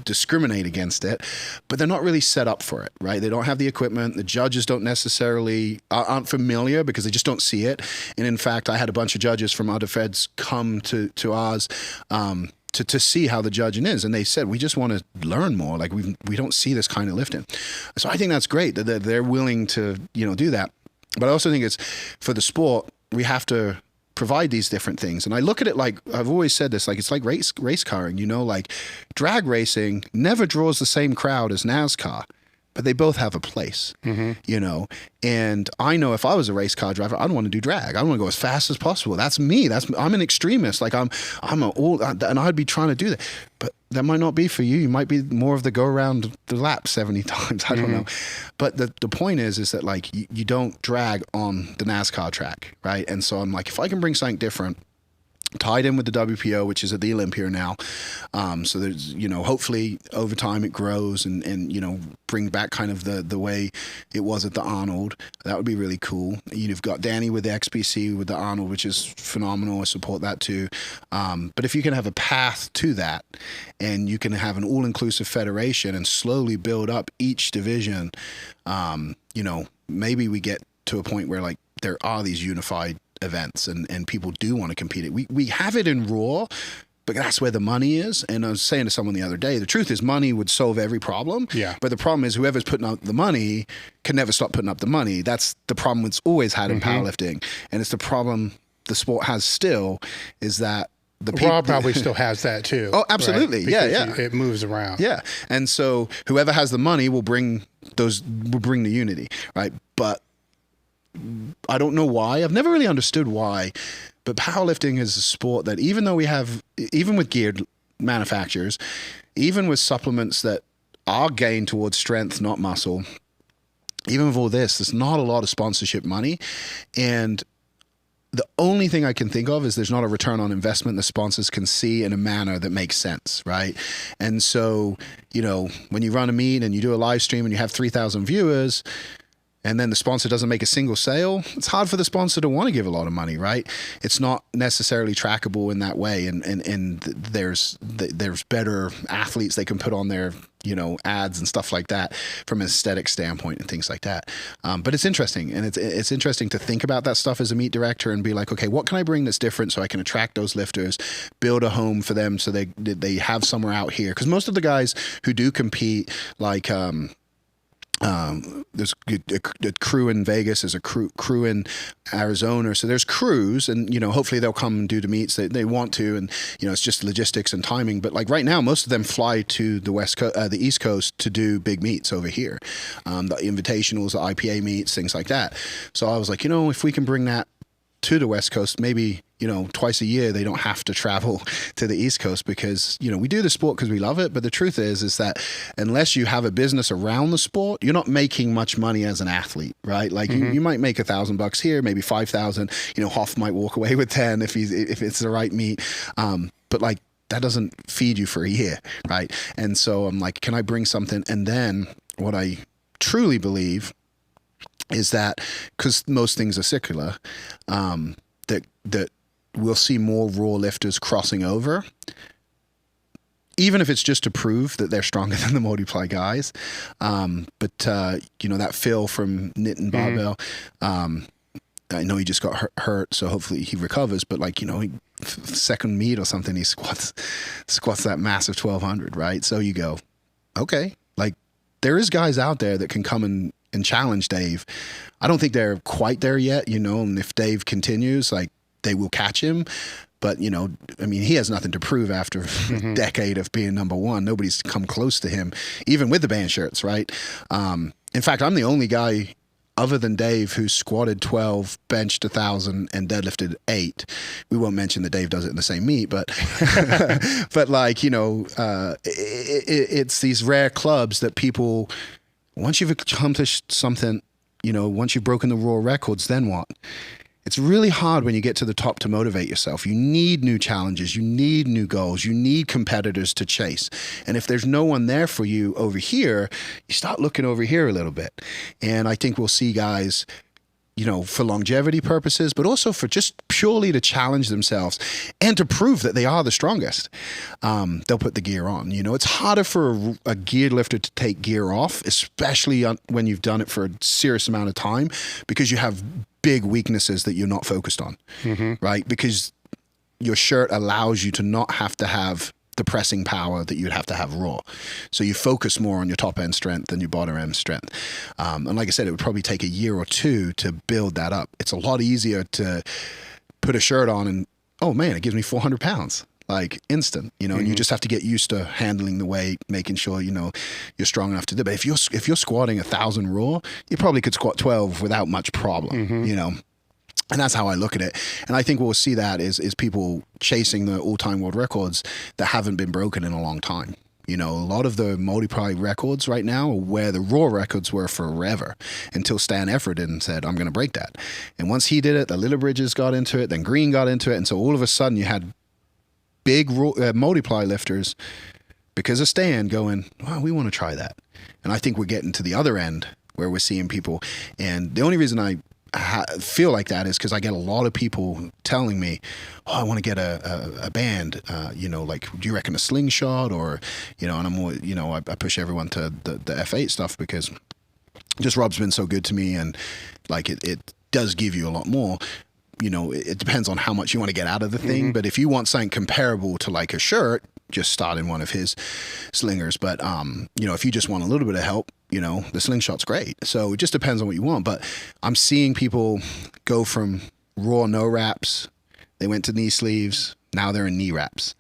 discriminate against it, but they're not really set up for it, right? They don't have the equipment. The judges don't necessarily aren't familiar because they just don't see it. And in fact, I had a bunch of judges from other feds come to ours to see how the judging is, and they said, we just want to learn more. Like we don't see this kind of lifting. So I think that's great that they're willing to, you know, do that. But I also think it's, for the sport, we have to provide these different things. And I look at it like, I've always said this, like it's like race carring, you know, like drag racing never draws the same crowd as NASCAR, but they both have a place, you know. And I know if I was a race car driver, I'd want to do drag. I want to go as fast as possible. That's me. I'm an extremist. Like and I'd be trying to do that. But that might not be for you. You might be more of the go around the lap 70 times. I don't know. But the point is that like you don't drag on the NASCAR track, right? And so I'm like, if I can bring something different, tied in with the WPO, which is at the Olympia now. So there's, you know, hopefully over time it grows and you know, bring back kind of the way it was at the Arnold. That would be really cool. You've got Danny with the XPC with the Arnold, which is phenomenal. I support that too. But if you can have a path to that, and you can have an all-inclusive federation and slowly build up each division, you know, maybe we get to a point where like there are these unified events and people do want to compete. We have it in Raw, but that's where the money is. And I was saying to someone the other day, the truth is money would solve every problem. Yeah. But the problem is whoever's putting up the money can never stop putting up the money. That's the problem it's always had in powerlifting. And it's the problem the sport has still, is that the people... Raw probably still has that too. Oh, absolutely. Right? Yeah. It moves around. Yeah. And so whoever has the money will bring the unity, right? But I don't know why. I've never really understood why, but powerlifting is a sport that even with geared manufacturers, even with supplements that are gained towards strength, not muscle, even with all this, there's not a lot of sponsorship money. And the only thing I can think of is there's not a return on investment the sponsors can see in a manner that makes sense, right? And so, when you run a meet and you do a live stream and you have 3,000 viewers, and then the sponsor doesn't make a single sale, it's hard for the sponsor to want to give a lot of money, right? It's not necessarily trackable in that way. And there's better athletes they can put on their, ads and stuff like that from an aesthetic standpoint and things like that. But it's interesting. And it's interesting to think about that stuff as a meet director and be like, okay, what can I bring that's different so I can attract those lifters, build a home for them so they have somewhere out here? Because most of the guys who do compete, like, there's a crew in Vegas, there's a crew in Arizona. So there's crews, and hopefully they'll come and do the meets that they want to, and it's just logistics and timing. But like right now, most of them fly to the East Coast to do big meets over here, the invitationals, the IPA meets, things like that. So I was like, if we can bring that to the West Coast, maybe twice a year they don't have to travel to the East Coast, because we do the sport because we love it. But the truth is that unless you have a business around the sport, you're not making much money as an athlete, right? Like you might make $1,000 here, maybe 5,000. Hoff might walk away with 10 if it's the right meet, but like that doesn't feed you for a year, right? And so I'm like, can I bring something? And then what I truly believe is that, because most things are secular, that we'll see more raw lifters crossing over, even if it's just to prove that they're stronger than the multiply guys. But that Phil from Knit and Barbell, I know he just got hurt, so hopefully he recovers. But second meet or something, he squats that massive 1,200, right? So you go, okay, like there is guys out there that can come and challenge Dave. I don't think they're quite there yet, and if Dave continues, like they will catch him. But, he has nothing to prove after a decade of being number one. Nobody's come close to him, even with the band shirts, right? In fact, I'm the only guy other than Dave who squatted 12, benched 1,000, and deadlifted 8. We won't mention that Dave does it in the same meet, but but it's these rare clubs that people, once you've accomplished something, once you've broken the raw records, then what? It's really hard when you get to the top to motivate yourself. You need new challenges. You need new goals. You need competitors to chase. And if there's no one there for you over here, you start looking over here a little bit. And I think we'll see guys, for longevity purposes, but also for just purely to challenge themselves and to prove that they are the strongest. They'll put the gear on. It's harder for a geared lifter to take gear off, especially when you've done it for a serious amount of time, because you have big weaknesses that you're not focused on, right? Because your shirt allows you to not have to have the pressing power that you'd have to have raw. So you focus more on your top end strength than your bottom end strength. And like I said, it would probably take a year or two to build that up. It's a lot easier to put a shirt on and, oh man, it gives me 400 pounds, like instant, and you just have to get used to handling the weight, making sure, you're strong enough to do it. But if you're squatting 1,000 raw, you probably could squat 12 without much problem, And that's how I look at it. And I think we'll see that is people chasing the all-time world records that haven't been broken in a long time. A lot of the multiply records right now are where the raw records were forever, until Stan Efford and said, I'm going to break that. And once he did it, the Little Bridges got into it, then Green got into it. And so all of a sudden you had big multiply lifters, because of Stan, going, well, we want to try that. And I think we're getting to the other end where we're seeing people. And the only reason I feel like that is because I get a lot of people telling me, oh, I want to get a band, like, do you reckon a slingshot, or, and I'm more, I push everyone to the F8 stuff, because just Rob's been so good to me, and like it does give you a lot more. it depends on how much you want to get out of the thing. But if you want something comparable to like a shirt, just start in one of his slingers. But, if you just want a little bit of help, the slingshot's great. So it just depends on what you want. But I'm seeing people go from raw no wraps. They went to knee sleeves. Now they're in knee wraps.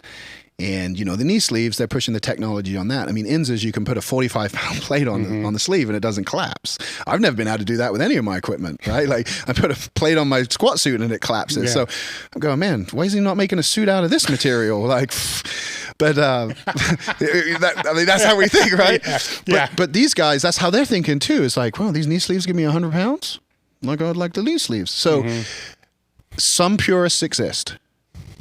And, the knee sleeves, they're pushing the technology on that. I mean, Inzas, you can put a 45-pound plate on the sleeve and it doesn't collapse. I've never been able to do that with any of my equipment, right? Like, I put a plate on my squat suit and it collapses. Yeah. So I'm going, man, why is he not making a suit out of this material? Like, but that's how we think, right? Yeah. But these guys, that's how they're thinking too. It's like, well, these knee sleeves give me 100 pounds. Like, I'd like the knee sleeves. So some purists exist,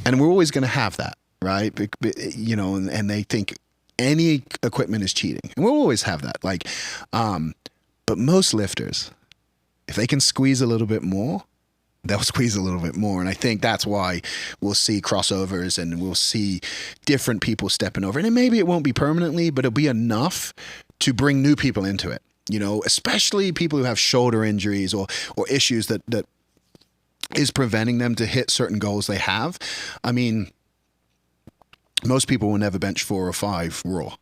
and we're always going to have that. Right. And they think any equipment is cheating, and we'll always have that. Like, but most lifters, if they can squeeze a little bit more, they'll squeeze a little bit more. And I think that's why we'll see crossovers and we'll see different people stepping over. And maybe it won't be permanently, but it'll be enough to bring new people into it, especially people who have shoulder injuries or issues that is preventing them to hit certain goals they have. I mean, most people will never bench 4 or 5 raw,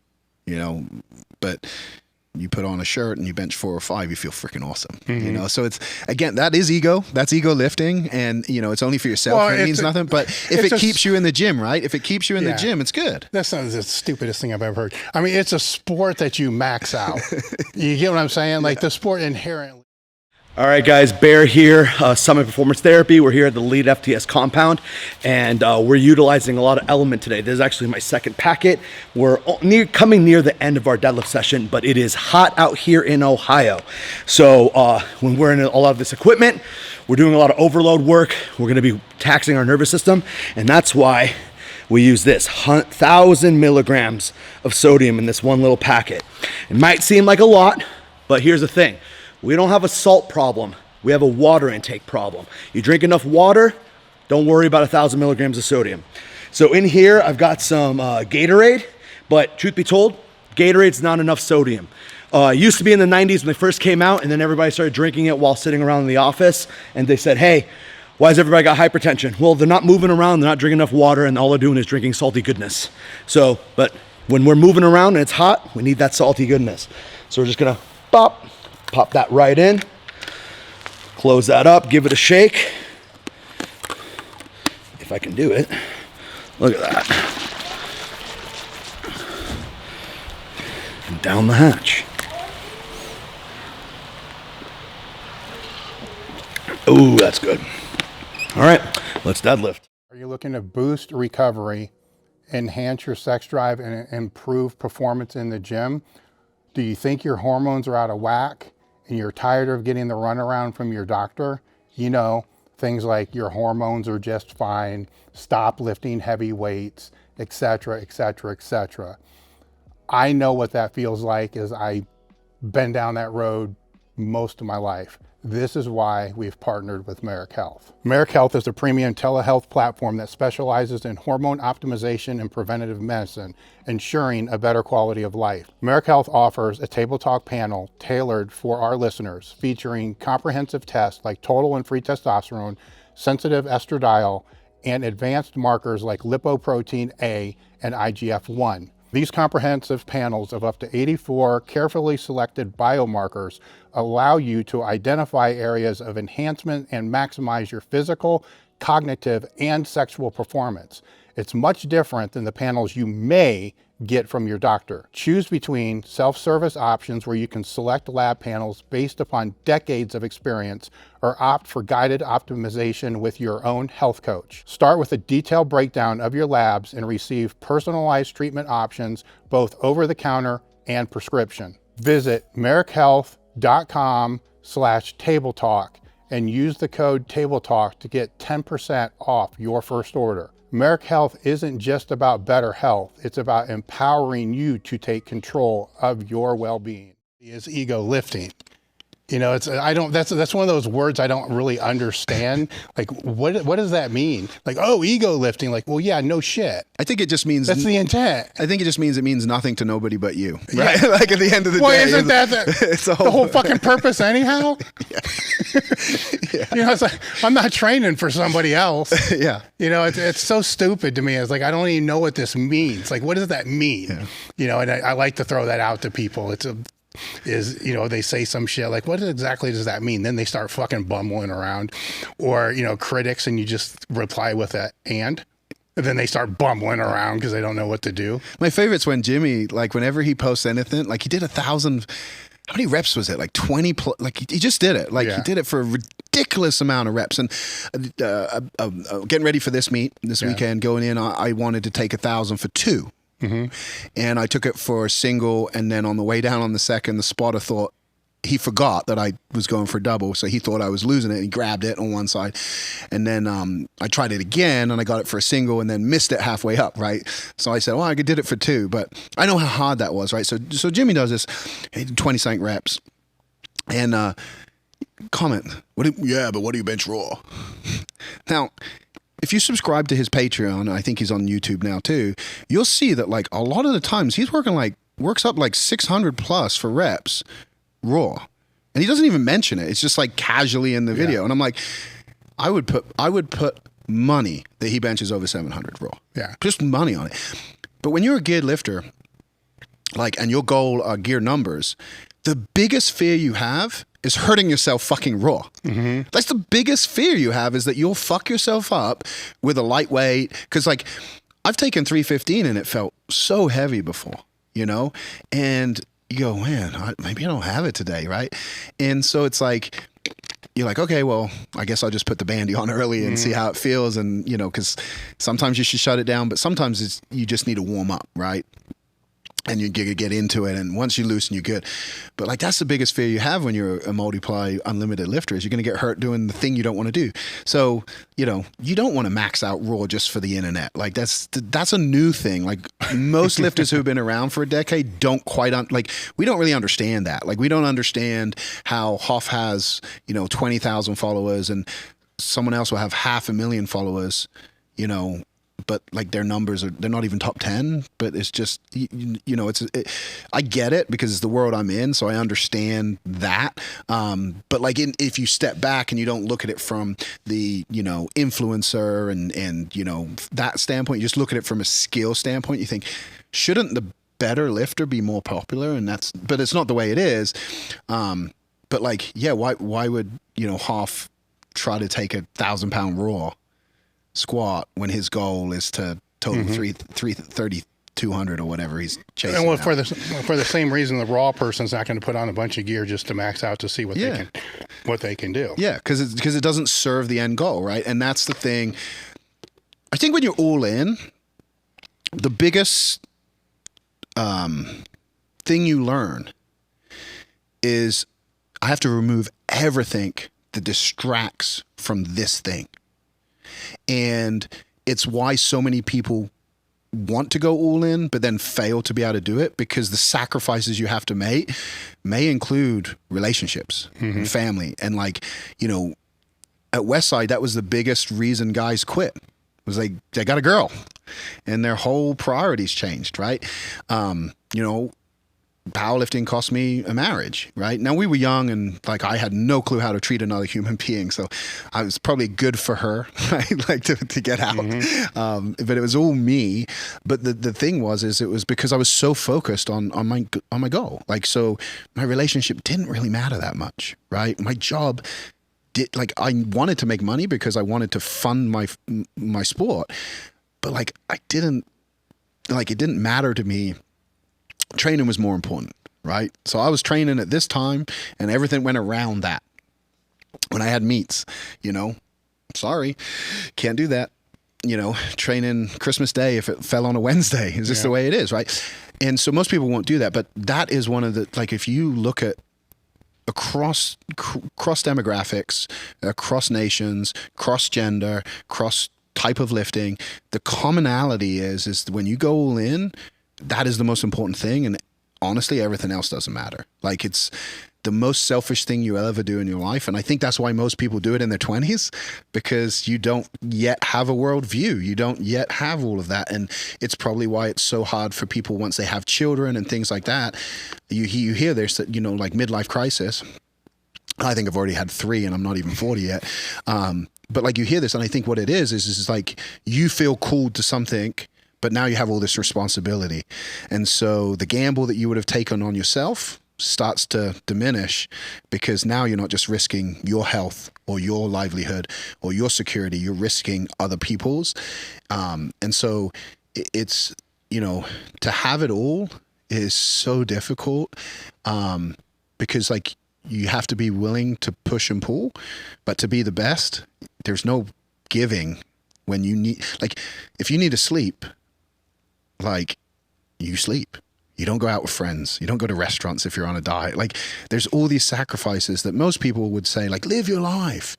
but you put on a shirt and you bench 4 or 5, you feel freaking awesome, So it's, again, that is ego. That's ego lifting. And, it's only for yourself. Well, it means nothing. But if it keeps you in the gym, right? If it keeps you in the gym, it's good. That sounds the stupidest thing I've ever heard. I mean, it's a sport that you max out. You get what I'm saying? Like the sport inherently. All right, guys, Bear here, Summit Performance Therapy. We're here at the Elite FTS compound, and we're utilizing a lot of element today. This is actually my second packet. We're coming near the end of our deadlift session, but it is hot out here in Ohio. So when we're in a lot of this equipment, we're doing a lot of overload work. We're going to be taxing our nervous system, and that's why we use this 1,000 milligrams of sodium in this one little packet. It might seem like a lot, but here's the thing. We don't have a salt problem. We have a water intake problem. You drink enough water, don't worry about 1,000 milligrams of sodium. So in here, I've got some Gatorade, but truth be told, Gatorade's not enough sodium. It used to be in the 90s when they first came out, and then everybody started drinking it while sitting around in the office, and they said, hey, why has everybody got hypertension? Well, they're not moving around, they're not drinking enough water, and all they're doing is drinking salty goodness. So, but when we're moving around and it's hot, we need that salty goodness. So we're just gonna pop that right in, close that up, give it a shake. If I can do it. Look at that. And down the hatch. Ooh, that's good. All right, let's deadlift. Are you looking to boost recovery, enhance your sex drive, and improve performance in the gym? Do you think your hormones are out of whack and you're tired of getting the runaround from your doctor? Things like your hormones are just fine, stop lifting heavy weights, etc., etc., etc. I know what that feels like, as I've been down that road most of my life. This is why we've partnered with Merrick Health. Merrick Health is a premium telehealth platform that specializes in hormone optimization and preventative medicine, ensuring a better quality of life. Merrick Health offers a Table Talk panel tailored for our listeners, featuring comprehensive tests like total and free testosterone, sensitive estradiol, and advanced markers like lipoprotein A and IGF-1. These comprehensive panels of up to 84 carefully selected biomarkers allow you to identify areas of enhancement and maximize your physical, cognitive, and sexual performance. It's much different than the panels you may get from your doctor. Choose between self-service options where you can select lab panels based upon decades of experience, or opt for guided optimization with your own health coach. Start with a detailed breakdown of your labs and receive personalized treatment options, both over the counter and prescription. Visit merrickhealth.com/tabletalk and use the code TABLETALK to get 10% off your first order. Merrick Health isn't just about better health, it's about empowering you to take control of your well-being. Is ego lifting. It's that's one of those words I don't really understand. Like, what does that mean? Like, oh, ego lifting. Like, well, yeah, no shit. I think it just means that's the intent. I think it just means it means nothing to nobody but you, right? Yeah. Like at the end of the day, isn't that the whole fucking purpose anyhow? Yeah. It's like I'm not training for somebody else. Yeah. It's so stupid to me. It's like I don't even know what this means. Like, what does that mean? Yeah. And I like to throw that out to people. They say some shit like, what exactly does that mean? Then they start fucking bumbling around, or critics, and you just reply with and then they start bumbling around because they don't know what to do. My favorite's when Jimmy, like whenever he posts anything, like he did 1,000. How many reps was it? Like 20. Like he just did it. Like he did it for a ridiculous amount of reps. And getting ready for this meet this weekend, going in, I wanted to take 1,000 for 2. Mm-hmm. And I took it for a single, and then on the way down on the second, the spotter thought he forgot that I was going for double, so he thought I was losing it. He grabbed it on one side, and then I tried it again, and I got it for a single, and then missed it halfway up, right? So I said, well, I did it for 2, but I know how hard that was, right? So Jimmy does this, 20-something reps, and comment, but what do you bench raw? Now, if you subscribe to his Patreon, I think he's on YouTube now too, you'll see that like a lot of the times he's works up like 600 plus for reps raw. And he doesn't even mention it. It's just like casually in the video. And I'm like, I would put money that he benches over 700 raw. Yeah. Just money on it. But when you're a geared lifter, and your goal are gear numbers, the biggest fear you have is hurting yourself fucking raw. Mm-hmm. That's the biggest fear you have, is that you'll fuck yourself up with a lightweight. Because like I've taken 315 and it felt so heavy before, and you go, man, maybe I don't have it today, right? And so it's like, you're like, okay, well, I guess I'll just put the bandy on early and see how it feels. And, because sometimes you should shut it down, but sometimes you just need to warm up, right? And you get into it, and once you loosen, you're good. But like that's the biggest fear you have when you're a multiply unlimited lifter, is you're going to get hurt doing the thing you don't want to do. So you don't want to max out raw just for the internet. Like that's a new thing. Like most lifters who've been around for a decade don't quite we don't really understand that. Like we don't understand how Hoff has 20,000 followers and someone else will have 500,000 followers. But like their numbers they're not even top 10, but it's just, I get it because it's the world I'm in. So I understand that. But like if you step back and you don't look at it from the, influencer and that standpoint, you just look at it from a skill standpoint, you think, shouldn't the better lifter be more popular? But it's not the way it is. But like, yeah, why would, Hoff try to take 1,000-pound raw squat when his goal is to total 3,200 or whatever he's chasing? And for the same reason, the raw person's not going to put on a bunch of gear just to max out to see what they can do. Yeah, because it doesn't serve the end goal, right? And that's the thing. I think when you're all in, the biggest thing you learn is I have to remove everything that distracts from this thing. And it's why so many people want to go all in, but then fail to be able to do it, because the sacrifices you have to make may include relationships and family. And like, at Westside, that was the biggest reason guys quit. It was like, they got a girl and their whole priorities changed, right? Powerlifting cost me a marriage, right? Now we were young and like I had no clue how to treat another human being, so I was probably good for her, right? Like to get out. But it was all me. But the thing was it was because I was so focused on my goal. Like, so my relationship didn't really matter that much, right? My job did, like, I wanted to make money because I wanted to fund my sport, but like it didn't matter to me. Training was more important, right? So I was training at this time and everything went around that. When I had meets, sorry, can't do that. Training Christmas Day if it fell on a Wednesday is just the way it is, right? And so most people won't do that, but that is one of the, like, if you look at across demographics, across nations, cross gender, cross type of lifting, the commonality is when you go all in, that is the most important thing. And honestly, everything else doesn't matter. Like the most selfish thing you'll ever do in your life. And I think that's why most people do it in their 20s, because you don't yet have a worldview. You don't yet have all of that. And it's probably why it's so hard for people once they have children and things like that. You hear there's, you know, like midlife crisis. I think I've already had 3 and I'm not even 40 yet. But like you hear this, and I think what it is like you feel called to something, but now you have all this responsibility. And so the gamble that you would have taken on yourself starts to diminish, because now you're not just risking your health or your livelihood or your security, you're risking other people's. And so it's, you know, to have it all is so difficult, because like you have to be willing to push and pull, but to be the best, there's no giving when you need, like if you need to sleep, like you sleep. You don't go out with friends. You don't go to restaurants if you're on a diet. Like there's all these sacrifices that most people would say, like, live your life.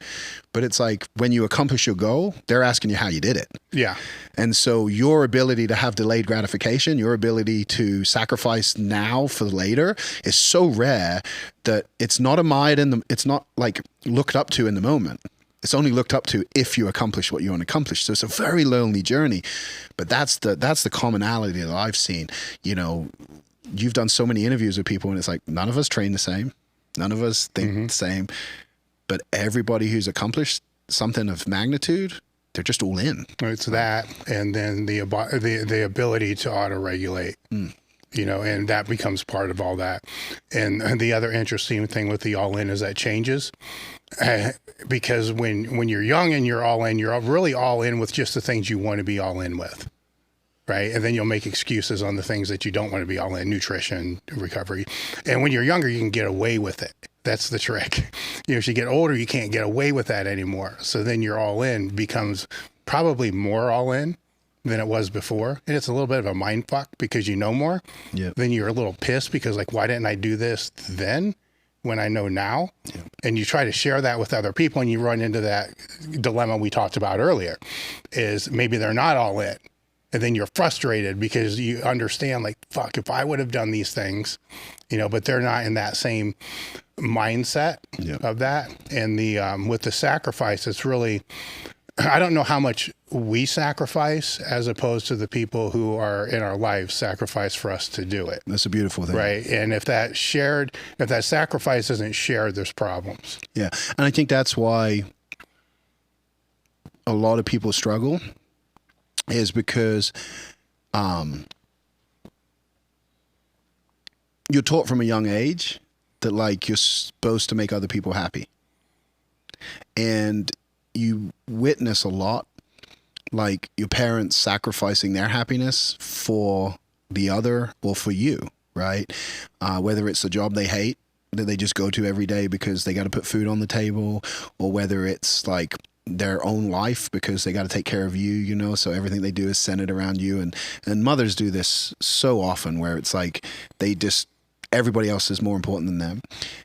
But it's like when you accomplish your goal, they're asking you how you did it. Yeah. And so your ability to have delayed gratification, your ability to sacrifice now for later is so rare that it's not admired it's not like looked up to in the moment. It's only looked up to if you accomplish what you want to accomplish. So it's a very lonely journey, but that's the commonality that I've seen. You know, you've done so many interviews with people and it's like, none of us train the same. None of us think the same, but everybody who's accomplished something of magnitude, they're just all in. It's that. And then the ability to auto-regulate. You know, and that becomes part of all that. And the other interesting thing with the all in is that changes, because when you're young and you're all in, you're really all in with just the things you want to be all in with, right? And then you'll make excuses on the things that you don't want to be all in, nutrition, recovery. And when you're younger, you can get away with it. That's the trick. You know, as you get older, you can't get away with that anymore. So then your all in becomes probably more all in than it was before. And it's a little bit of a mind fuck because you know more. Yep. Then you're a little pissed because like, why didn't I do this then when I know now? Yep. And you try to share that with other people and you run into that dilemma we talked about earlier, is maybe they're not all in. And then you're frustrated because you understand like, fuck, if I would have done these things, you know, but they're not in that same mindset of that. And the, with the sacrifice, it's really, I don't know how much we sacrifice as opposed to the people who are in our lives sacrifice for us to do it. That's a beautiful thing. Right. And if that sacrifice isn't shared, there's problems. Yeah. And I think that's why a lot of people struggle, is because you're taught from a young age that like you're supposed to make other people happy. And you witness a lot, like your parents sacrificing their happiness for the other or for you, right? Whether it's a job they hate that they just go to every day because they got to put food on the table, or whether it's like their own life because they got to take care of you, you know, so everything they do is centered around you. And mothers do this so often where it's like everybody else is more important than them.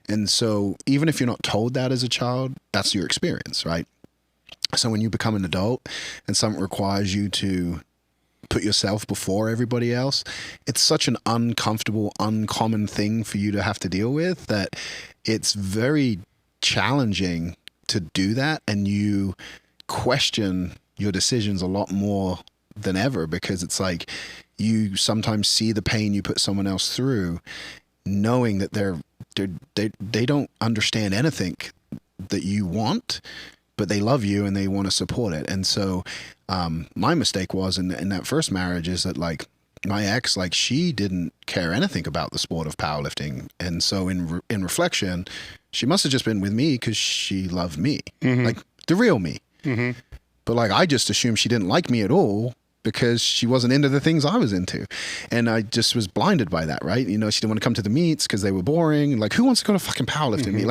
And so even if you're not told that as a child, that's your experience, right? So when you become an adult and something requires you to put yourself before everybody else, it's such an uncomfortable, uncommon thing for you to have to deal with that it's very challenging to do that. And you question your decisions a lot more than ever, because it's like you sometimes see the pain you put someone else through, knowing that they don't understand anything that you want, but they love you and they want to support it. And so my mistake was in that first marriage is that like my ex, like she didn't care anything about the sport of powerlifting. And so in reflection, she must have just been with me because she loved me, like the real me. But like I just assumed she didn't like me at all because she wasn't into the things I was into. And I just was blinded by that, right? You know, she didn't want to come to the meets because they were boring. Like, who wants to go to fucking powerlifting meet?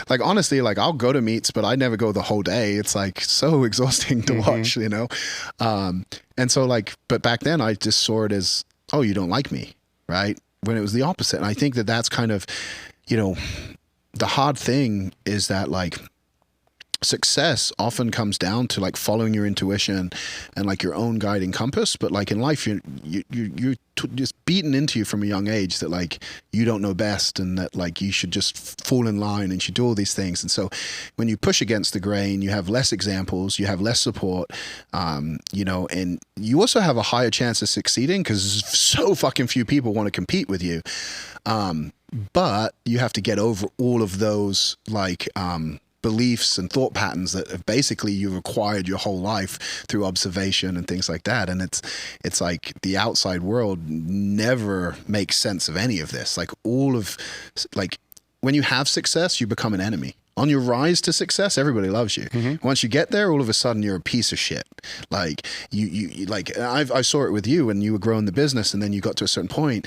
Like honestly, like I'll go to meets, but I never go the whole day. It's like so exhausting to watch, you know? And so like, but back then I just saw it as, oh, you don't like me, right? When it was the opposite. And I think that that's kind of, you know, the hard thing is that like, success often comes down to like following your intuition and like your own guiding compass. But like in life, you're just beaten into you from a young age that like you don't know best, and that like you should just fall in line and you should do all these things. And so when you push against the grain, you have less examples, you have less support, you know, and you also have a higher chance of succeeding because so fucking few people want to compete with you. But you have to get over all of those like beliefs and thought patterns that have basically you've acquired your whole life through observation and things like that. And it's like the outside world never makes sense of any of this. Like all of like when you have success, you become an enemy. On your rise to success, everybody loves you. Once you get there, all of a sudden you're a piece of shit. Like you like I saw it with you when you were growing the business, and then you got to a certain point.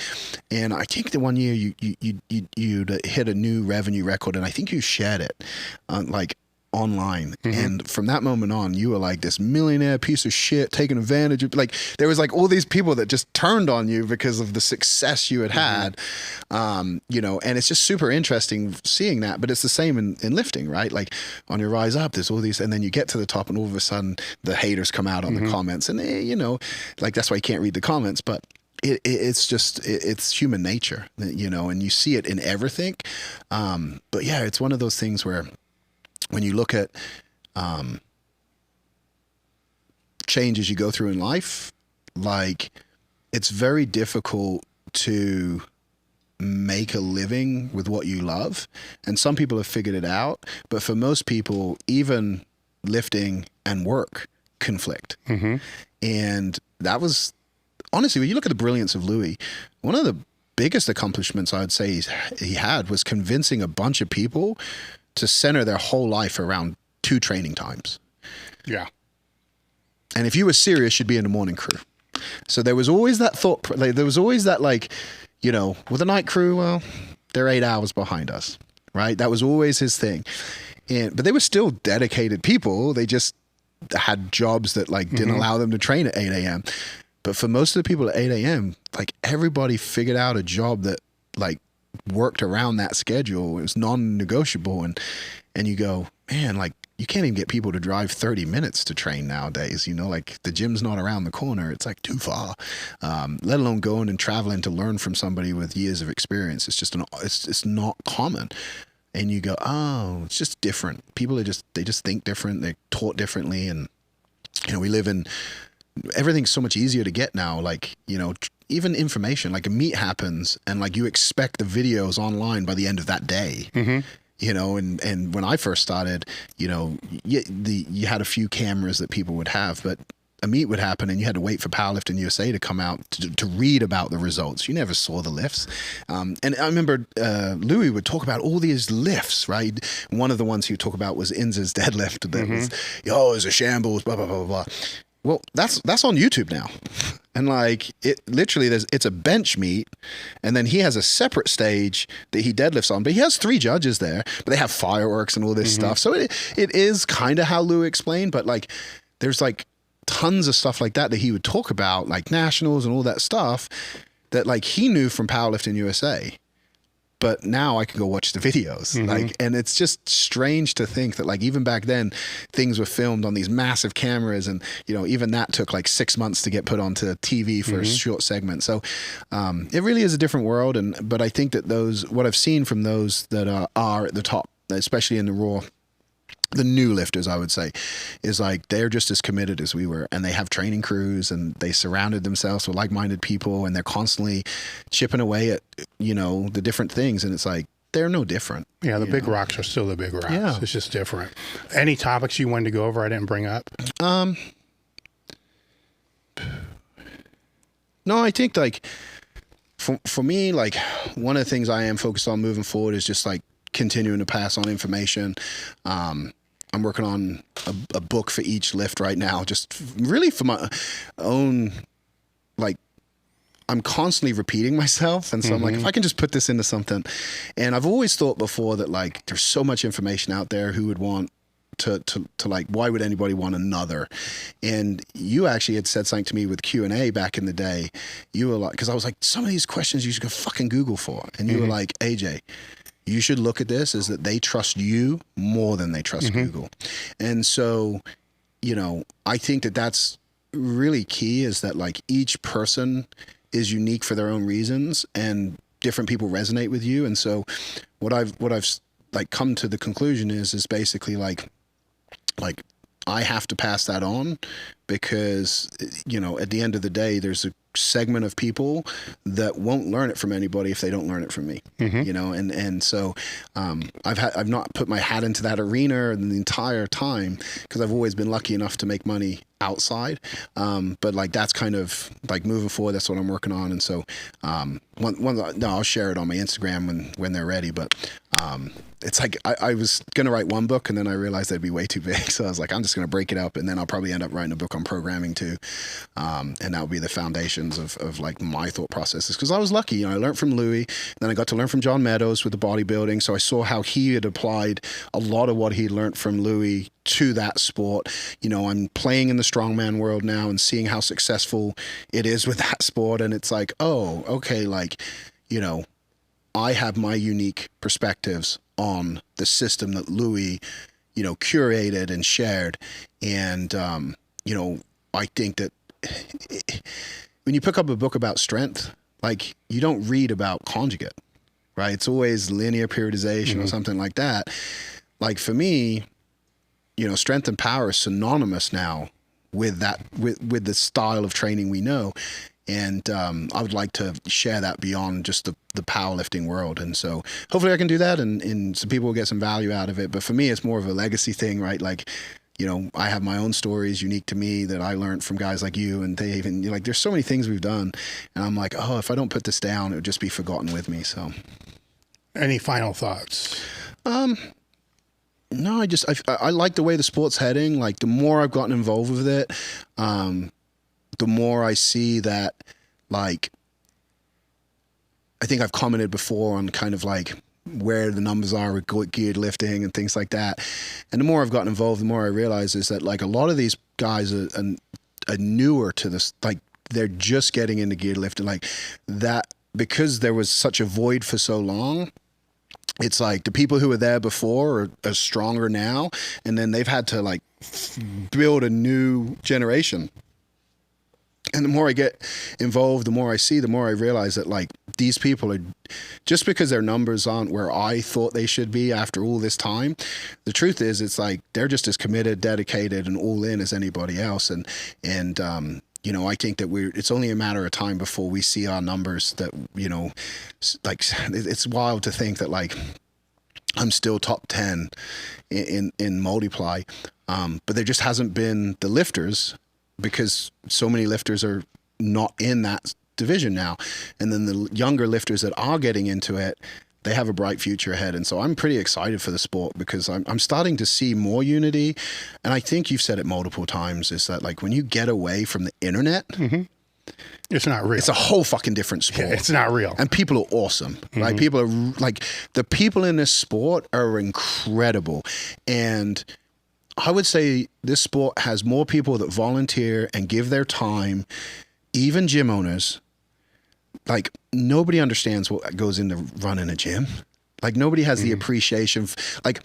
And I think the one year you'd hit a new revenue record, and I think you shared it like online. And from that moment on, you were like this millionaire piece of shit taking advantage of, like there was like all these people that just turned on you because of the success you had you know, and it's just super interesting seeing that. But it's the same in lifting, right? Like on your rise up, there's all these, and then you get to the top and all of a sudden the haters come out on the comments, and you know, like that's why you can't read the comments. But it's just it's human nature, you know, and you see it in everything. But yeah, it's one of those things where when you look at changes you go through in life, like it's very difficult to make a living with what you love. And some people have figured it out, but for most people, even lifting and work conflict. And that was, honestly, when you look at the brilliance of Louis, one of the biggest accomplishments I'd say he had was convincing a bunch of people to center their whole life around 2 training times. Yeah. And if you were serious, you'd be in the morning crew. So there was always that thought, like, there was always that, like, you know, with the night crew, well, they're 8 hours behind us, right? That was always his thing. But they were still dedicated people. They just had jobs that like didn't allow them to train at 8 a.m. But for most of the people at 8 a.m., like everybody figured out a job that like worked around that schedule. It was non-negotiable. And you go, man, like you can't even get people to drive 30 minutes to train nowadays. You know, like the gym's not around the corner. It's like too far, let alone going and traveling to learn from somebody with years of experience. It's just, it's not common. And you go, oh, it's just different. People are they just think different. They're taught differently. And, you know, we live in, everything's so much easier to get now. Like, you know, even information, like a meet happens and like you expect the videos online by the end of that day. You know, and when I first started, you know, you had a few cameras that people would have, but a meet would happen and you had to wait for Powerlifting USA to come out to read about the results. You never saw the lifts. And I remember Louis would talk about all these lifts, right? One of the ones he would talk about was Inza's deadlift that was, oh, it's a shambles, blah, blah, blah, blah. Well, that's on YouTube now. And like it literally it's a bench meet, and then he has a separate stage that he deadlifts on, but he has 3 judges there, but they have fireworks and all this stuff. So it is kind of how Lou explained, but like there's like tons of stuff like that he would talk about, like nationals and all that stuff that like he knew from Powerlifting USA. But now I can go watch the videos. Like, and it's just strange to think that like even back then things were filmed on these massive cameras, and you know, even that took like 6 months to get put onto TV for a short segment. So it really is a different world. But I think that what I've seen from those that are at the top, especially in the raw, the new lifters, I would say, is like they're just as committed as we were, and they have training crews, and they surrounded themselves with like-minded people, and they're constantly chipping away at, you know, the different things. And it's like they're no different. Yeah, the big rocks are still the big rocks. Yeah. It's just different. Any topics you wanted to go over I didn't bring up? No, I think like for me, like one of the things I am focused on moving forward is just like continuing to pass on information. I'm working on a book for each lift right now, just really for my own, like, I'm constantly repeating myself. And so I'm like, if I can just put this into something. And I've always thought before that like, there's so much information out there, who would want to like, why would anybody want another? And you actually had said something to me with Q&A back in the day. You were like, because I was like, some of these questions you should go fucking Google for. And you were like, AJ, you should look at this as that they trust you more than they trust Google. And so, you know, I think that that's really key, is that like each person is unique for their own reasons, and different people resonate with you. And so what I've like come to the conclusion is basically like I have to pass that on, because, you know, at the end of the day, there's a segment of people that won't learn it from anybody if they don't learn it from me, you know? And so, I've not put my hat into that arena the entire time, because I've always been lucky enough to make money outside. But like, that's kind of like moving forward, that's what I'm working on. And so, I'll share it on my Instagram when they're ready, but, it's like, I was going to write one book, and then I realized that'd be way too big. So I was like, I'm just going to break it up, and then I'll probably end up writing a book on programming too. And that'll be the foundations of like my thought processes. Cause I was lucky, you know, I learned from Louis, then I got to learn from John Meadows with the bodybuilding. So I saw how he had applied a lot of what he learned from Louis to that sport. You know, I'm playing in the strongman world now and seeing how successful it is with that sport. And it's like, oh, okay. Like, you know, I have my unique perspectives on the system that Louis, you know, curated and shared. And, you know, I think that when you pick up a book about strength, like, you don't read about conjugate, right? It's always linear periodization or something like that. Like, for me, you know, strength and power is synonymous now with that, with the style of training we know. And I would like to share that beyond just the powerlifting world. And so hopefully I can do that, and some people will get some value out of it. But for me, it's more of a legacy thing, right? Like, you know, I have my own stories unique to me that I learned from guys like you and Dave. And you're like, there's so many things we've done. And I'm like, oh, if I don't put this down, it would just be forgotten with me. So any final thoughts? No, I like the way the sport's heading. Like, the more I've gotten involved with it, the more I see that, like, I think I've commented before on kind of like where the numbers are with geared lifting and things like that. And the more I've gotten involved, the more I realize is that, like, a lot of these guys are newer to this. Like, they're just getting into geared lifting, like that, because there was such a void for so long. It's like the people who were there before are stronger now, and then they've had to like build a new generation. And the more I get involved, the more I see, the more I realize that, like, these people are, just because their numbers aren't where I thought they should be after all this time, the truth is, it's like they're just as committed, dedicated, and all in as anybody else. And you know, I think that it's only a matter of time before we see our numbers that, you know, like, it's wild to think that, like, I'm still top 10 in multiply. But there just hasn't been the lifters, because so many lifters are not in that division now. And then the younger lifters that are getting into it, they have a bright future ahead. And so I'm pretty excited for the sport, because I'm starting to see more unity. And I think you've said it multiple times, is that, like, when you get away from the internet, It's not real. it's a whole fucking different sport. Yeah, it's not real. And people are awesome. Like, people are like, the people in this sport are incredible. And I would say this sport has more people that volunteer and give their time, even gym owners. Like, nobody understands what goes into running a gym. Like, nobody has the appreciation. Like,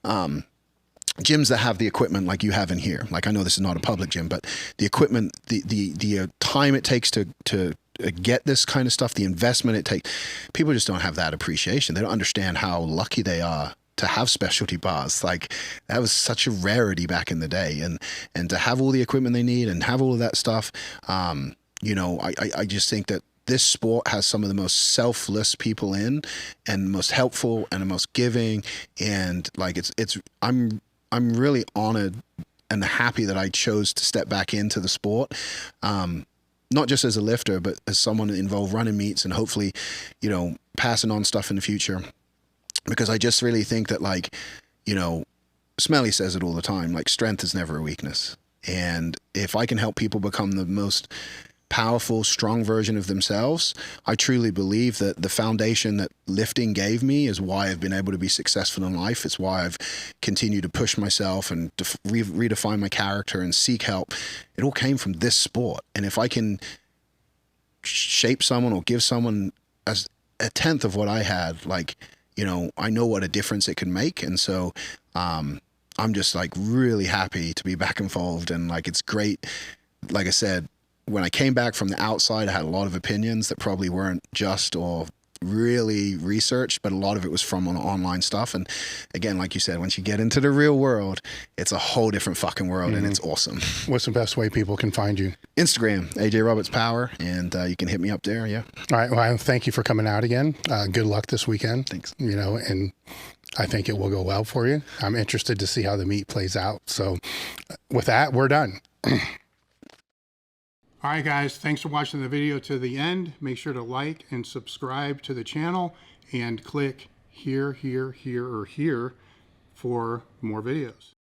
gyms that have the equipment like you have in here. Like, I know this is not a public gym, but the equipment, the time it takes to get this kind of stuff, the investment it takes, people just don't have that appreciation. They don't understand how lucky they are to have specialty bars. Like, that was such a rarity back in the day, and to have all the equipment they need and have all of that stuff. You know, I just think that this sport has some of the most selfless people in, and the most helpful and the most giving. And like, I'm really honored and happy that I chose to step back into the sport. Not just as a lifter, but as someone involved running meets and hopefully, you know, passing on stuff in the future. Because I just really think that, like, you know, Smelly says it all the time, like, strength is never a weakness. And if I can help people become the most powerful, strong version of themselves, I truly believe that the foundation that lifting gave me is why I've been able to be successful in life. It's why I've continued to push myself and redefine my character and seek help. It all came from this sport. And if I can shape someone or give someone as a tenth of what I had, like, you know, I know what a difference it can make. And so I'm just like really happy to be back involved, and like it's great. Like I said, when I came back from the outside, I had a lot of opinions that probably weren't just or really researched, but a lot of it was from online stuff. And again, like you said, once you get into the real world, it's a whole different fucking world, and it's awesome. What's the best way people can find you? Instagram, AJ Roberts Power, and you can hit me up there. Yeah. All right. Well, thank you for coming out again. Good luck this weekend. Thanks. You know, and I think it will go well for you. I'm interested to see how the meet plays out. So with that, we're done. All right, guys, thanks for watching the video to the end. Make sure to like and subscribe to the channel and click here, here, here, or here for more videos.